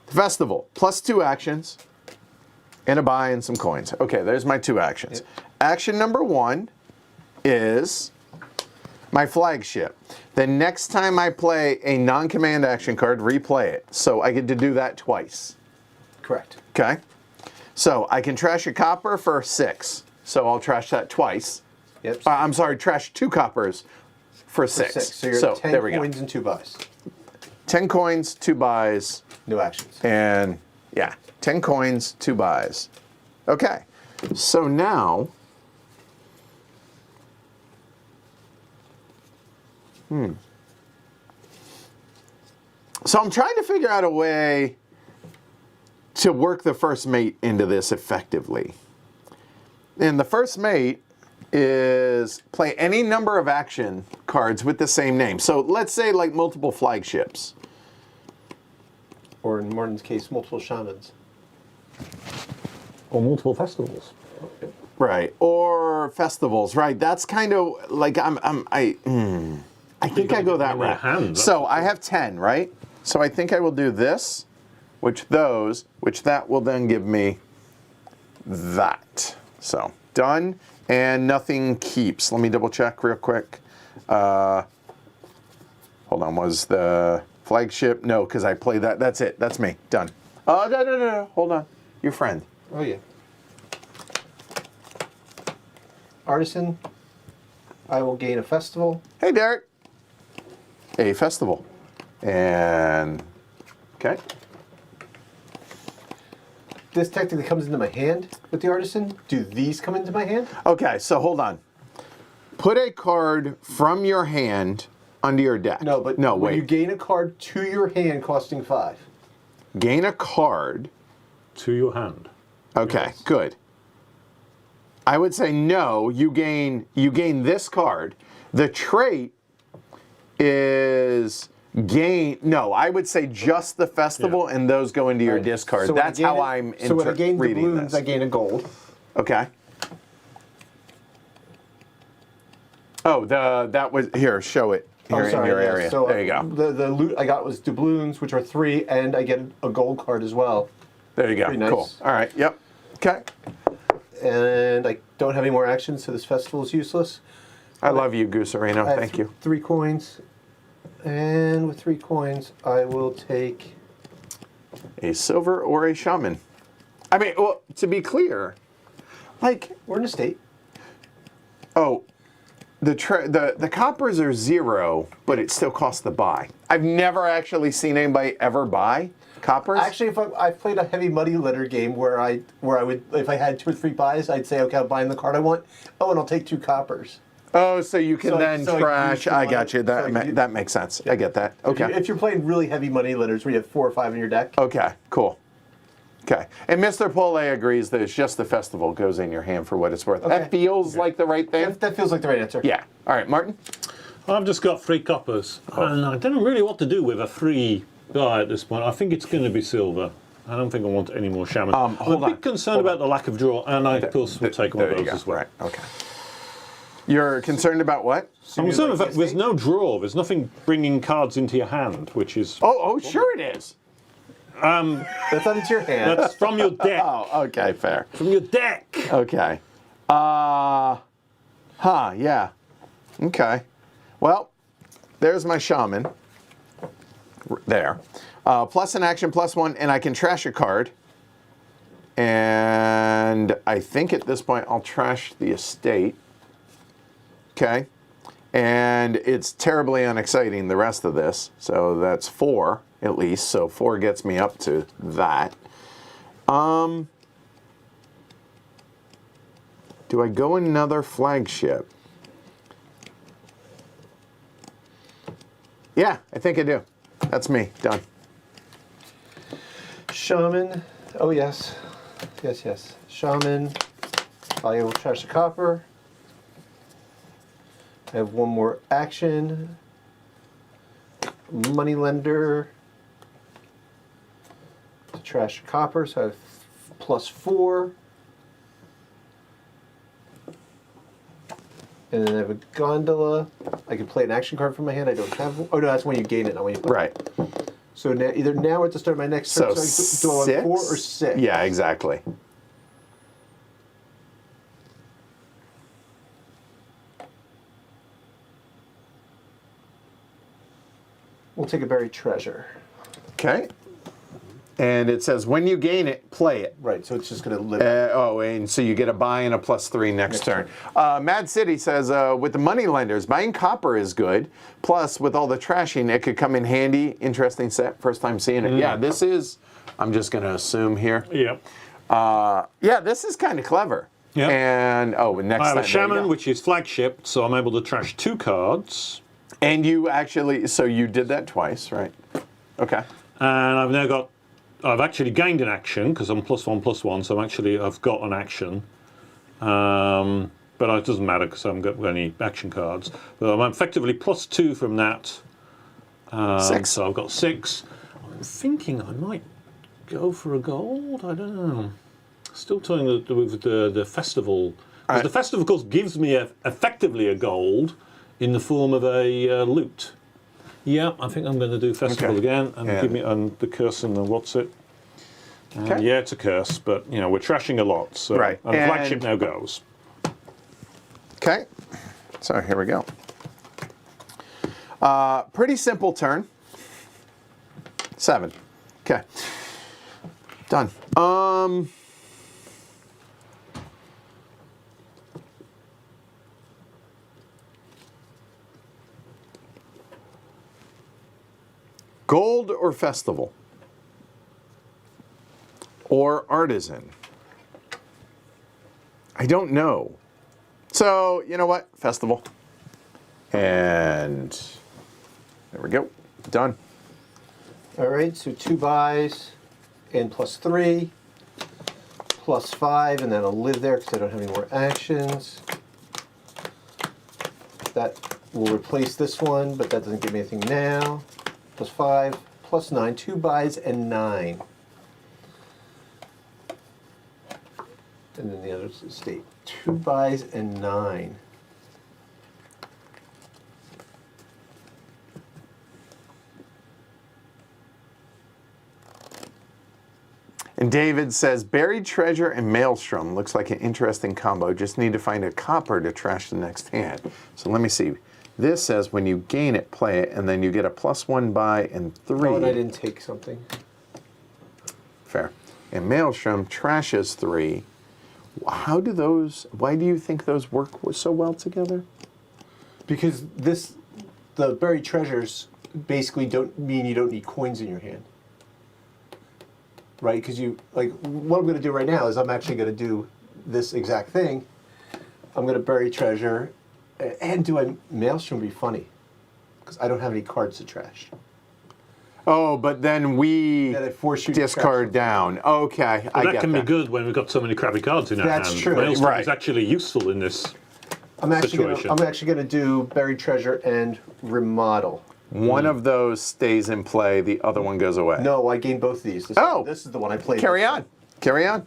A: festival, +2 actions, and a buy and some coins. Okay, there's my 2 actions.
C: Yep.
A: Action number 1 is my flagship. The next time I play a non-command action card, replay it. So I get to do that twice.
C: correct.
A: Okay? So I can trash a copper for 6. So I'll trash that twice.
C: Yep.
A: I'm sorry, trash 2 coppers for 6.
C: 6. So you're 10
A: there we go.
C: coins and 2 buys.
A: 10 coins, 2 buys,
C: No actions.
A: and yeah, 10 coins, 2 buys. Okay, so now, So I'm trying to figure out a way to work the first mate into this effectively. And the first mate is play any number of action cards with the same name. So let's say like multiple flagships.
C: Or in Martin's case, multiple shamans.
B: Or multiple festivals.
A: Right. Or festivals, right? That's kind of like I think I go that
B: in their
A: route.
B: hands,
A: So I have 10, right? So I think I will do this, which that will then give me that. So done, and nothing keeps. Let me double check real quick. Hold on, was the flagship? No, because I played that. That's it. That's me. Done. Oh, no. Hold on. Your friend.
C: Oh, yeah. Artisan, I will gain a festival.
A: Hey, Derek. A festival. And, okay.
C: This technically comes into my hand with the Artisan. Do these come into my hand?
A: Okay, so hold on. Put a card from your hand under your deck.
C: No, but
A: no,
C: when
A: wait.
C: you gain a card to your hand costing 5.
A: Gain a card.
B: To your hand.
A: Okay, good. I would say no. You gain this card. The trait is gain. No, I would say just the festival, and those go into your discard.
C: So when I
A: That's
C: gain
A: how
C: it-
A: I'm
C: So when I gain
A: reading
C: doubloons,
A: this.
C: I gain a gold.
A: Okay. Oh, that was here. Show it here in your
C: yeah.
A: area.
C: So
A: there you go.
C: The loot I got was doubloons, which are 3, and I get a gold card as well.
A: There you go.
C: Pretty nice.
A: Cool. All right. Yep. Okay.
C: And I don't have any more actions, so this festival is useless.
A: I love you, Goosarino.
C: I have
A: Thank you.
C: 3 coins. And with 3 coins, I will take...
A: A silver or a shaman. I mean, well, to be clear, like,
C: Or an estate.
A: oh, the coppers are 0, but it still costs the buy. I've never actually seen anybody ever buy coppers.
C: Actually, if I've played a heavy money letter game where I would, if I had 2 or 3 buys, I'd say, okay, I'm buying the card I want. Oh, and I'll take 2 coppers.
A: oh, so you can
C: So I-
A: then
C: so I
A: trash.
C: use the
A: I
C: money-
A: got you. That
C: so I use-
A: that makes sense. I get that. Okay.
C: If you're playing really heavy money letters where you have 4 or 5 in your deck,
A: Okay, cool. Okay. And Mr. Pole agrees that it's just the festival goes in your hand for what it's worth.
C: Okay.
A: That feels like the right thing.
C: that feels like the right answer.
A: Yeah. All right, Martin?
B: I've just got 3 coppers, and I don't know really what to do with a 3 guy at this point. I think it's going to be silver. I don't think I want any more shaman. I'm
A: hold
B: a bit
A: on.
B: concerned about the lack of draw, and I, of course, will take one of
A: There you
B: those
A: go.
B: as well.
A: Right. Okay. You're concerned about what?
B: I'm concerned with
C: like
B: that there's no draw. There's nothing bringing cards into your hand, which is
A: Oh, sure it is.
C: That's not into your hand.
B: that's from your deck.
A: Oh, okay, fair.
B: From your deck.
A: Okay. Yeah. Okay. Well, there's my shaman. There. Plus an action, +1, and I can trash a card. And I think at this point I'll trash the estate. Okay. And it's terribly unexciting, the rest of this. So that's 4 at least. So 4 gets me up to that. Do I go another flagship? Yeah, I think I do. That's me. Done.
C: Shaman. Oh, yes. Yes. Shaman. I will trash the copper. I have 1 more action. Moneylender. To trash the copper, so I have +4. And then I have a gondola. I can play an action card from my hand. I don't have one. Oh, no, that's when you gain it, not when you play it.
A: Right.
C: So now, either now or at the start of my next
A: So
C: turn. So I do I want 4 or 6?
A: Yeah, exactly.
C: We'll take a buried treasure.
A: Okay. And it says when you gain it, play it.
C: Right, so it's just going to live.
A: And so you get a buy and a +3 next turn. Mad City says, with the money lenders, buying copper is good. Plus, with all the trashing, it could come in handy. Interesting set. First time seeing it. Yeah, this is, I'm just going to assume here.
B: Yep.
A: Yeah, this is kind of clever.
B: Yep.
A: And, next
B: I have
A: time,
B: a
A: there you
B: shaman,
A: go.
B: which is flagship, so I'm able to trash 2 cards.
A: And you actually, so you did that twice, right? Okay.
B: And I've actually gained an action because I'm +1/+1, so I've got an action. But it doesn't matter because I haven't got any action cards. But I'm effectively +2 from that.
A: 6.
B: So I've got 6. I'm thinking I might go for a gold. I don't know. Still toying with the festival. Because the festival, of course, gives me effectively a gold in the form of a loot. Yeah, I think I'm going to do festival again and give me the curse and the what's it. Yeah, it's a curse, but we're trashing a lot. So,
A: Right.
B: And the flagship now goes.
A: Okay. So here we go. Pretty simple turn. 7. Okay. Done. Gold or festival? Or artisan? I don't know. So, you know what? Festival. And there we go. Done.
C: All right, so 2 buys and +3, +5, and then I'll live there because I don't have any more actions. That will replace this one, but that doesn't give me anything now. +5, +9, 2 buys and 9. And then the other state, 2 buys and 9.
A: And David says, buried treasure and maelstrom looks like an interesting combo. Just need to find a copper to trash the next hand. So let me see. This says when you gain it, play it, and then you get a +1 buy and 3.
C: Oh, and I didn't take something.
A: Fair. And maelstrom trashes 3. Why do you think those work so well together?
C: Because the buried treasures basically don't mean you don't need coins in your hand. Right? Because what I'm going to do right now is I'm actually going to do this exact thing. I'm going to bury treasure. And maelstrom would be funny. Because I don't have any cards to trash.
A: Oh, but then we
C: Then I force you to
A: discard down. Okay, I get
B: That can be good when we've got so many crappy cards in our hand.
C: That's true.
B: Maelstrom
A: Right.
B: is actually useful in this
C: I'm actually
B: situation.
C: going to do buried treasure and remodel.
A: One of those stays in play, the other one goes away.
C: No, I gained both these. This is the one I played.
A: Carry on. Carry on.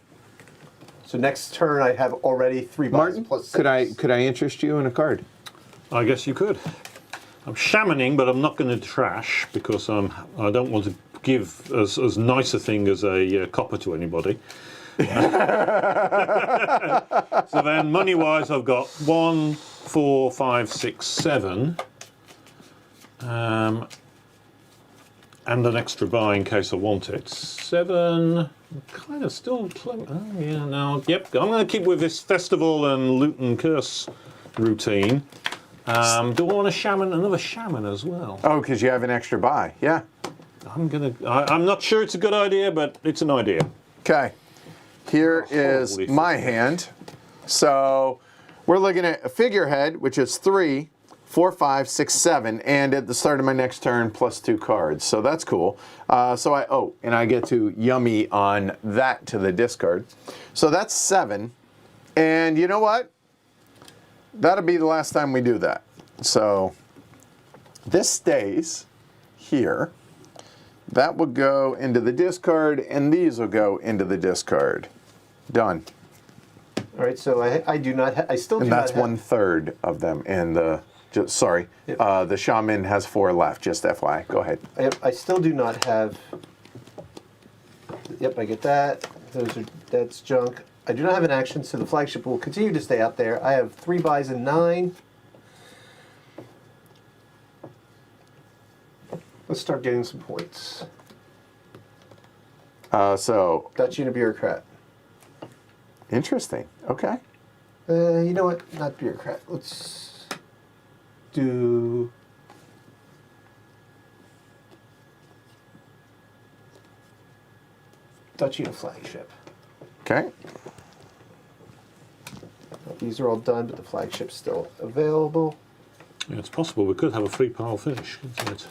C: So next turn I have already 3 buys
A: Martin,
C: plus 6.
A: could I interest you in a card?
B: I guess you could. I'm shamaning, but I'm not going to trash because I don't want to give as nice a thing as a copper to anybody. So then, money-wise, I've got 1, 4, 5, 6, 7. And an extra buy in case I want it. 7, kind of still, yep, I'm going to keep with this festival and loot and curse routine. Do I want another shaman as well?
A: Oh, because you have an extra buy. Yeah.
B: I'm not sure it's a good idea, but it's an idea.
A: Okay. Here is
B: Holy
A: my hand. So we're looking at a figurehead, which is 3, 4, 5, 6, 7, and at the start of my next turn, +2 cards. So that's cool. And I get to yummy on that to the discard. So that's 7. And you know what? That'll be the last time we do that. So this stays here. That will go into the discard, and these will go into the discard. Done.
C: All right, so I do not. I still do
A: And
C: not.
A: that's 1/3 of them. And the shaman has 4 left. Just FYI. Go ahead.
C: I still do not have. Yep, I get that. That's junk. I do not have an action, so the flagship will continue to stay out there. I have 3 buys and 9. Let's start getting some points. Duchy and a bureaucrat.
A: Interesting. Okay.
C: You know what? Not bureaucrat. Let's do. Duchy and a flagship.
A: Okay.
C: These are all done, but the flagship's still available.
B: Yeah, it's possible we could have a 3-pile finish, couldn't it?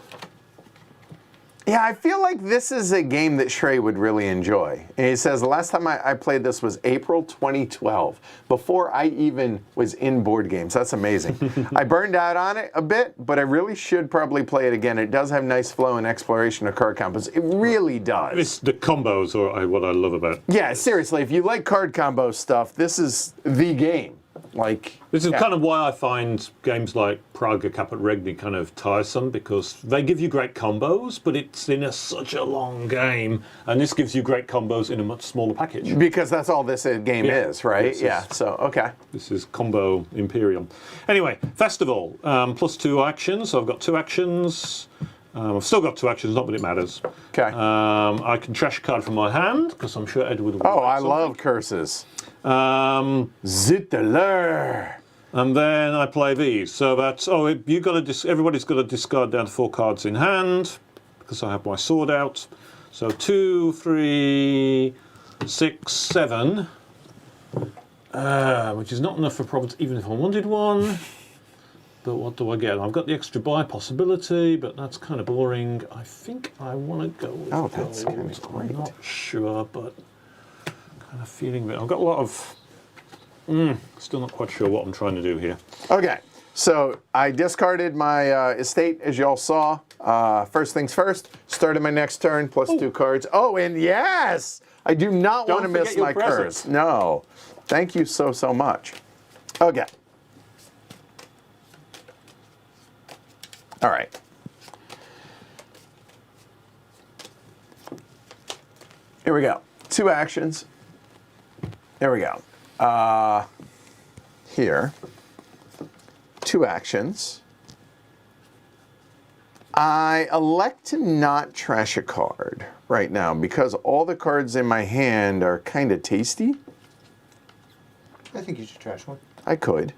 A: Yeah, I feel like this is a game that Shrey would really enjoy. And he says, the last time I played this was April 2012, before I even was in board games. That's amazing. I burned out on it a bit, but I really should probably play it again. It does have nice flow and exploration of card combos. It really does.
B: It's the combos are what I love about it.
A: Yeah, seriously, if you like card combo stuff, this is the game. Like,
B: This is kind of why I find games like Praga Caput Regni kind of tiresome, because they give you great combos, but it's in such a long game, and this gives you great combos in a much smaller package.
A: Because that's all this game is, right? Yeah, so, okay.
B: This is Combo Imperium. Anyway, Festival, plus 2 actions. So I've got 2 actions. I've still got 2 actions, not that it matters.
A: Okay.
B: I can trash a card from my hand, because I'm sure Edward will.
A: Oh, I love curses. Zitteler.
B: And then I play these. So that's everybody's got to discard down to 4 cards in hand, because I have my sword out. So 2, 3, 6, 7, which is not enough for province, even if I wanted one. But what do I get? I've got the extra buy possibility, but that's kind of boring. I think I want to go with
A: Oh, that's
B: gold.
A: kind of great.
B: I'm not sure, but kind of feeling that I've got a lot of. Still not quite sure what I'm trying to do here.
A: Okay, so I discarded my estate, as y'all saw. First things first, started my next turn, plus 2 cards. Oh, and yes! I do not want to miss
B: your
A: my
B: presents.
A: curse. No. Thank you so much. Okay. All right. Here we go. 2 actions. There we go. Here. 2 actions. I elect to not trash a card right now because all the cards in my hand are kind of tasty.
C: I think you should trash one.
A: I could.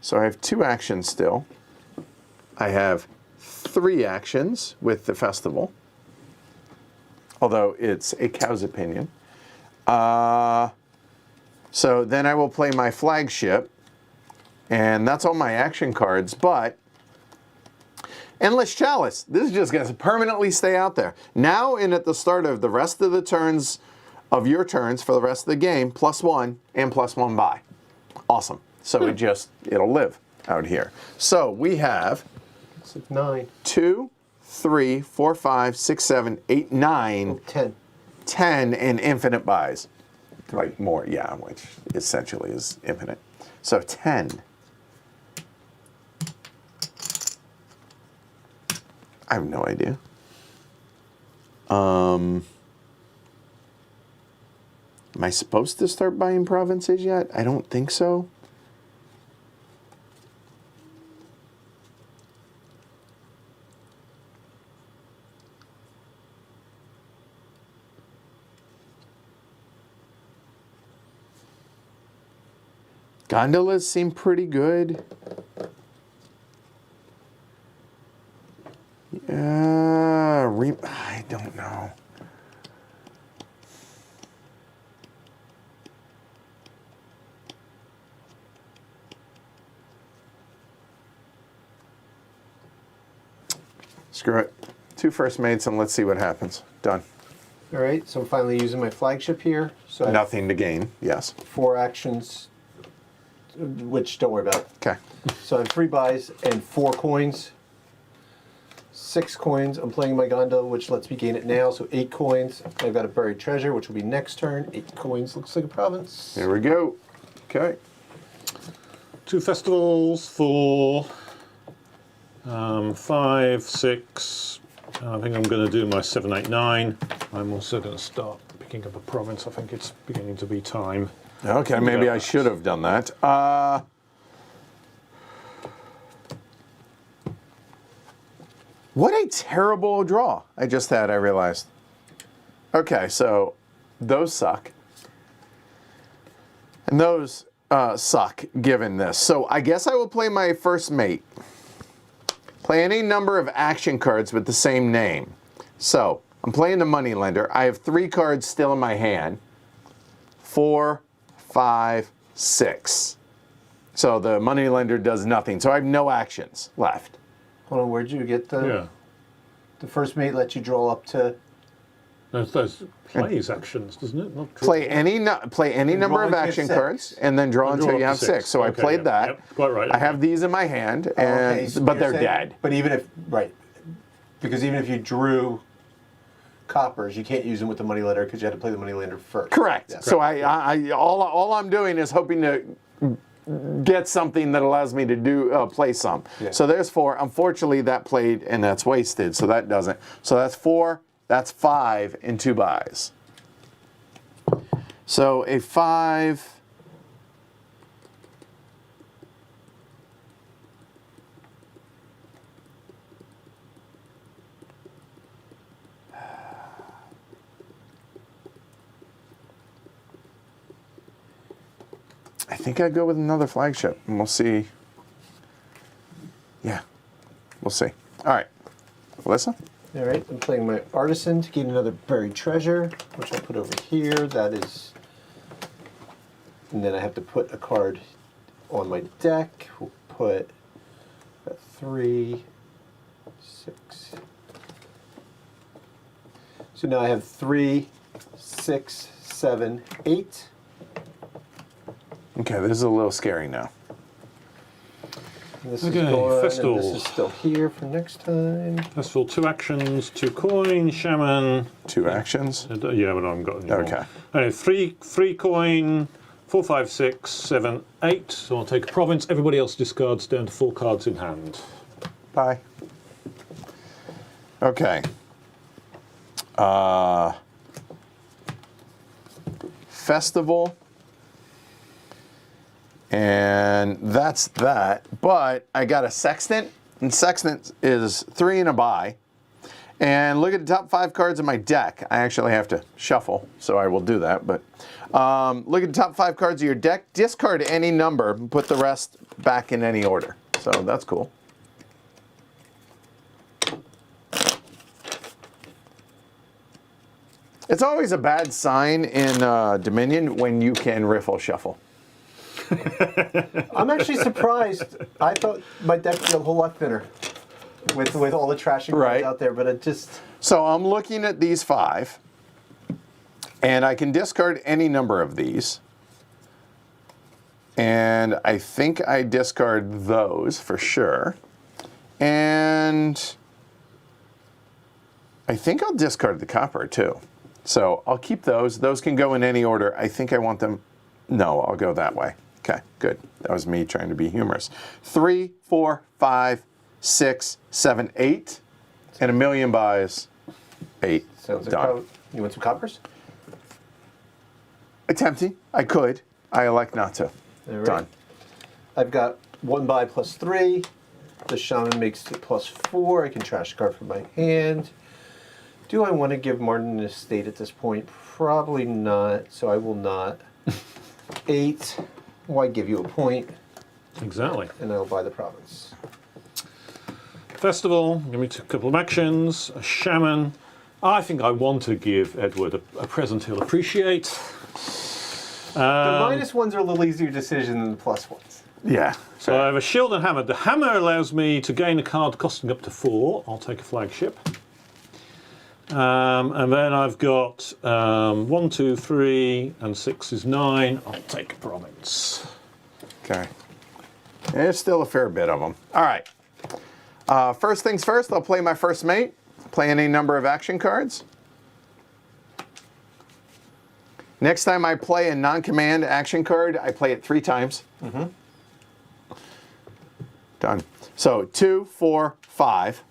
A: So I have 2 actions still. I have 3 actions with the festival, although it's a cow's opinion. So then I will play my flagship, and that's all my action cards, but Endless Chalice, this is just going to permanently stay out there. Now and at the start of the rest of the turns of your turns for the rest of the game, +1 and +1 buy. Awesome. So it'll live out here. So we have
C: It's like 9.
A: 2, 3, 4, 5, 6, 7, 8, 9,
C: 10.
A: 10, and infinite buys. Like more, yeah, which essentially is infinite. So 10. I have no idea. Am I supposed to start buying provinces yet? I don't think so. Gondolas seem pretty good. I don't know. Screw it. 2 first mates and let's see what happens. Done.
C: All right, so I'm finally using my flagship here. So I have
A: Nothing to gain. Yes.
C: 4 actions, which don't worry about.
A: Okay.
C: So I have 3 buys and 4 coins. 6 coins. I'm playing my gondola, which lets me gain it now. So 8 coins. I've got a buried treasure, which will be next turn. 8 coins. Looks like a province.
A: Here we go. Okay.
B: 2 festivals for 5, 6. I think I'm going to do my 7, 8, 9. I'm also going to start picking up a province. I think it's beginning to be time.
A: Okay, maybe I should have done that. What a terrible draw I just had, I realized. Okay, so those suck. And those suck, given this. So I guess I will play my first mate. Play any number of action cards with the same name. So I'm playing the Moneylender. I have 3 cards still in my hand. 4, 5, 6. So the moneylender does nothing. So I have no actions left.
C: Hold on, where'd you get the...
B: Yeah.
C: The first mate lets you draw up to...
B: Those plays actions, doesn't it? Not draw.
A: Play any number
C: draw
A: of
C: until
A: action
C: 6.
A: cards, and then draw
B: And
A: until
B: draw
A: you
B: up
A: have
B: to
A: 6.
B: 6.
A: So I
B: Okay,
A: played
B: yeah,
A: that.
B: yep, quite right.
A: I have these in my hand, and
C: Okay, so
A: but
C: you're
A: they're
C: saying-
A: dead.
C: But even if... Right. Because even if you drew coppers, you can't use them with the moneylender because you had to play the moneylender first.
A: Correct.
C: Yeah.
A: So all I'm doing is hoping to get something that allows me to do play some.
C: Yeah.
A: So there's 4. Unfortunately, that played and that's wasted, so that doesn't. So that's 4. That's 5 in 2 buys. So a 5. I think I'd go with another flagship, and we'll see. Yeah, we'll see. All right, Alyssa?
C: All right, I'm playing my artisan to gain another buried treasure, which I'll put over here. That is... And then I have to put a card on my deck. We'll put 3, 6. So now I have 3, 6, 7, 8.
A: Okay, this is a little scary now.
C: And this
B: Okay,
C: is gone,
B: Festival.
C: and this is still here for next time.
B: Festival, 2 actions, 2 coin, shaman.
A: 2 actions.
B: Yeah, but I haven't got any more.
A: Okay.
B: Okay, 3 coin, 4, 5, 6, 7, 8. So I'll take a province. Everybody else discards down to 4 cards in hand.
A: Bye. Okay. Festival. And that's that. But I got a sextant, and sextant is 3 and a buy. And look at the top 5 cards in my deck. I actually have to shuffle, so I will do that. But look at the top 5 cards of your deck. Discard any number, and put the rest back in any order. So that's cool. It's always a bad sign in Dominion when you can riffle shuffle.
C: I'm actually surprised. I thought my deck would be a whole lot thinner with all the trashing
A: Right.
C: cards out there, but it just...
A: So I'm looking at these 5, and I can discard any number of these. And I think I discard those for sure. And I think I'll discard the copper too. So I'll keep those. Those can go in any order. I think I want them... No, I'll go that way. Okay, good. That was me trying to be humorous. 3, 4, 5, 6, 7, 8, and a million buys. 8.
C: Sounds like
A: done.
C: you want some coppers?
A: Attempting. I could. I elect not to.
C: All right.
A: Done.
C: I've got 1 buy plus 3. The shaman makes it plus 4. I can trash a card from my hand. Do I want to give Martin an estate at this point? Probably not, so I will not. 8. Why give you a point?
B: Exactly.
C: And I'll buy the province.
B: Festival, give me a couple of actions. A shaman. I think I want to give Edward a present he'll appreciate.
C: The minus ones are a little easier decision than the plus ones.
A: Yeah.
B: So I have a shield and hammer. The hammer allows me to gain a card costing up to 4. I'll take a flagship. And then I've got 1, 2, 3, and 6 is 9. I'll take a province.
A: Okay. There's still a fair bit of them. All right. First things first, I'll play my first mate. Play any number of action cards. Next time I play a non-command action card, I play it 3 times. Done. So 2, 4, 5.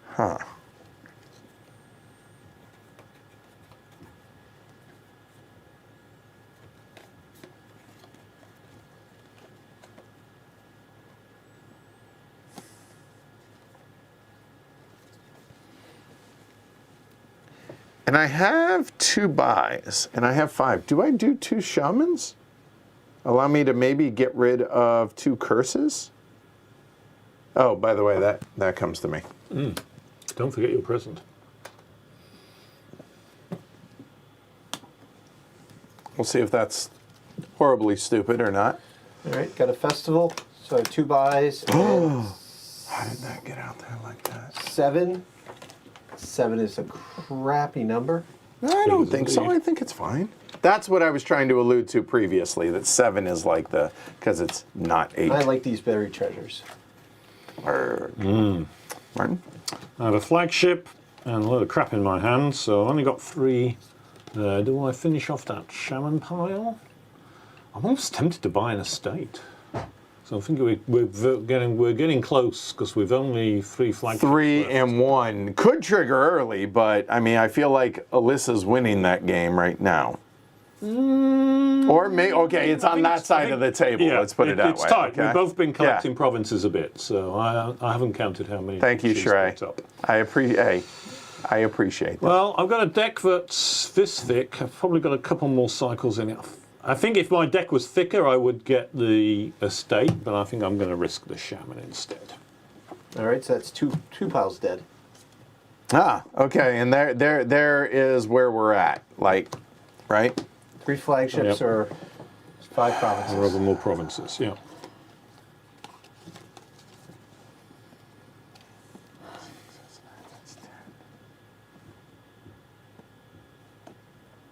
A: Huh. And I have 2 buys, and I have 5. Do I do 2 shamans? Allow me to maybe get rid of 2 curses? Oh, by the way, that comes to me.
B: Don't forget your present.
A: We'll see if that's horribly stupid or not.
C: All right, got a festival. So I have 2 buys.
A: How did that get out there like that?
C: 7. 7 is a crappy number.
A: I don't think so. I think it's fine. That's what I was trying to allude to previously, that 7 is like the, because it's not 8.
C: I like these buried treasures.
A: Martin?
B: I have a flagship and a load of crap in my hand, so I've only got 3. Do I finish off that shaman pile? I'm almost tempted to buy an estate. So I think we're getting close because we've only 3 flagships
A: 3
B: left.
A: and 1 could trigger early, but I mean, I feel like Alyssa's winning that game right now. Or okay, it's on that side of the table.
B: Yeah,
A: Let's put it that
B: it's
A: way.
B: tight.
A: Okay?
B: We've both been collecting provinces a bit, so I haven't counted how many.
A: Thank you,
B: she's
A: Shrey.
B: picked up.
A: I appreciate that.
B: Well, I've got a deck that's this thick. I've probably got a couple more cycles in it. I think if my deck was thicker, I would get the estate, but I think I'm going to risk the shaman instead.
C: All right, so that's two piles dead.
A: Okay, and there is where we're at. Like, right?
C: 3 flagships
B: Yep.
C: or 5
B: Or
C: provinces.
B: other more provinces, yeah.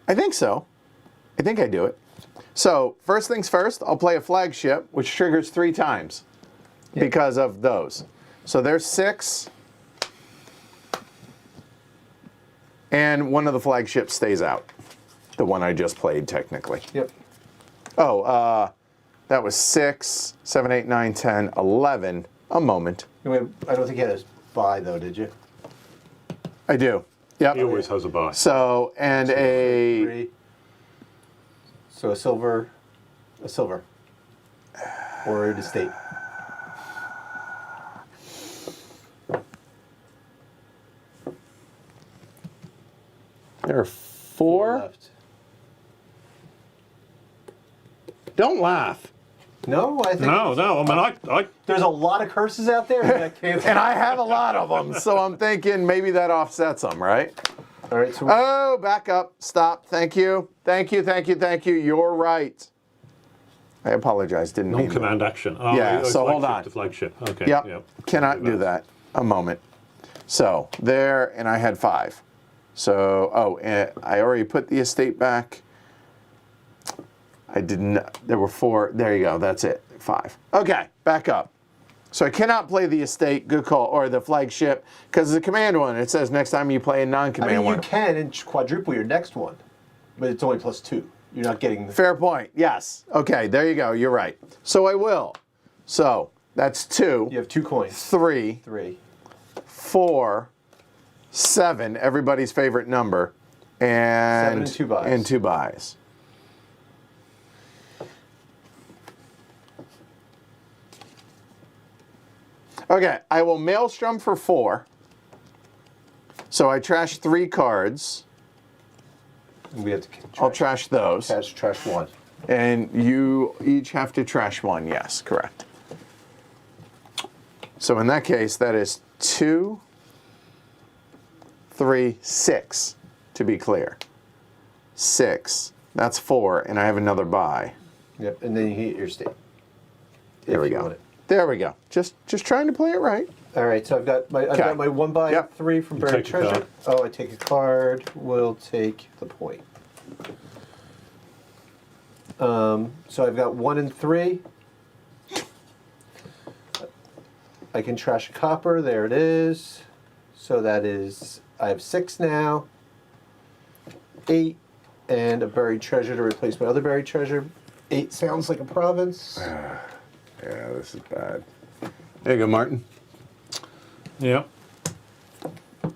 A: I think so. I think I do it. So, first things first, I'll play a flagship, which triggers 3 times because of those. So there's 6. And one of the flagships stays out. The one I just played, technically.
C: Yep.
A: Oh, that was 6, 7, 8, 9, 10, 11. A moment.
C: I don't think you had a buy, though, did you?
A: I do. Yep.
B: He always has a buy.
A: So, and a...
C: 3. So a silver. Or an estate.
A: There are 4.
C: Left.
A: Don't laugh.
C: No, I think
B: No. I mean,
C: there's a lot of curses out there. That can't.
A: And I have a lot of them, so I'm thinking maybe that offsets them, right?
C: All right, so
A: Oh, back up. Stop. Thank you. Thank you. You're right. I apologize. Didn't mean to.
B: non-command action. Oh,
A: Yeah, so hold
B: flagship
A: on.
B: to flagship. Okay.
A: Yep. Cannot do that. A moment. So there, and I had 5. So, and I already put the estate back. I didn't. There were 4. There you go. That's it. 5. Okay, back up. So I cannot play the estate, good call, or the flagship, because it's a command one. It says next time you play a non-command one.
C: you can and quadruple your next one, but it's only +2. You're not getting the.
A: Fair point. Yes. Okay, there you go. You're right. So I will. So that's 2.
C: You have 2 coins.
A: 3,
C: 3.
A: 4, 7, everybody's favorite number, and
C: 7 and 2 buys.
A: And 2 buys. Okay, I will Maelstrom for 4. So I trash 3 cards.
C: And we have to.
A: I'll trash those.
C: Trash 1.
A: And you each have to trash 1. Yes, correct. So in that case, that is 2, 3, 6, to be clear. 6. That's 4, and I have another buy.
C: Yep, and then you hit your state.
A: There we go. There we go. Just trying to play it right.
C: All right, so I've got my 1 by
A: Yep.
C: 3 from
B: You
C: Buried
B: take a
C: Treasure.
B: card.
C: Oh, I take a card. We'll take the point. So I've got 1 and 3. I can trash a copper. There it is. So that is, I have 6 now. 8 and a buried treasure to replace my other buried treasure. 8 sounds like a province.
A: Yeah, this is bad. There you go, Martin.
B: Yeah.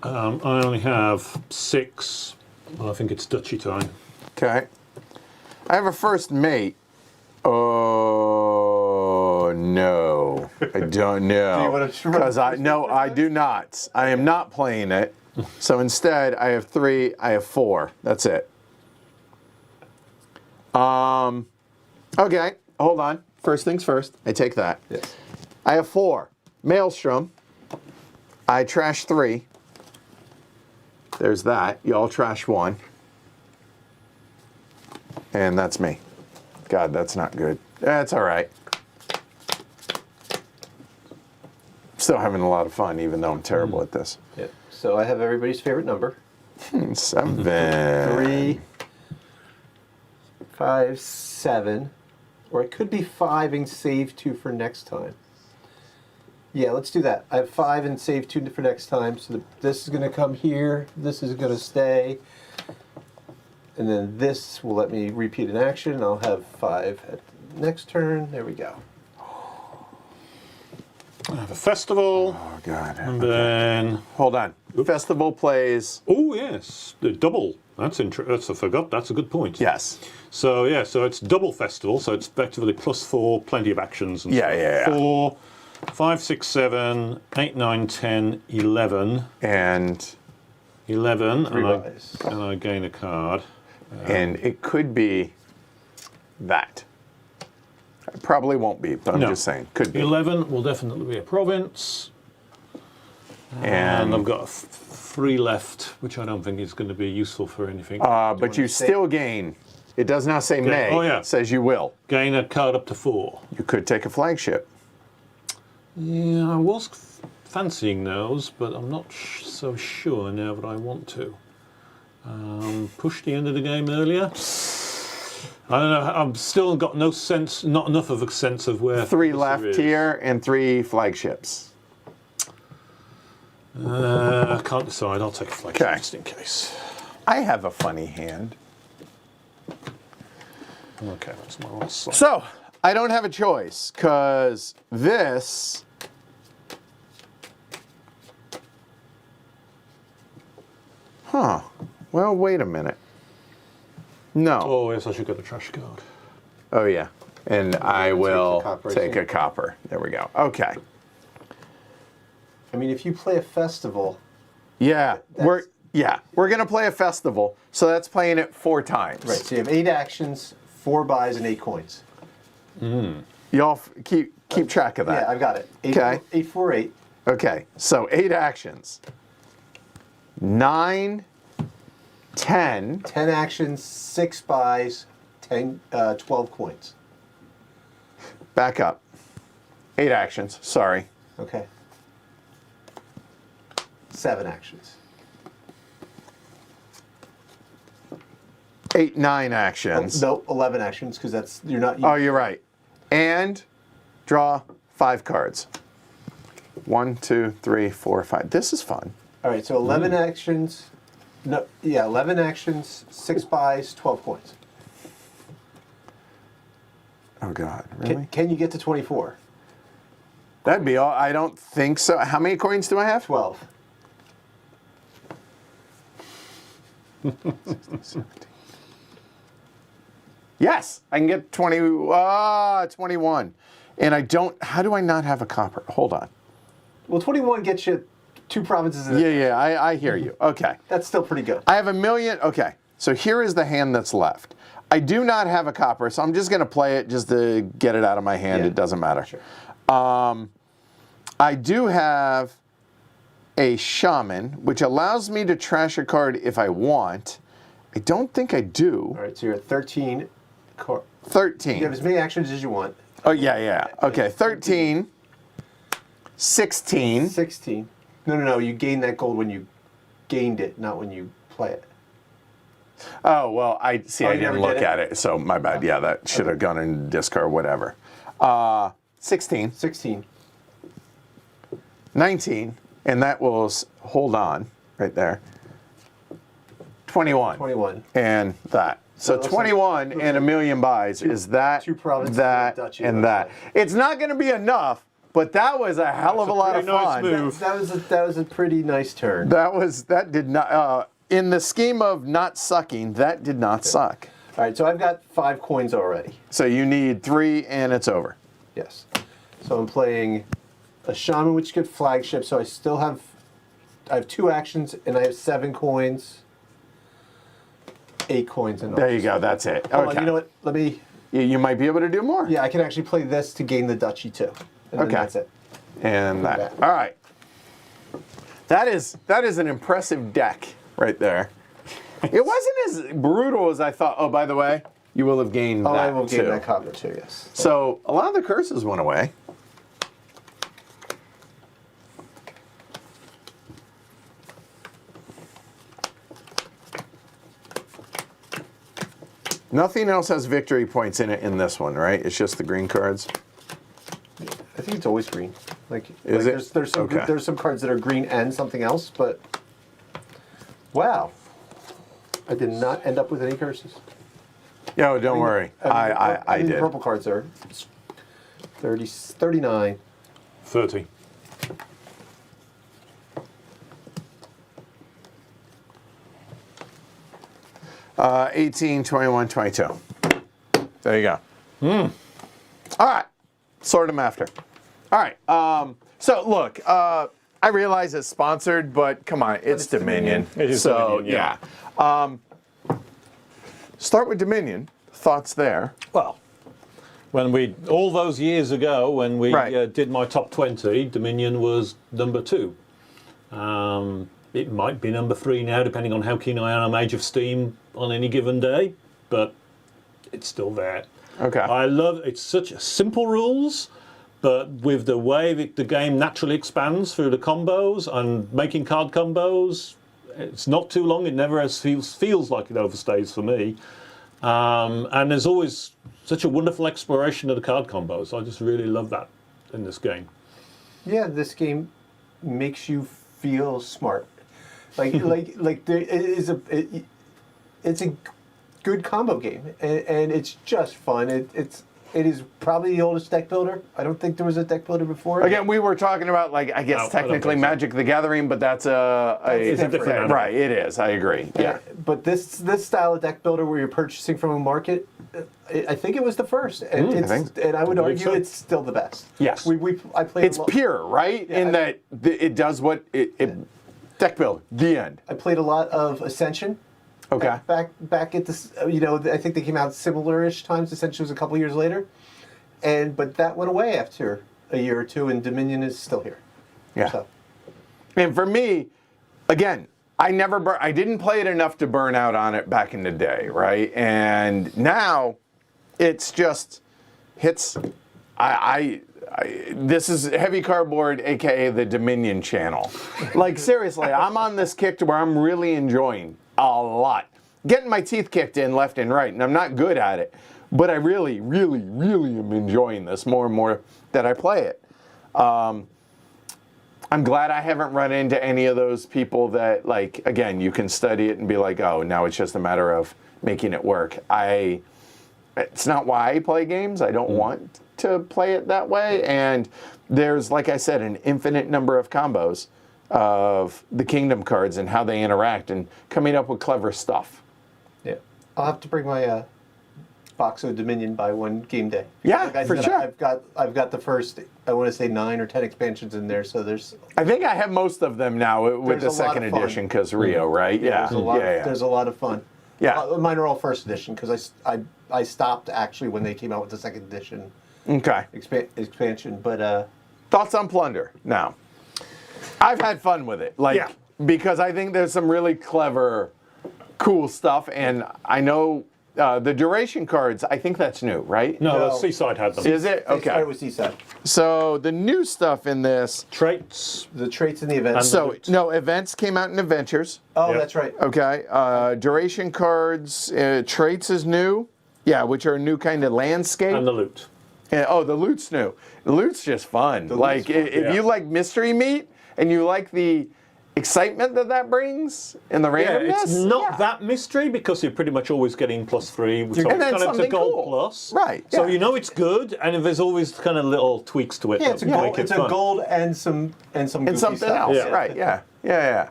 B: I only have 6. Well, I think it's Dutchy time.
A: Okay. I have a first mate. Oh, no. I don't know.
C: Do you wanna try?
A: Because I do not. I am not playing it. So instead, I have 3, I have 4. That's it. Okay, hold on. First things first. I take that.
C: Yes.
A: I have 4. Maelstrom. I trash 3. There's that. You all trash 1. And that's me. God, that's not good. That's all right. Still having a lot of fun, even though I'm terrible at this.
C: Yeah. So I have everybody's favorite number.
A: 7.
C: 3, 5, 7. Or it could be 5 and save 2 for next time. Yeah, let's do that. I have 5 and save 2 for next time. So this is going to come here. This is going to stay. And then this will let me repeat an action. I'll have 5 at the next turn. There we go.
B: I have a festival.
A: Oh, God.
B: And then...
A: Hold on. Festival plays.
B: Oh, yes. The double. That's I forgot. That's a good point.
A: Yes.
B: So, yeah, so it's double festival. So it's effectively +4, plenty of actions. And stuff.
A: Yeah.
B: 4, 5, 6, 7, 8, 9, 10, 11.
A: And
B: 11.
C: Revise.
B: And I gain a card.
A: and it could be that. It probably won't be, but I'm just saying. Could be.
B: 11 will definitely be a province.
A: And
B: I've got 3 left, which I don't think is going to be useful for anything.
A: but you still gain. It does not say may.
B: Oh, yeah.
A: It says you will.
B: Gain a card up to 4.
A: You could take a flagship.
B: Yeah, I was fancying those, but I'm not so sure now that I want to. Push the end of the game earlier. I don't know. I've still got no sense, not enough of a sense of where
A: 3 left here and 3 flagships.
B: I can't decide. I'll take a flagship
A: Okay.
B: just in case.
A: I have a funny hand.
B: Okay, that's my last slide.
A: So, I don't have a choice, because this... Huh. Well, wait a minute. No.
B: Oh, yes, I should get a trash card.
A: Oh, yeah. And I will
C: copper, I
A: take
C: think.
A: a copper. There we go. Okay.
C: I mean, if you play a festival,
A: Yeah.
C: That's-
A: We're going to play a festival, so that's playing it 4 times.
C: right? So you have 8 actions, 4 buys, and 8 coins.
A: Y'all keep track of that.
C: Yeah, I've got it. 8,
A: Okay.
C: 8, 4, 8.
A: Okay, so 8 actions. 9, 10.
C: 10 actions, 6 buys, 12 coins.
A: Back up. 8 actions, sorry.
C: Okay. 7 actions.
A: 8, 9 actions.
C: No, 11 actions because that's you're not.
A: Oh, you're right. And draw 5 cards. 1, 2, 3, 4, 5. This is fun.
C: All right, so 11 actions. No, yeah, 11 actions, 6 buys, 12 coins.
A: Oh, God, really?
C: Can you get to 24?
A: That'd be all. I don't think so. How many coins do I have?
C: 12.
A: 17. Yes, I can get 21. And I don't, how do I not have a copper? Hold on.
C: Well, 21 gets you 2 provinces.
A: Yeah, I hear you. Okay.
C: That's still pretty good.
A: I have a million. Okay, so here is the hand that's left. I do not have a copper, so I'm just going to play it just to get it out of my hand.
C: Yeah.
A: It doesn't matter.
C: Sure.
A: I do have a shaman, which allows me to trash a card if I want. I don't think I do.
C: All right, so you're at 13.
A: 13.
C: You have as many actions as you want.
A: Oh, yeah. Okay, 13. 16.
C: 16. No. You gain that gold when you gained it, not when you play it.
A: Oh, well, I
C: Oh,
A: didn't
C: you never
A: look
C: did it?
A: at it, so my bad. Yeah, that should have gone in discard, whatever. 16.
C: 16.
A: 19, and that will hold on right there. 21.
C: 21.
A: And that. So
C: it looks
A: 21
C: like-
A: and a million buys is that,
C: 2 provinces
A: that,
C: and a duchy,
A: and
C: it
A: that.
C: looks
A: It's not going to be enough, but that was a hell of a lot of
B: pretty nice
A: fun.
B: move.
C: That was a pretty nice turn.
A: That did not, in the scheme of not sucking, that did not suck.
C: All right, so I've got 5 coins already.
A: So you need 3 and it's over.
C: Yes. So I'm playing a shaman, which gets flagship. So I have 2 actions and I have 7 coins, 8 coins, and all.
A: There you go, that's it.
C: Hold on,
A: Okay.
C: you know what? Let me.
A: You might be able to do more.
C: Yeah, I can actually play this to gain the duchy too. And then
A: Okay.
C: that's it.
A: And that.
C: that.
A: All right. That is an impressive deck right there. It wasn't as brutal as I thought. Oh, by the way, you will have gained
C: Oh,
A: that
C: I will
A: too.
C: gain that copper too, yes.
A: So a lot of the curses went away. Nothing else has victory points in it in this one, right? It's just the green cards.
C: I think it's always green.
A: Is it?
C: There's some cards that are green and something else, but wow, I did not end up with any curses.
A: Yeah, don't worry. I
C: mean,
A: did.
C: The purple cards are 39.
B: 30.
A: Uh, 18, 21, 22. There you go. All right. Sort them after. All right. So look, I realize it's sponsored, but come on, it's Dominion.
B: It is
A: so
B: Dominion, yeah.
A: yeah. Start with Dominion. Thoughts there?
B: Well, when all those years ago, when we
A: Right.
B: did my top 20, Dominion was number 2. It might be number 3 now, depending on how keen I am on Age of Steam on any given day, but it's still there.
A: Okay.
B: I love it's such simple rules, but with the way the game naturally expands through the combos and making card combos, it's not too long. It never feels like it overstays for me. And there's always such a wonderful exploration of the card combos. I just really love that in this game.
C: Yeah, this game makes you feel smart. Like it's a good combo game, and it's just fun. It is probably the oldest deck builder. I don't think there was a deck builder before.
A: Again, we were talking about, like, I guess
B: No, I don't
A: technically
B: think so.
A: Magic the Gathering, but that's
B: It's a different animal.
A: right. It is. I agree. Yeah.
C: But this style of deck builder where you're purchasing from a market, I think it was the first, and I would
B: believe
C: argue
B: so.
C: it's still the best.
A: Yes.
C: I played.
A: It's pure, right?
C: Yeah,
A: In that it does what it deck build. The end.
C: I played a lot of Ascension.
A: Okay.
C: Back at this, I think they came out similar-ish times. Ascension was a couple years later, but that went away after a year or two, and Dominion is still here.
A: Yeah.
C: So.
A: And for me, again, I didn't play it enough to burn out on it back in the day, right? And now, it's just hits. This is Heavy Cardboard, aka the Dominion channel. Like, seriously, I'm on this kick to where I'm really enjoying a lot. Getting my teeth kicked in left and right, and I'm not good at it. But I really, really, really am enjoying this more and more that I play it. I'm glad I haven't run into any of those people that, like, again, you can study it and be like, oh, now it's just a matter of making it work. It's not why I play games. I don't want to play it that way. And there's, like I said, an infinite number of combos of the Kingdom cards and how they interact and coming up with clever stuff.
C: Yeah, I'll have to bring my box of Dominion by one game day.
A: Yeah,
C: Like I
A: for
C: said,
A: sure.
C: I've got the first, I want to say 9 or 10 expansions in there. So there's
A: I think I have most of them now with
C: There's
A: the
C: a lot
A: second
C: of fun.
A: edition because Rio, right? Yeah.
C: there's a lot.
A: Yeah.
C: There's a lot of fun.
A: Yeah.
C: Mine are all first edition because I stopped actually when they came out with the second edition
A: Okay.
C: expansion. But
A: Thoughts on Plunder now? I've had fun with it, because I think there's some really clever, cool stuff, and I know the duration cards. I think that's new, right?
B: No, Seaside had them.
A: Is it?
C: they
A: Okay.
C: started with Seaside.
A: So the new stuff in this.
B: Traits.
C: The traits and the events.
A: So no, events came out in Adventures.
C: Oh,
B: Yeah.
C: that's right.
A: Okay. Duration cards, traits is new. Yeah, which are a new kind of landscape.
B: And the loot.
A: And, the loot's new. The loot's just fun.
C: loot's fun.
A: If
B: Yeah.
A: you like mystery meat and you like the excitement that brings and the
B: Yeah,
A: randomness.
B: it's not that mystery because you're pretty much always getting +3. So
A: And
B: it's
A: then
B: kind of it's a
A: something
B: gold
A: cool.
B: plus.
A: Right,
B: So
A: yeah.
B: you know it's good, and there's always kind of little tweaks to it
C: Yeah,
B: that
C: it's a
B: make
C: gold.
B: it
C: It's a
B: fun.
C: gold and some
A: And
C: goofy
A: something
C: stuff.
A: else.
B: Yeah.
A: Right, yeah.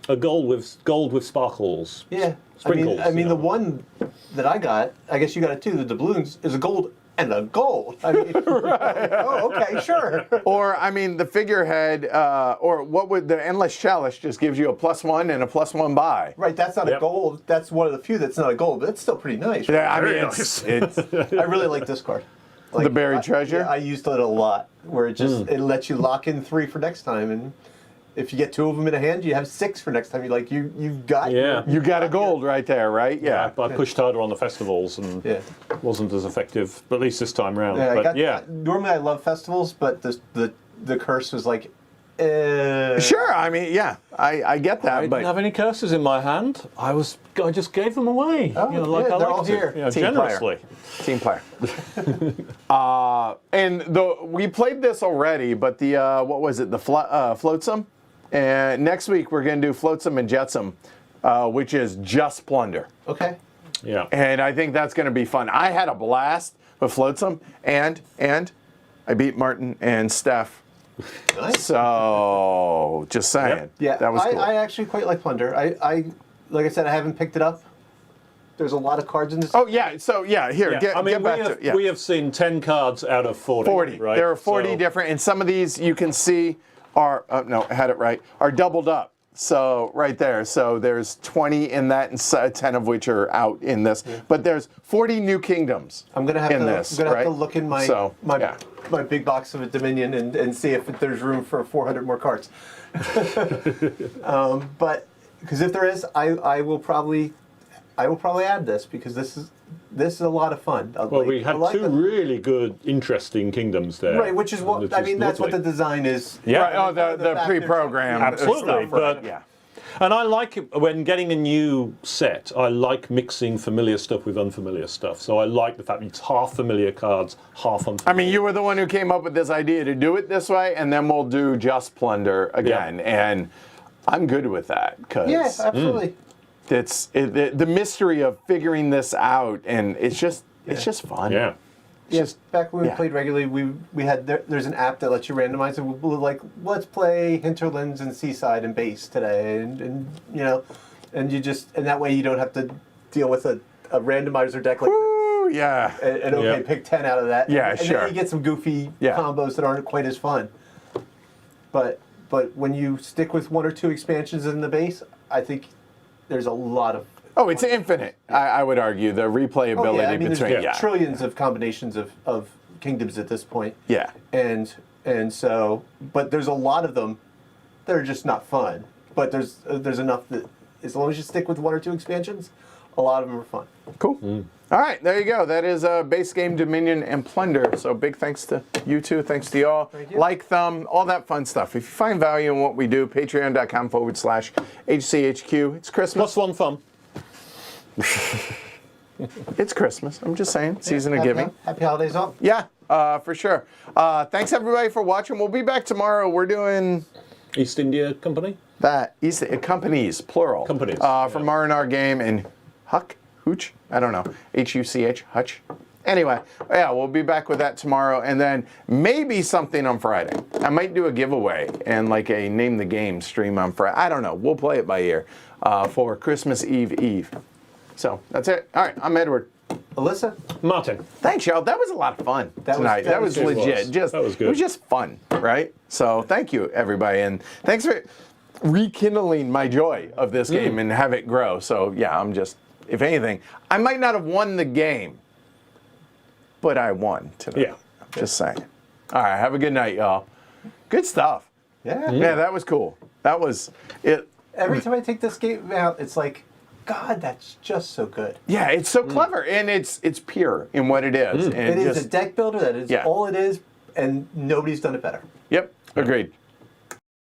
B: A gold with sparkles.
C: Yeah.
B: Sprinkles.
C: I mean,
B: you know.
C: the one that I got, I guess you got it too. The doubloons is a gold and a gold. I mean, oh, okay, sure.
A: Or, I mean, the figurehead, or what would the Endless Chalice just gives you a +1 and a +1 buy.
C: Right, that's not a
B: Yep.
C: gold. That's one of the few that's not a gold, but it's still pretty nice. Right?
A: Yeah, I mean,
B: Very
A: it's
C: I really like this card. Like,
A: The buried treasure?
C: I used it a lot, where it just it lets you lock in 3 for next time, and if you get 2 of them in a hand, you have 6 for next time. You've got
B: Yeah.
A: You got a gold right there, right? Yeah.
B: I pushed harder on the festivals and wasn't as effective, but at least this time round.
C: Yeah, normally I love festivals, but the curse was like,
A: Sure. I mean, yeah, I get that,
B: I
A: but
B: didn't have any curses in my hand. I just gave them away.
C: Oh,
B: like I
C: they're
B: like
C: all
B: to,
C: here.
A: Team
B: generously.
A: Team player. And we played this already, but the what was it? The Flotsam. And next week we're going to do Flotsam and Jetsam, which is just Plunder.
C: okay.
B: Yeah.
A: And I think that's going to be fun. I had a blast with Flotsam, and I beat Martin and Steph.
C: Nice.
A: So just saying.
C: Yeah,
A: that was cool.
C: I actually quite like Plunder. I like I said, I haven't picked it up. There's a lot of cards in this.
A: Oh yeah, so yeah, here
B: Yeah.
A: get back to it. Yeah.
B: We have seen 10 cards out of 40.
A: 40.
B: Right?
A: There are 40
B: So-
A: different, and some of these you can see are no, I had it right. Are doubled up. So right there. So there's 20 in that, and 10 of which are out in this. Yeah. But there's 40 new kingdoms.
C: I'm gonna have
A: in
C: to.
A: this,
C: I'm gonna
A: right?
C: have to look in my big box of a Dominion and see if there's room for 400 more cards. But because if there is, I will probably add this because this is a lot of fun.
B: Well, we had two really good, interesting kingdoms there.
C: Right, which is what I mean. That's what the design is.
B: Yeah.
A: Right, oh, the pre-programmed
B: Absolutely,
A: stuff, right?
B: but
A: Yeah.
B: and I like it when getting a new set. I like mixing familiar stuff with unfamiliar stuff. So I like the fact it's half familiar cards, half unfamiliar.
A: I mean, you were the one who came up with this idea to do it this way, and then we'll do just Plunder again, and I'm good with that because
C: Yeah, absolutely.
A: it's the mystery of figuring this out, and it's just fun.
B: Yeah.
C: Yes, back when we
A: yeah.
C: played regularly, we had there's an app that lets you randomize it. We were like, let's play Hinterlands and Seaside and Base today, and you know, and that way you don't have to deal with a randomizer deck like
A: Woo, yeah.
C: and okay, pick 10 out of that.
A: Yeah,
C: and
A: sure.
C: then you get some goofy combos that aren't quite as fun. But when you stick with 1 or 2 expansions in the base, I think there's a lot of.
A: Oh, it's infinite. I would argue the replayability
C: I mean,
A: between
C: there's trillions of combinations of kingdoms at this point.
A: Yeah.
C: And so, but there's a lot of them that are just not fun. But there's enough that as long as you stick with 1 or 2 expansions, a lot of them are fun.
A: Cool. All right, there you go. That is base game, Dominion, and Plunder. So big thanks to you two. Thanks to y'all.
C: Thank you.
A: Like, thumb, all that fun stuff. If you find value in what we do, patreon.com/HCHQ. It's Christmas.
B: +1 fun.
A: It's Christmas. I'm just saying. Season of giving.
C: Happy holidays all.
A: Yeah, for sure. Thanks, everybody, for watching. We'll be back tomorrow. We're doing
B: East India Company.
A: that. Companies, plural.
B: Companies,
A: From R&R Game and Hooch? I don't know. Huch, Hutch. Anyway, yeah, we'll be back with that tomorrow, and then maybe something on Friday. I might do a giveaway and like a Name the Game stream on Friday. I don't know. We'll play it by ear for Christmas Eve. So that's it. All right, I'm Edward.
C: Alyssa?
B: Martin.
A: Thanks, y'all. That was a lot of fun tonight. That was legit.
B: That was good.
A: It was just fun, right? So thank you, everybody, and thanks for rekindling my joy of this game and have it grow. So yeah, I'm just, if anything, I might not have won the game, but I won tonight.
B: Yeah.
A: Just saying. All right, have a good night, y'all. Good stuff.
C: Yeah.
A: Yeah, that was cool. That was it.
C: Every time I take this game out, it's like, God, that's just so good.
A: Yeah, it's so clever, and it's pure in what it is. And
C: It is a deck builder. That is all it is, and nobody's done it better.
A: Yep, agreed.